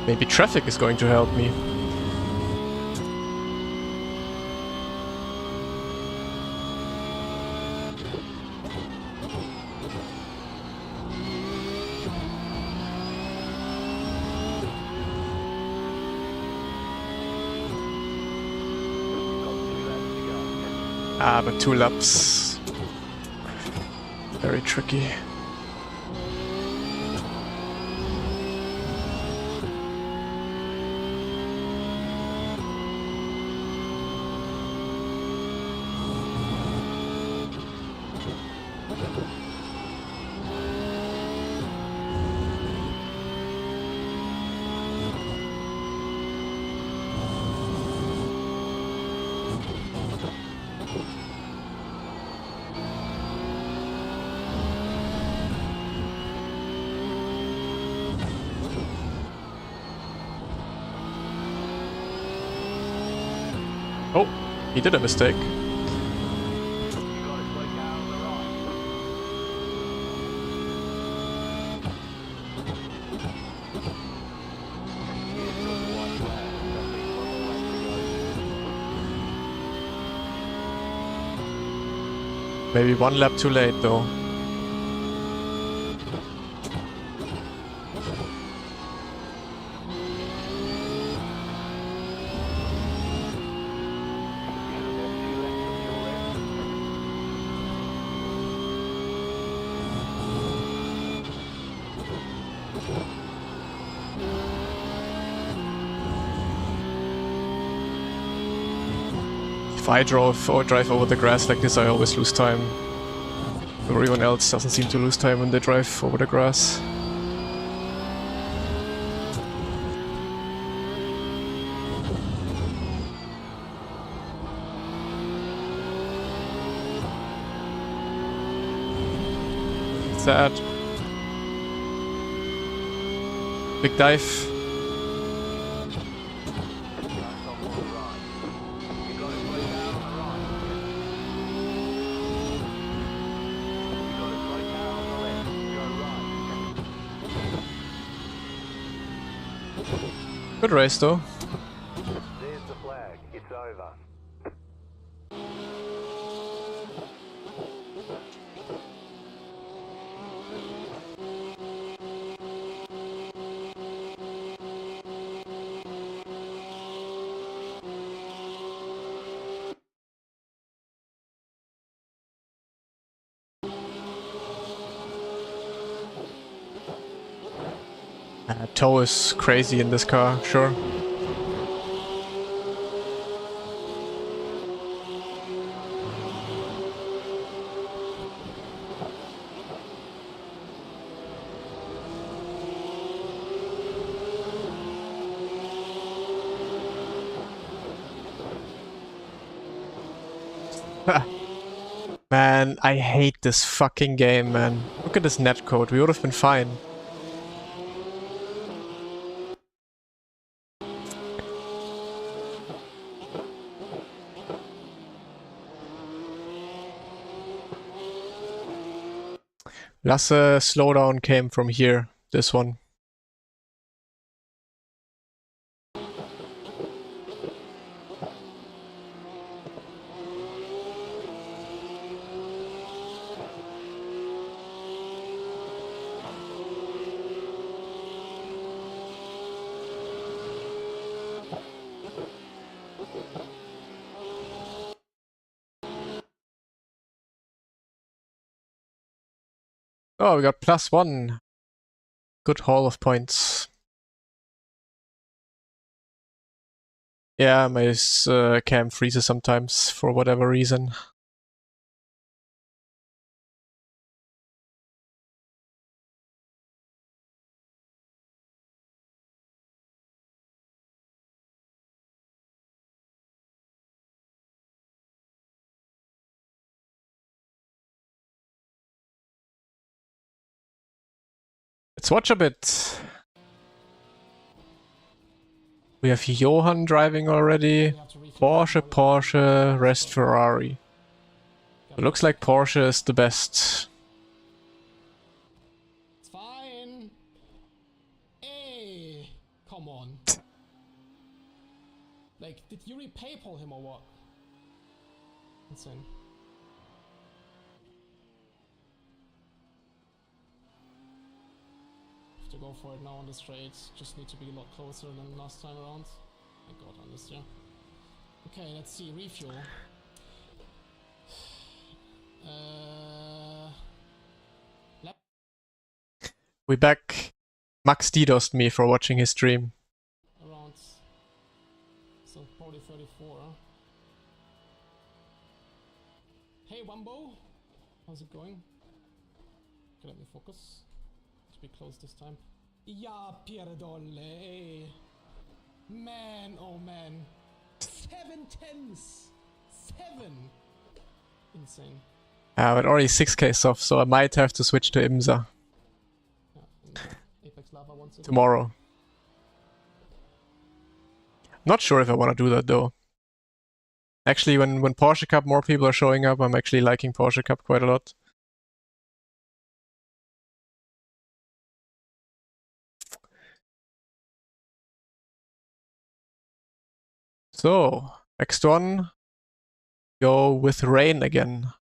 Maybe traffic is going to help me. But 2 laps. Very tricky. He did a mistake. You got a slow car on the right. Here's your white flag. That means one more lap to go. Maybe one lap too late though. If I drive over the grass like this, I always lose time. Everyone else doesn't seem to lose time when they drive over the grass. Sad. Big dive. Good race though. There's the flag. It's over. Tow is crazy in this car, sure. Man, I hate this fucking game, man. Look at this netcode, we would have been fine. Lasse slowdown came from here, this one. Oh, we got +1. Good haul of points. Yeah, my cam freezes sometimes for whatever reason. Let's watch a bit. We have Johan driving already. Porsche, rest Ferrari. It looks like Porsche is the best. It's fine. Hey, come on. Like, did you repay-pal him or what? Insane. Have to go for it now on the straight. Just need to be a lot closer than last time around. Thank God on this, yeah. Okay, let's see. Refuel. We back. Max DDoSed me for watching his stream. Around. So probably 34. Hey Wumbo! How's it going? Okay, let me focus. To be close this time. Ja, Pierdolle! Man, oh man. 7 10s! 7! Insane. But already 6k off, so I might have to switch to IMSA Yeah, Apex Lava wants it. tomorrow. Not sure if I want to do that though. Actually, when Porsche Cup more people are showing up, I'm actually liking Porsche Cup quite a lot. So, next one, go with rain again.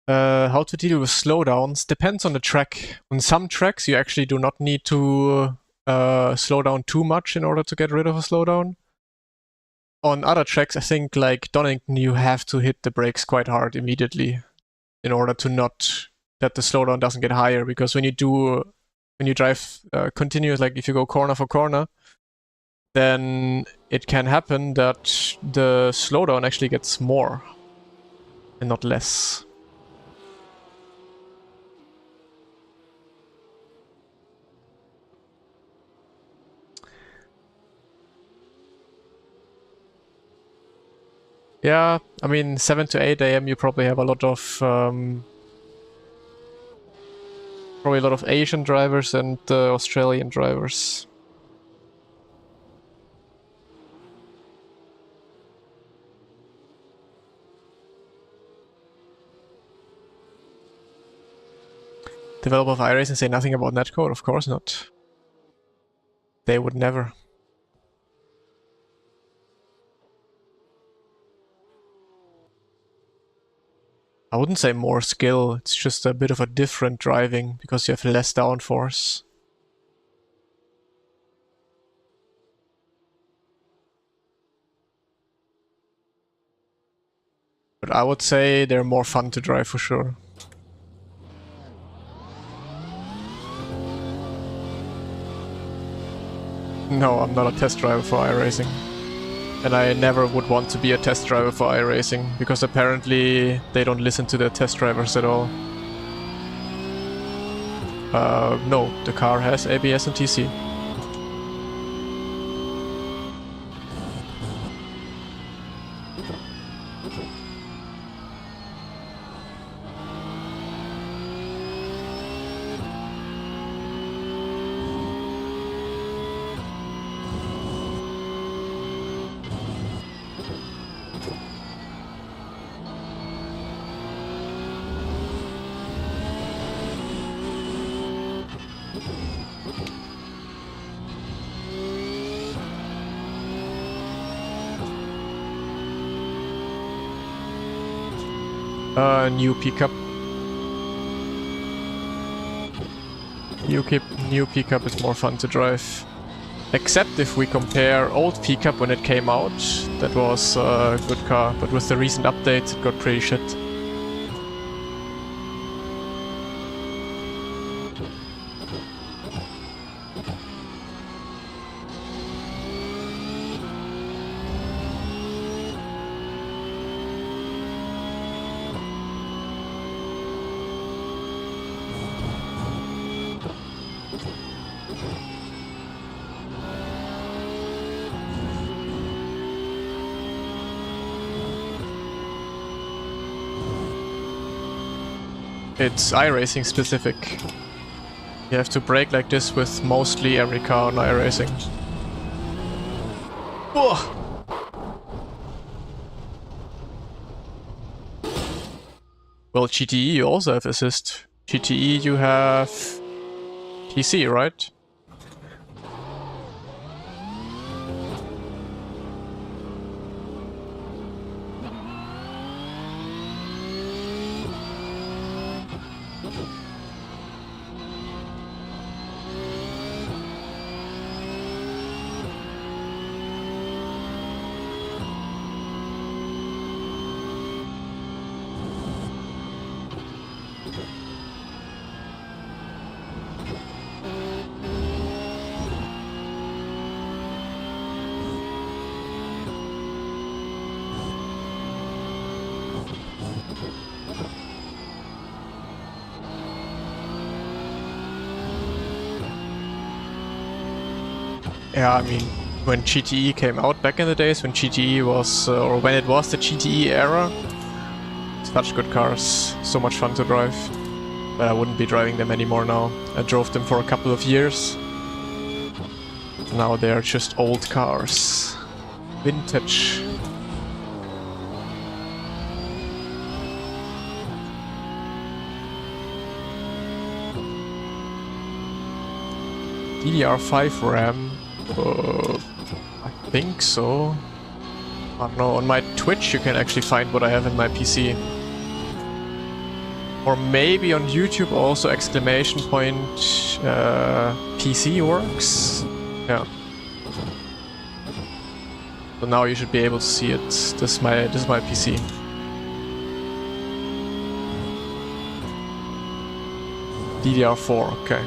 How to deal with slowdowns depends on the track. On some tracks, you actually do not need to slow down too much in order to get rid of a slowdown. On other tracks, I think like Donington, you have to hit the brakes quite hard immediately in order to not that the slowdown doesn't get higher. Because when you drive continuous, like if you go corner for corner, then it can happen that the slowdown actually gets more and not less. Yeah, I mean 7 to 8 a.m. you probably have a lot of Asian drivers and Australian drivers. Developer of iRacing say nothing about netcode? Of course not. They would never. I wouldn't say more skill, it's just a bit of a different driving because you have less downforce. But I would say they're more fun to drive for sure. No, I'm not a test driver for iRacing. And I never would want to be a test driver for iRacing, because apparently they don't listen to their test drivers at all. No, the car has ABS and TC. New pickup. New pickup is more fun to drive. Except if we compare old pickup when it came out, that was a good car, but with the recent updates it got pretty shit. It's iRacing specific. You have to brake like this with mostly every car on iRacing. Whoa! Well, GTE you also have assist. GTE you have TC, right? Yeah, I mean, when GTE came out back in the days, when GTE was, or when it was the GTE era, such good cars, so much fun to drive. But I wouldn't be driving them anymore now. I drove them for a couple of years. Now they're just old cars. Vintage. DDR5 RAM? I think so. I don't know, on my Twitch you can actually find what I have in my PC. Or maybe on YouTube also exclamation point PC works. Yeah. So now you should be able to see it. This is my PC. DDR4, okay.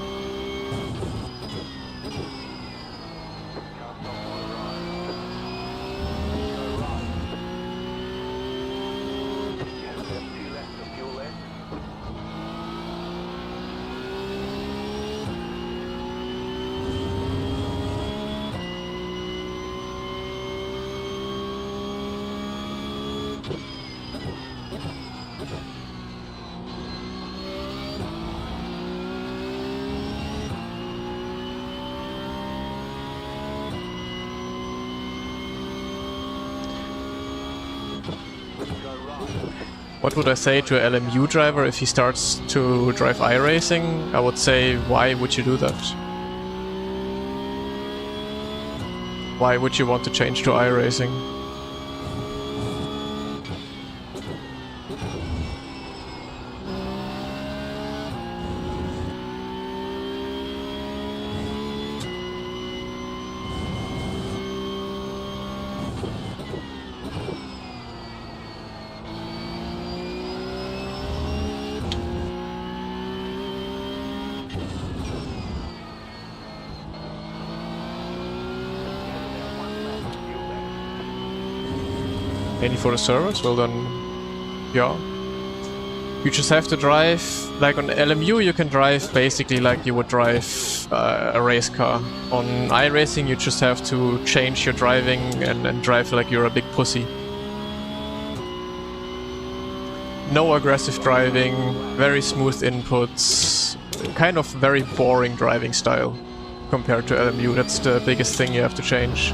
What would I say to an LMU driver if he starts to drive iRacing? I would say, why would you do that? Why would you want to change to iRacing? Any for the servers? Well then, yeah. You just have to drive, like on LMU you can drive basically like you would drive a race car. On iRacing you just have to change your driving and drive like you're a big pussy. No aggressive driving, very smooth inputs, kind of very boring driving style compared to LMU. That's the biggest thing you have to change.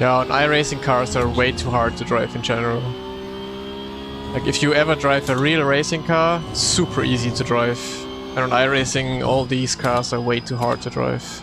Yeah, on iRacing cars are way too hard to drive in general. Like if you ever drive a real racing car, it's super easy to drive. And on iRacing, all these cars are way too hard to drive.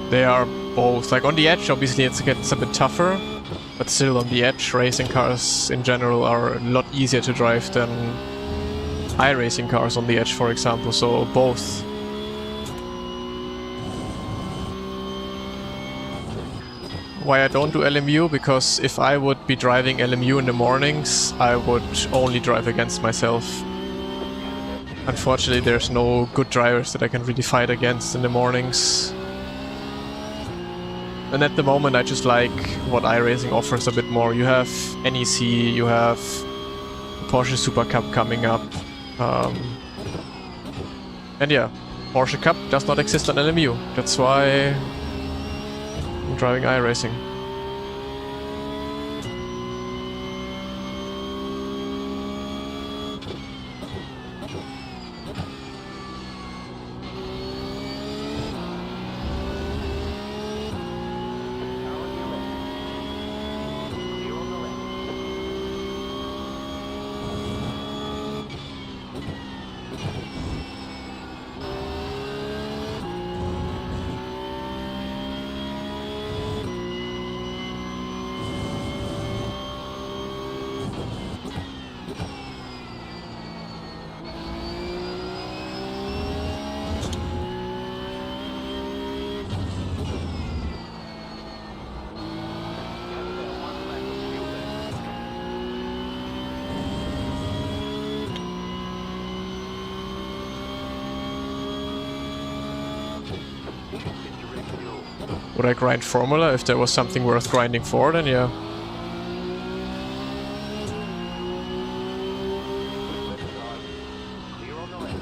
They are both, like on the edge obviously it gets a bit tougher, but still on the edge racing cars in general are a lot easier to drive than iRacing cars on the edge, for example, so both. Why I don't do LMU? Because if I would be driving LMU in the mornings, I would only drive against myself. Unfortunately, there's no good drivers that I can really fight against in the mornings. And at the moment I just like what iRacing offers a bit more. You have NEC, you have Porsche Super Cup coming up. And yeah, Porsche Cup does not exist on LMU. That's why I'm driving iRacing. Would I grind Formula if there was something worth grinding for, then yeah. Clear on the left.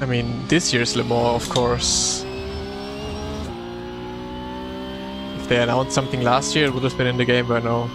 I mean, this year's Le Mans, of course. If they announced something last year, it would have been in the game by now.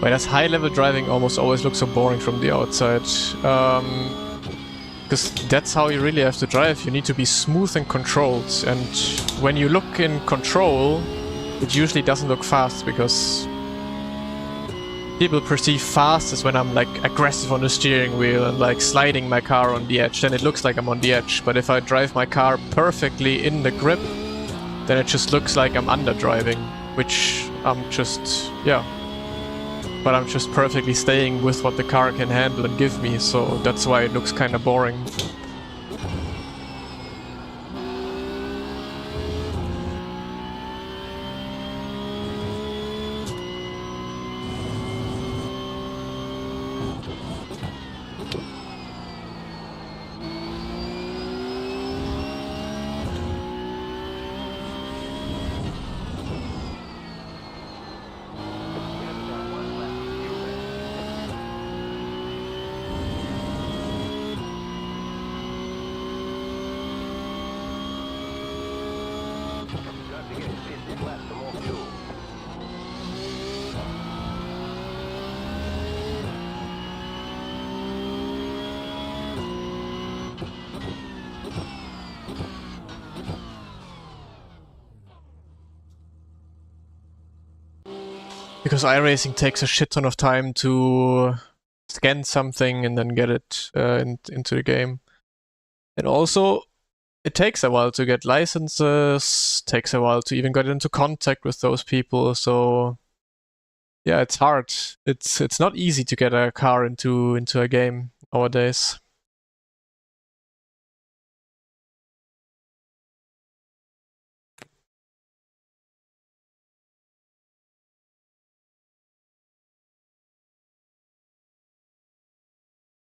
Why does high-level driving almost always look so boring from the outside? Because that's how you really have to drive. You need to be smooth and controlled. And when you look in control, it usually doesn't look fast because people perceive fast as when I'm like aggressive on the steering wheel and like sliding my car on the edge. Then it looks like I'm on the edge. But if I drive my car perfectly in the grip, then it just looks like I'm underdriving, which I'm just, yeah. But I'm just perfectly staying with what the car can handle and give me, so that's why it looks kinda boring. Because iRacing takes a shit ton of time to scan something and then get it into the game. And also, it takes a while to get licenses, takes a while to even get into contact with those people, so yeah, it's hard. It's not easy to get a car into a game nowadays.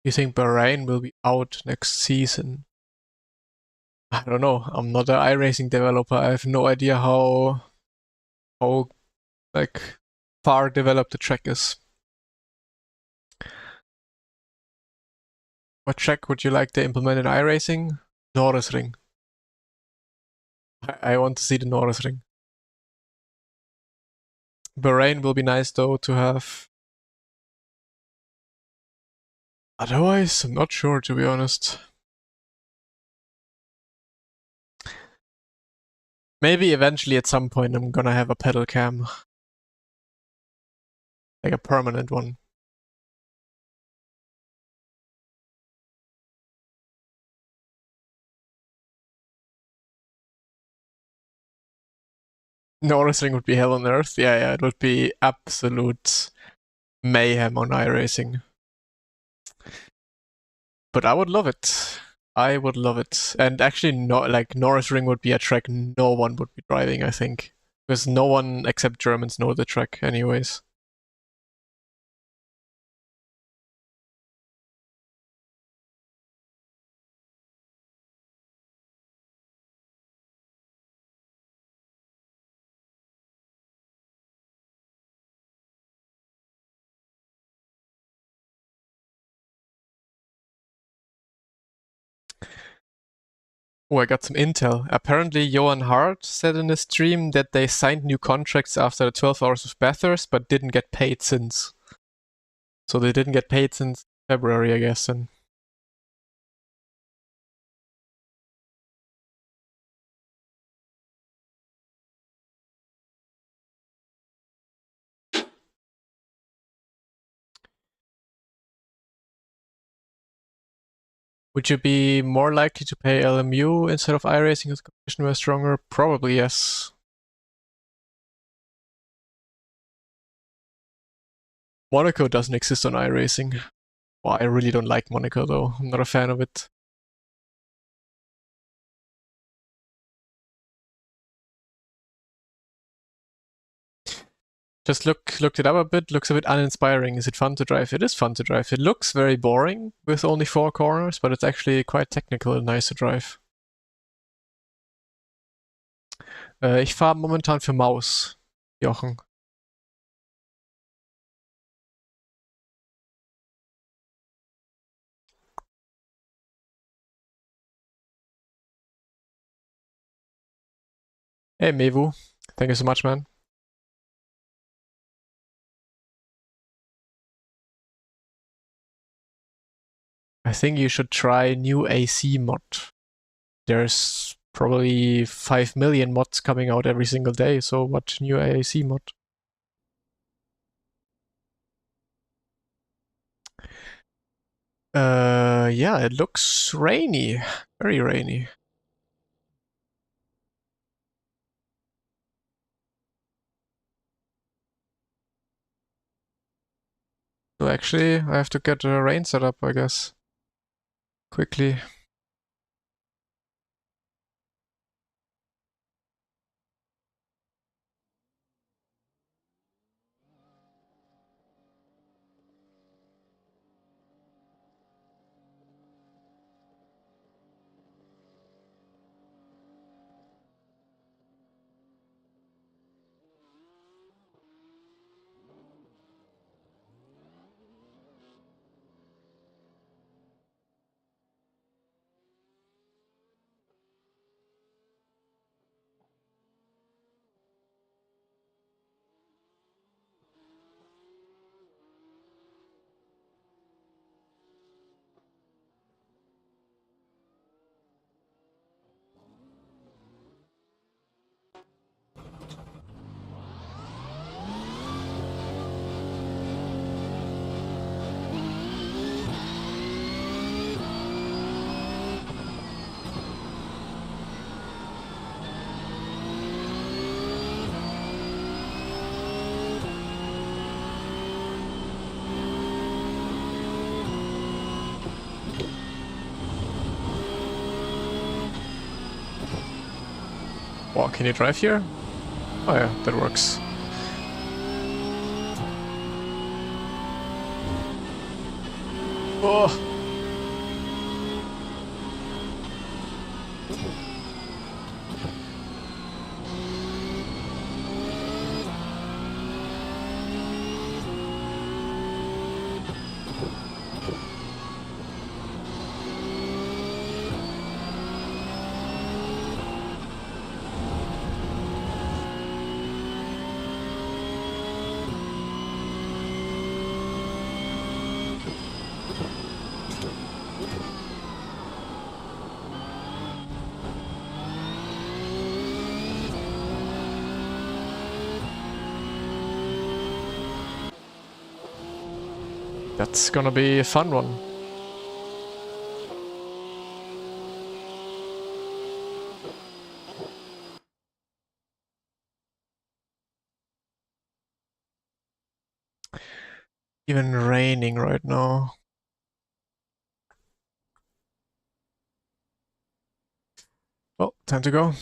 You think Bahrain will be out next season? I don't know. I'm not an iRacing developer. I have no idea how like far developed the track is. What track would you like to implement in iRacing? Norrisring. I want to see the Norrisring. Bahrain will be nice though to have. Otherwise, I'm not sure to be honest. Maybe eventually at some point I'm gonna have a pedal cam. Like a permanent one. Norrisring would be hell on earth. Yeah, it would be absolute mayhem on iRacing. But I would love it. I would love it. And actually, Norrisring would be a track no one would be driving, I think. Because no one except Germans know the track anyways. Oh, I got some intel. Apparently, Johan Hart said in the stream that they signed new contracts after the 12 hours of Bathurst, but didn't get paid since. So they didn't get paid since February, I guess. And would you be more likely to pay LMU instead of iRacing if the competition were stronger? Probably yes. Monaco doesn't exist on iRacing. Well, I really don't like Monaco though. I'm not a fan of it. Just looked it up a bit. Looks a bit uninspiring. Is it fun to drive? It is fun to drive. It looks very boring with only 4 corners, but it's actually quite technical and nice to drive. Ich fahre momentan für Maus, Jochen. Hey, Mevu. Thank you so much, man. I think you should try new AC mod. There's probably 5 million mods coming out every single day, so what new AC mod? Yeah, it looks rainy. Very rainy. So actually, I have to get a rain set up, I guess. Quickly. Oh, can you drive here? Oh yeah, that works. Oh! That's gonna be a fun one. Even raining right now. Well, time to go.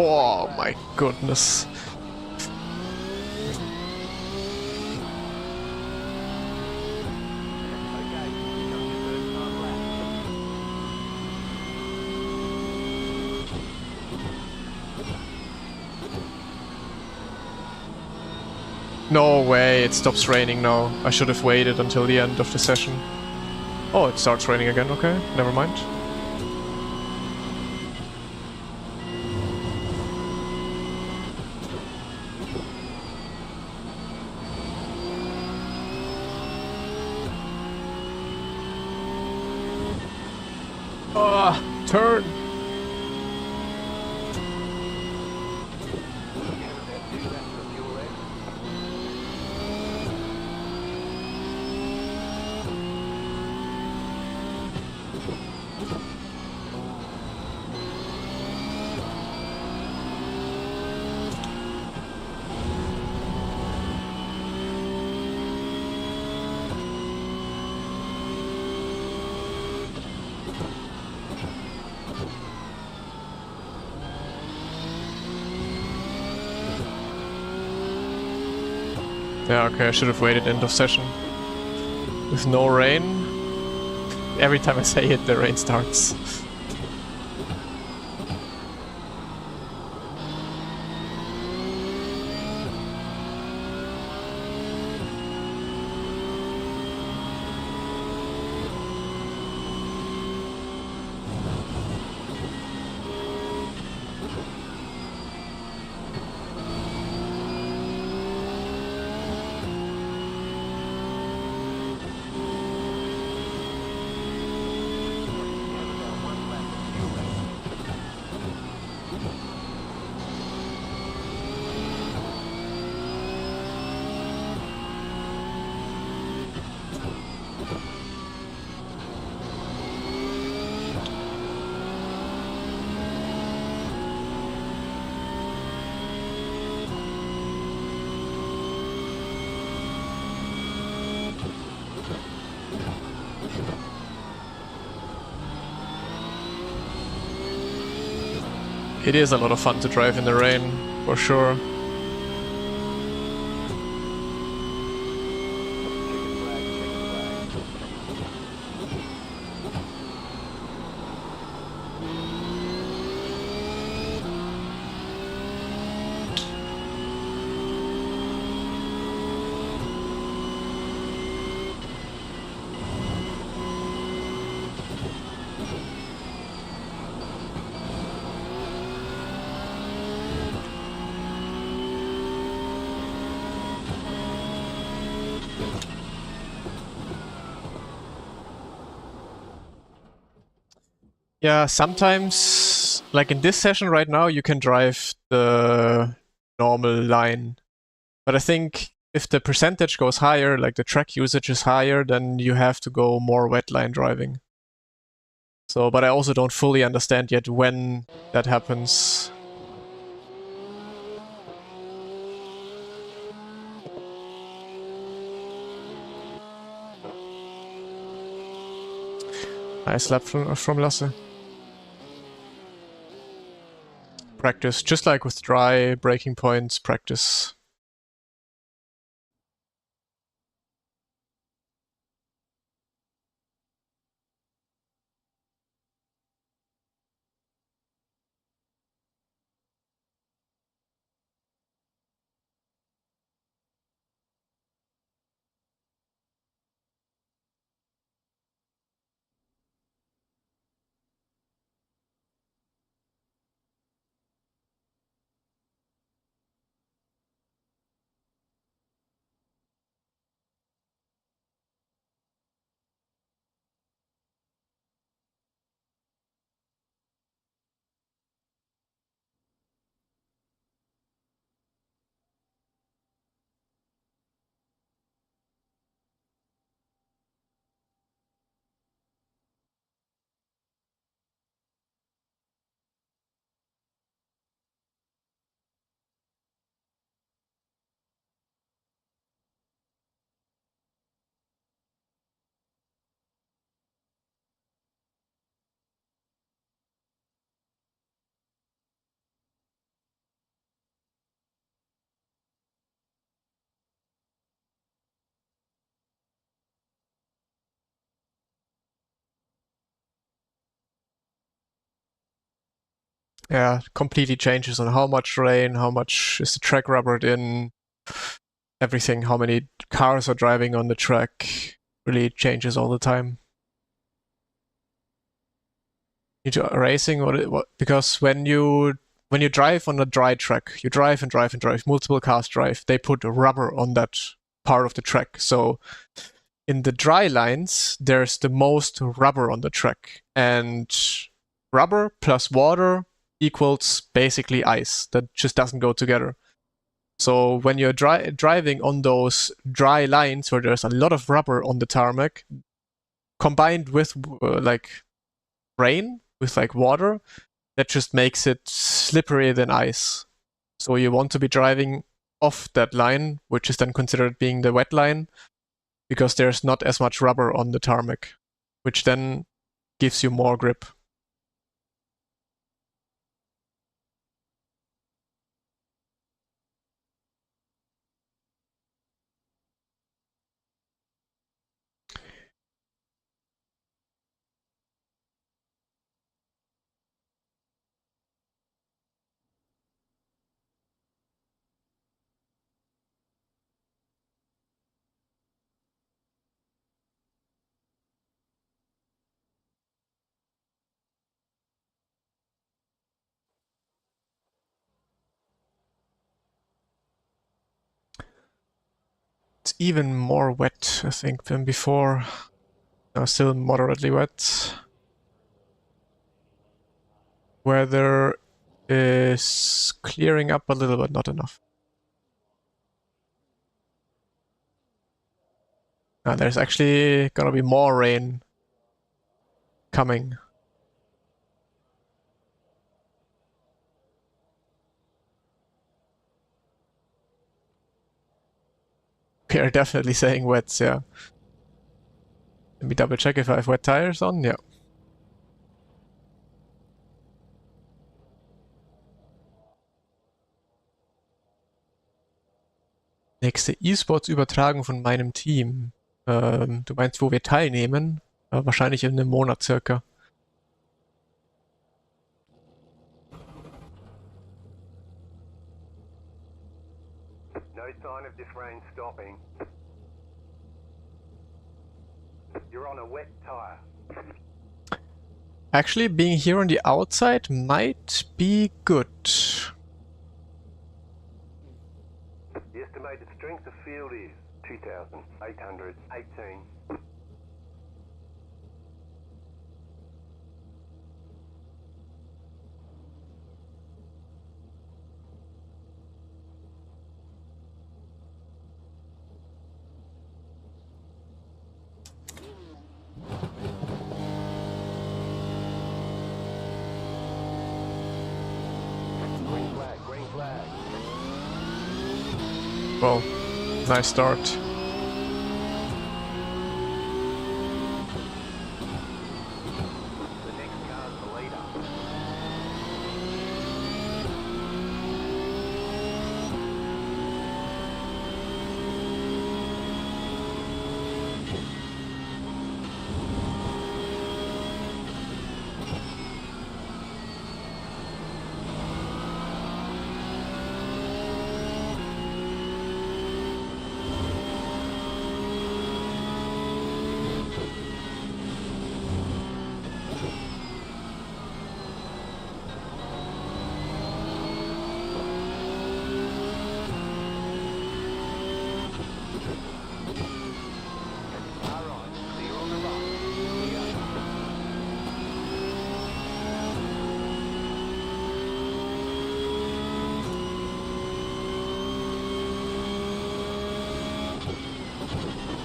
Oh my goodness. Okay, you've done your first time lap. No way, it stops raining now. I should have waited until the end of the session. Oh, it starts raining again, okay, never mind. Ah, turn! Do that from your end. Yeah, okay, I should have waited end of session. With no rain. Every time I say it, the rain starts. It is a lot of fun to drive in the rain, for sure. Yeah, sometimes, like in this session right now, you can drive the normal line. But I think if the percentage goes higher, like the track usage is higher, then you have to go more wet line driving. So, but I also don't fully understand yet when that happens. Nice lap from Lasse. Practice, just like with dry braking points, practice. Yeah, completely changes on how much rain, how much is the track rubbered in, everything, how many cars are driving on the track, really changes all the time. Racing, because when you drive on a dry track, you drive and drive and drive, multiple cars drive, they put rubber on that part of the track. So in the dry lines, there's the most rubber on the track, and rubber plus water equals basically ice. That just doesn't go together. So when you're driving on those dry lines where there's a lot of rubber on the tarmac, combined with like rain, with like water, that just makes it slipperier than ice. So you want to be driving off that line, which is then considered being the wet line, because there's not as much rubber on the tarmac, which then gives you more grip. It's even more wet, I think, than before. Still moderately wet. Weather is clearing up a little, but not enough. There's actually gonna be more rain coming. We are definitely saying wets, yeah. Let me double check if I have wet tires on, yeah. Nächste E-Sports-Übertragung von meinem Team. Du meinst, wo wir teilnehmen? Wahrscheinlich in einem Monat circa. No sign of this rain stopping. You're on a wet tire. Actually, being here on the outside might be good. The estimated strength of field is 2,818. Well, nice start. The next car's the leader. All right, clear on the right. Clear.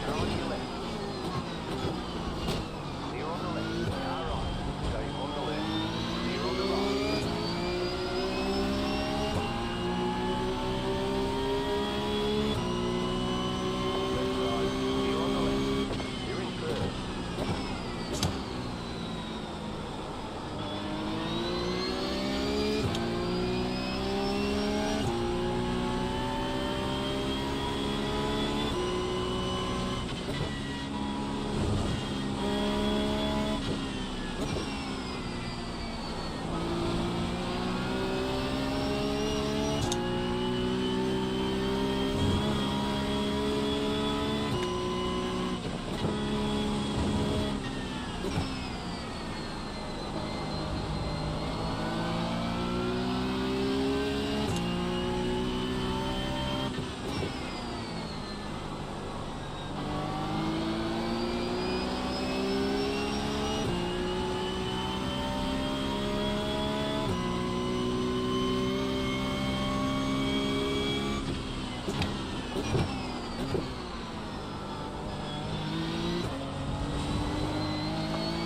Car on your left. Clear on the left. Car right. Stay on the left. Clear on the right. Left side. Clear on the left. You're in third.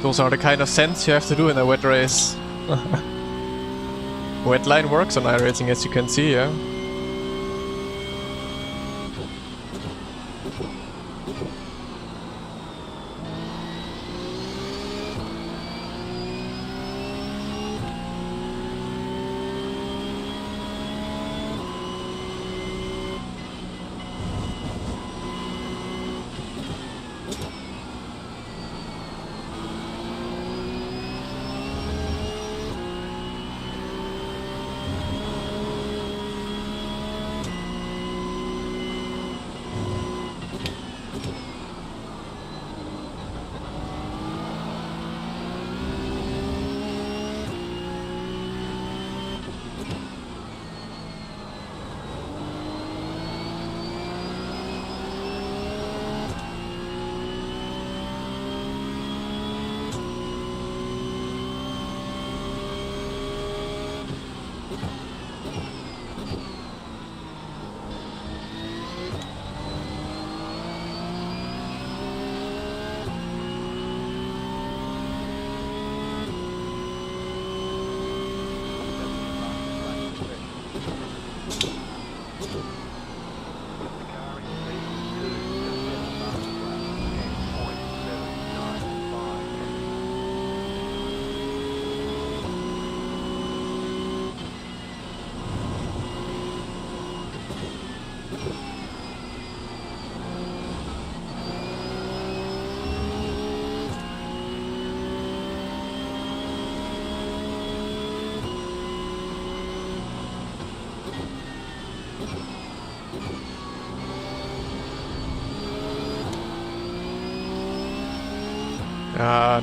Those are the kind of sends you have to do in a wet race. Wet line works on iRacing, as you can see, yeah.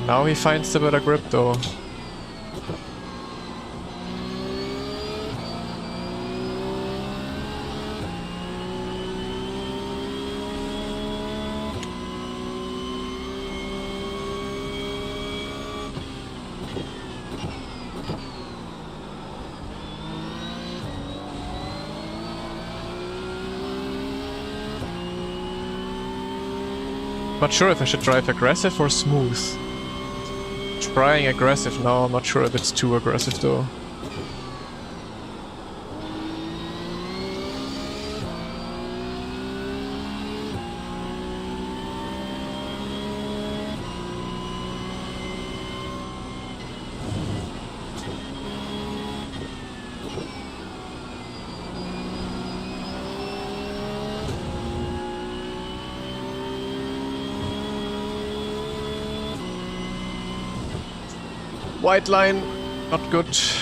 Now he finds the better grip though. Not sure if I should drive aggressive or smooth. Trying aggressive now, I'm not sure if it's too aggressive though. White line, not good. It's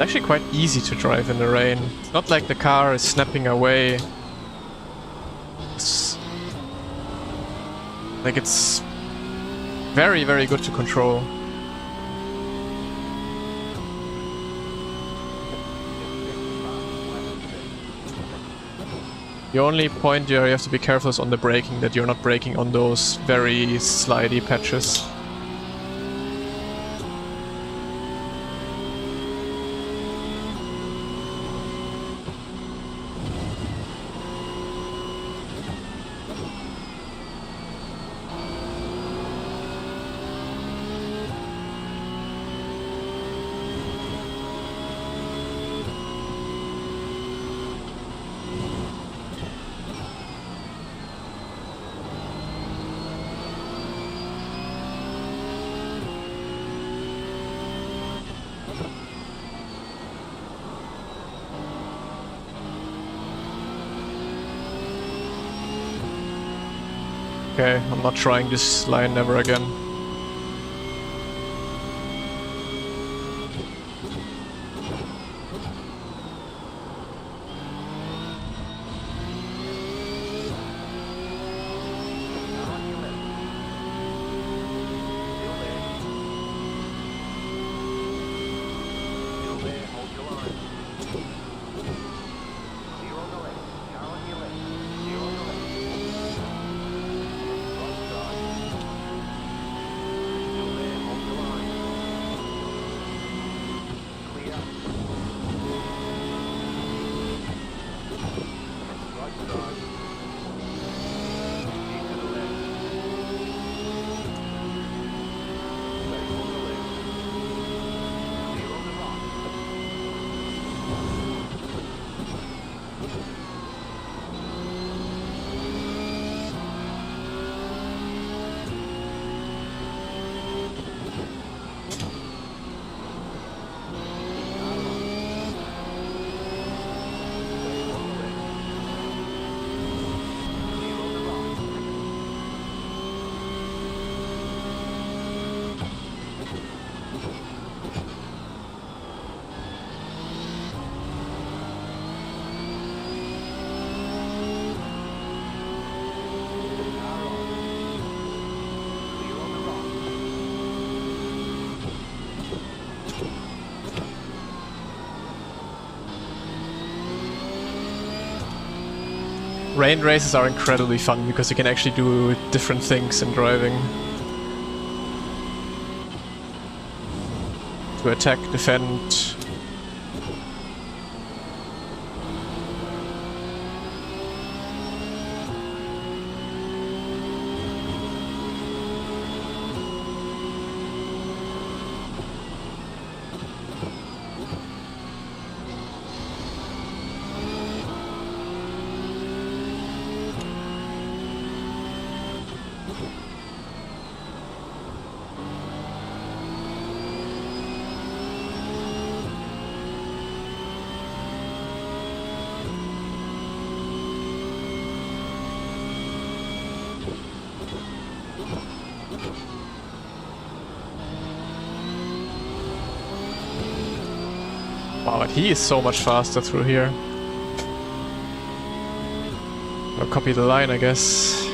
actually quite easy to drive in the rain. It's not like the car is snapping away. It's like it's very, very good to control. The only point you have to be careful is on the braking, that you're not braking on those very slidey patches. Okay, I'm not trying this line ever again. Rain races are incredibly fun because you can actually do different things in driving. To attack, defend. Wow, but he is so much faster through here. I'll copy the line, I guess.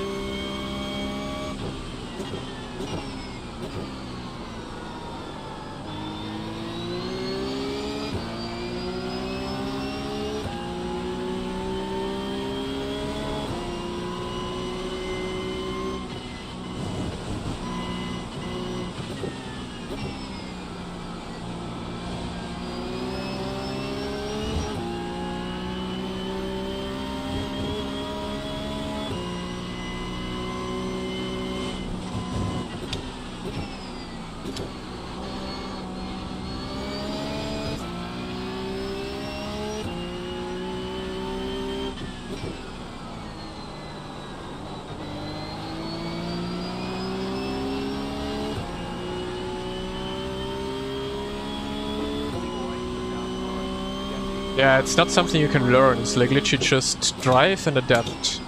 Yeah, it's not something you can learn. It's like literally just drive and adapt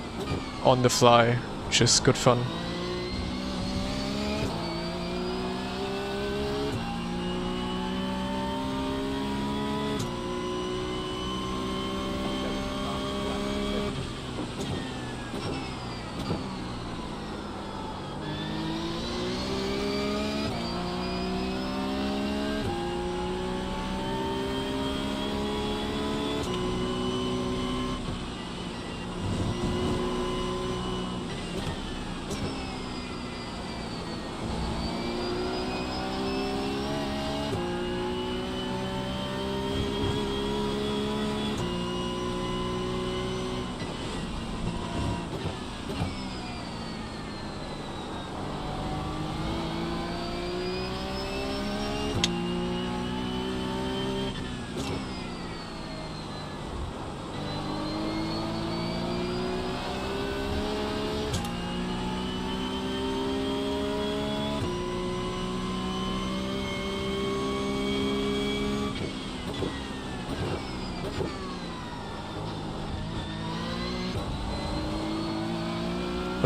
on the fly, which is good fun.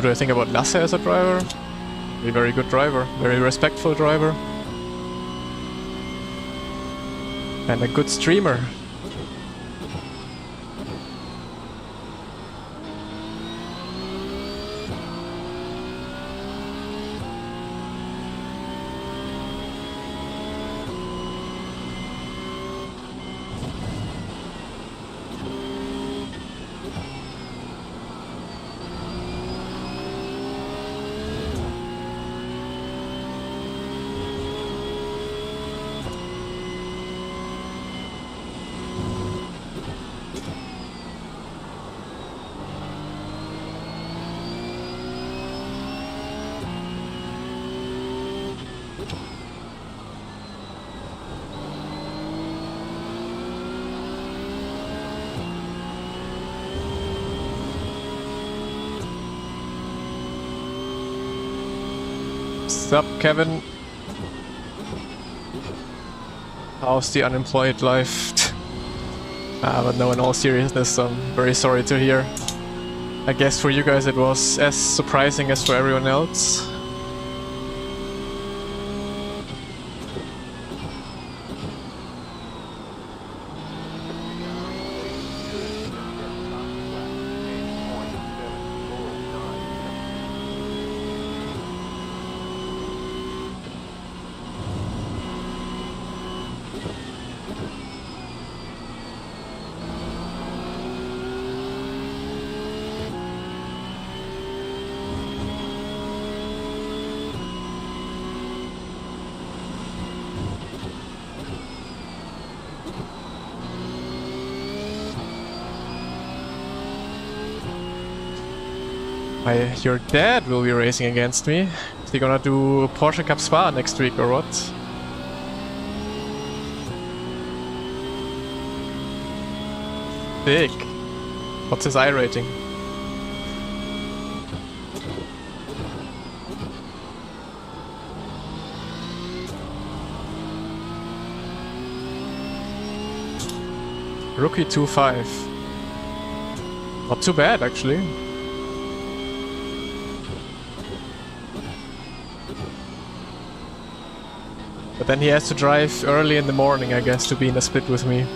What do I think about Lasse as a driver? A very good driver, very respectful driver. And a good streamer. What's up, Kevin? How's the unemployed life? But no, in all seriousness, I'm very sorry to hear. I guess for you guys it was as surprising as for everyone else. Your dad will be racing against me. Is he gonna do Porsche Cup Spa next week or what? Sick. What's his I rating? Rookie 2.5. Not too bad actually. But then he has to drive early in the morning, I guess, to be in a split with me.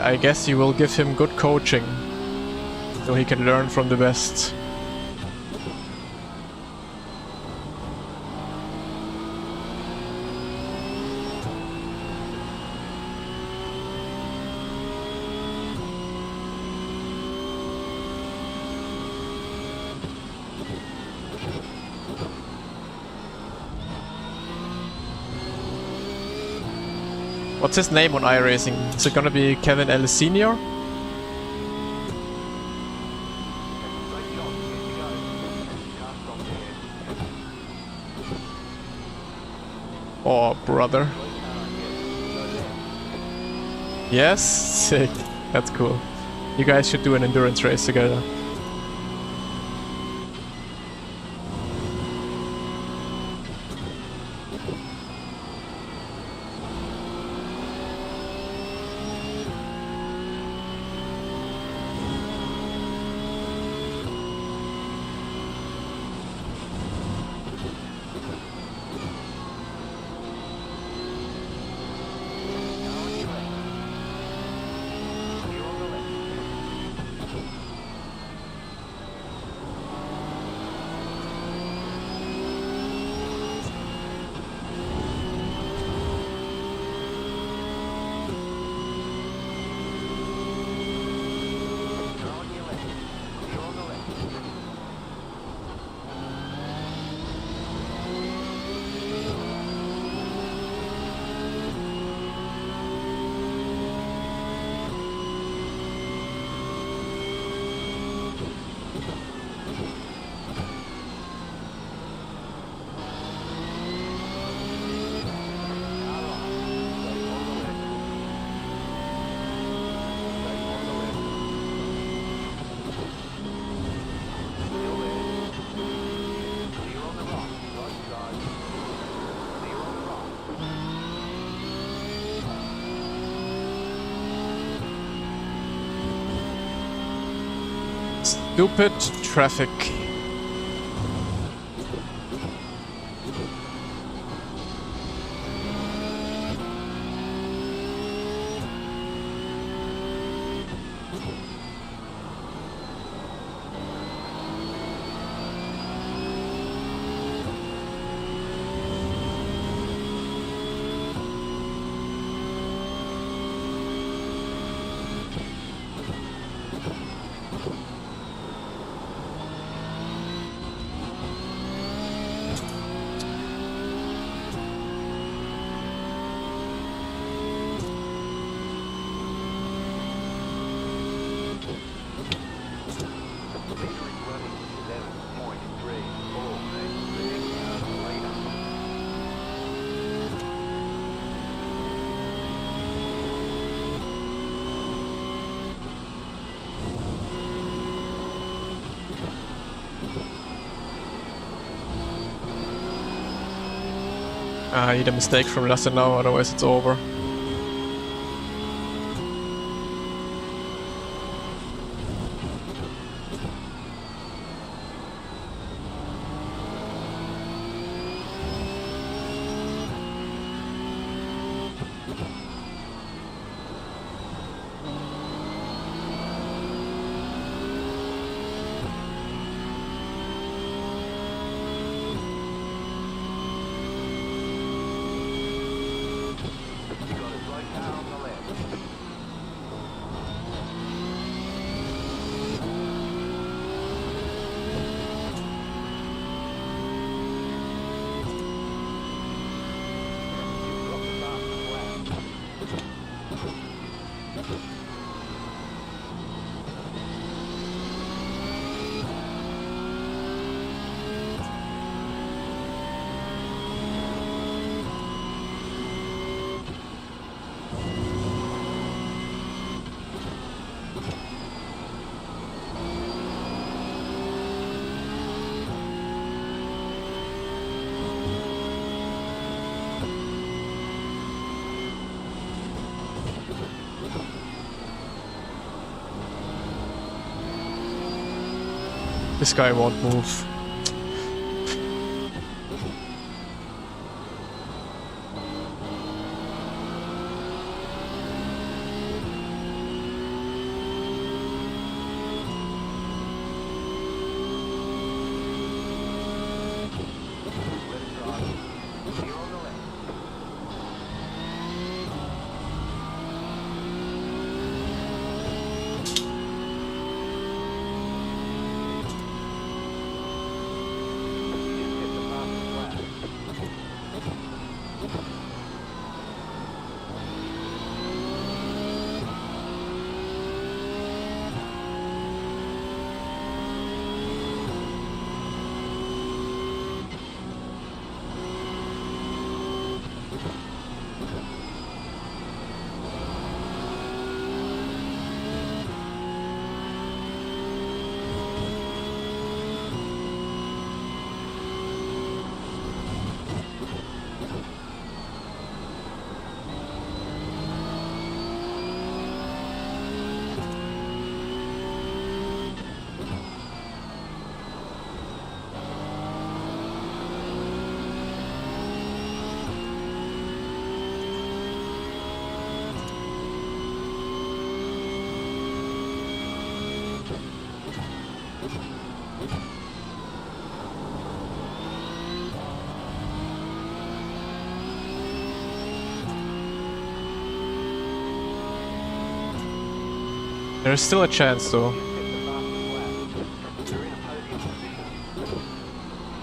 I guess you will give him good coaching, so he can learn from the best. What's his name on iRacing? Is it gonna be Kevin L. Senior? Oh, brother. Yes, sick. That's cool. You guys should do an endurance race together. Stupid traffic. I need a mistake from Lasse now, otherwise it's over. This guy won't move. There's still a chance though. You set the fastest lap. You're in a podium position. You've got the fastest lap.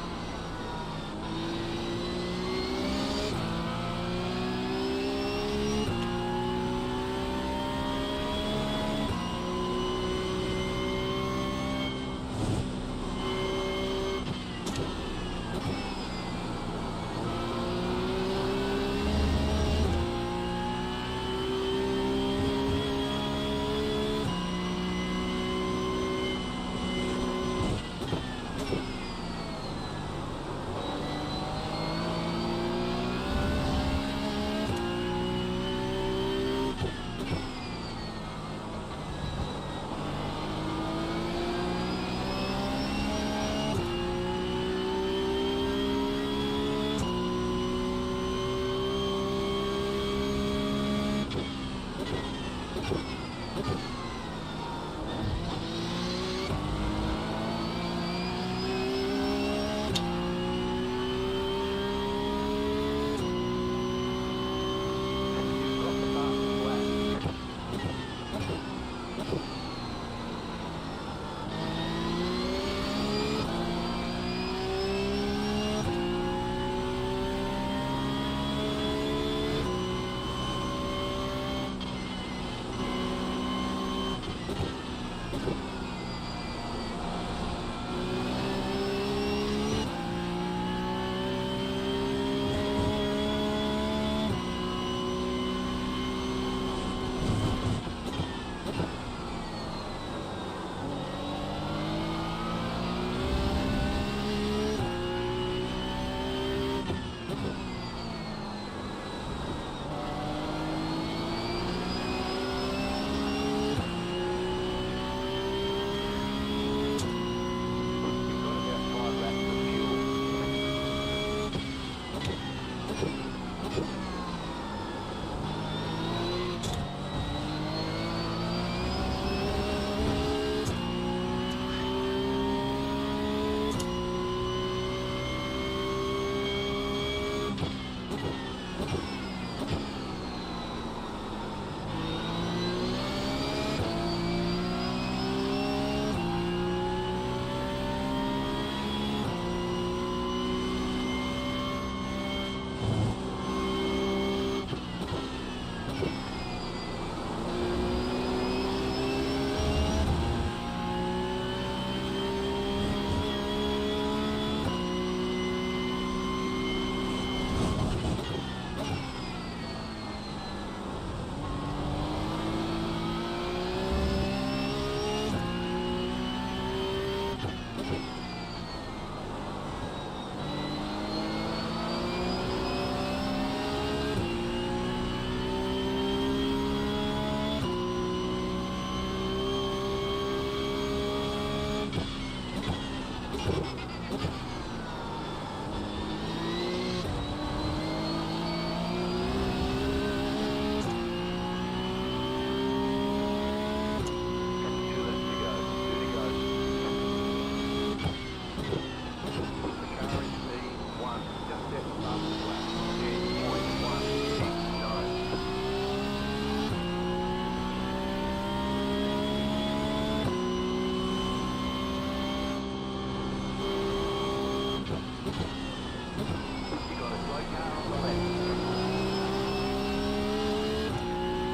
You've got about 5 laps of fuel.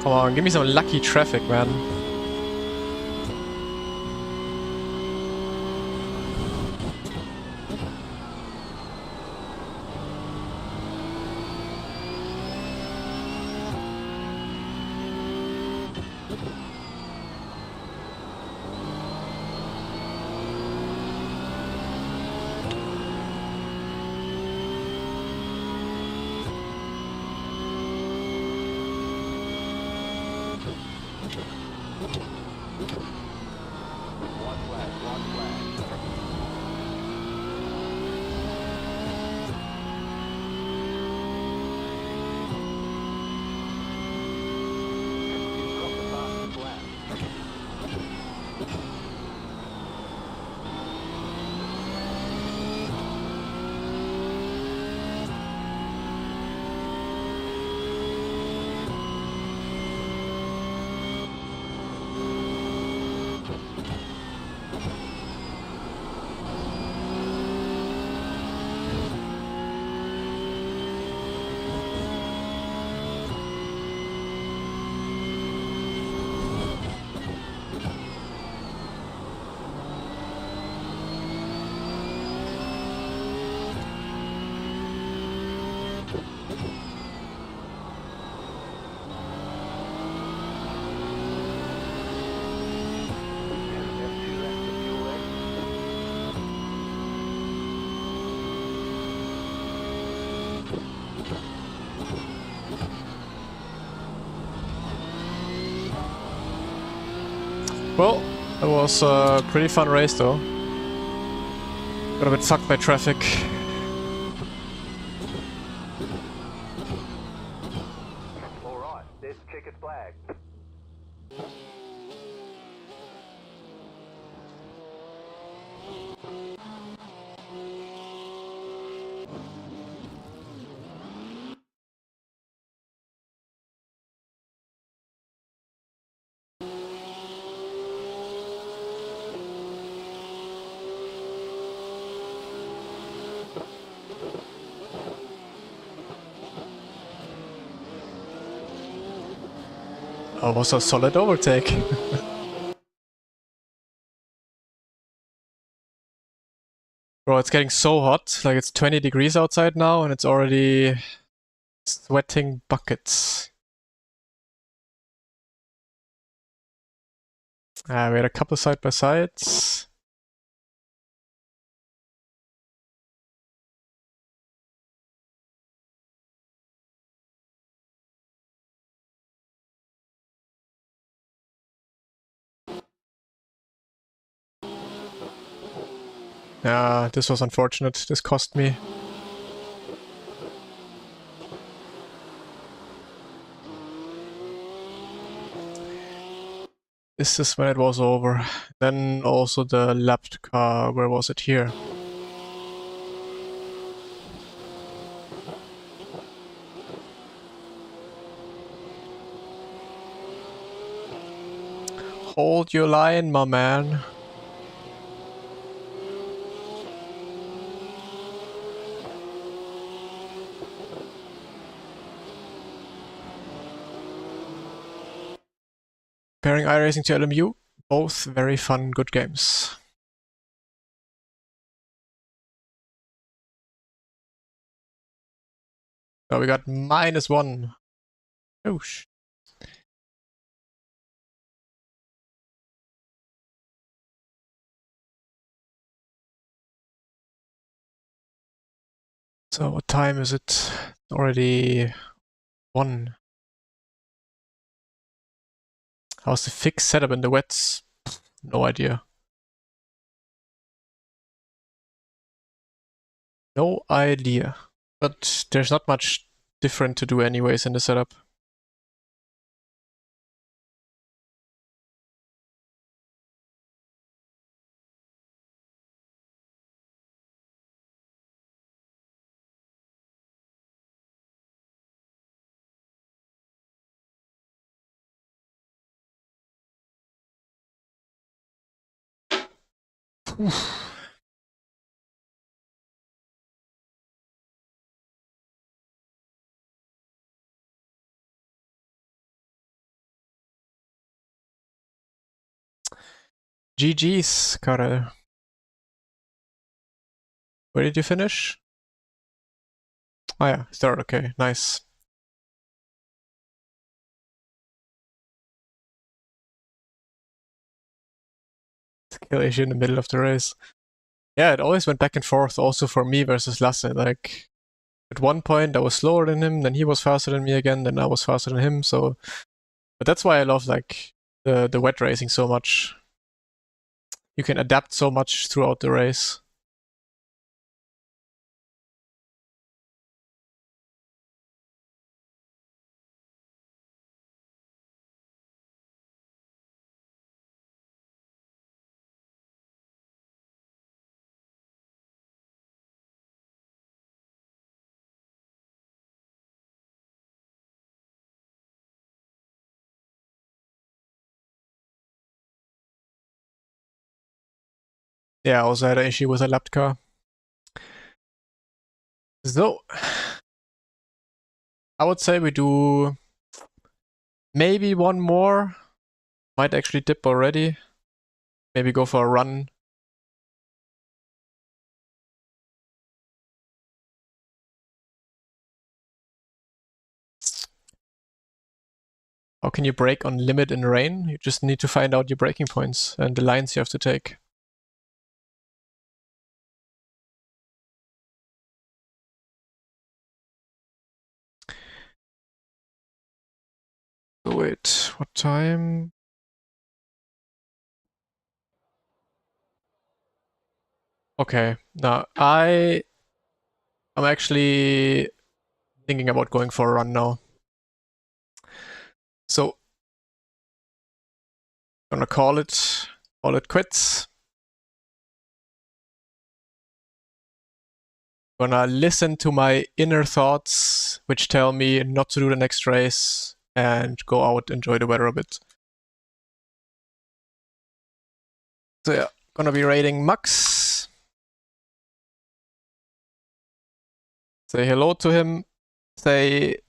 Come on, give me some lucky traffic, man. Well, it was a pretty fun race though. Got a bit fucked by traffic. All right, there's checkered flag. Oh, it was a solid overtake. Bro, it's getting so hot. Like it's 20 degrees outside now and it's already sweating buckets. We had a couple side by sides. Yeah, this was unfortunate. This cost me. This is when it was over. Then also the lapped car. Where was it? Here. Hold your line, my man. Comparing iRacing to LMU, both very fun, good games. So we got -1. Oosh. So what time is it? Already 1. How's the fix setup in the wets? No idea. No idea. But there's not much different to do anyways in the setup. GG's, Karel. Where did you finish? Oh yeah, third, okay, nice. Skill issue in the middle of the race. Yeah, it always went back and forth also for me versus Lasse. Like, at one point I was slower than him, then he was faster than me again, then I was faster than him, so... But that's why I love, like, the wet racing so much. You can adapt so much throughout the race. Yeah, I also had an issue with a lapped car. So, I would say we do maybe one more. Might actually dip already. Maybe go for a run. How can you brake on limit in rain? You just need to find out your braking points and the lines you have to take. So wait, what time? Okay, now I'm actually thinking about going for a run now. So gonna call it quits. Gonna listen to my inner thoughts, which tell me not to do the next race and go out, enjoy the weather a bit. So yeah, gonna be raiding Max. Say hello to him. Say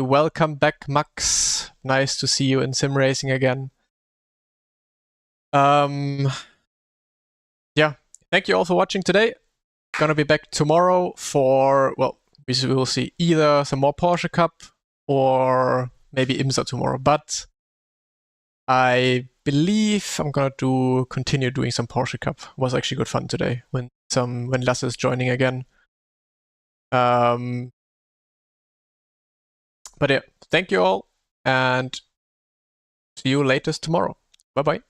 welcome back, Max. Nice to see you in sim racing again. Yeah, thank you all for watching today. Gonna be back tomorrow for, well, we will see either some more Porsche Cup or maybe IMSA tomorrow. But I believe I'm gonna continue doing some Porsche Cup. It was actually good fun today when Lasse is joining again. But yeah, thank you all and see you latest tomorrow. Bye bye.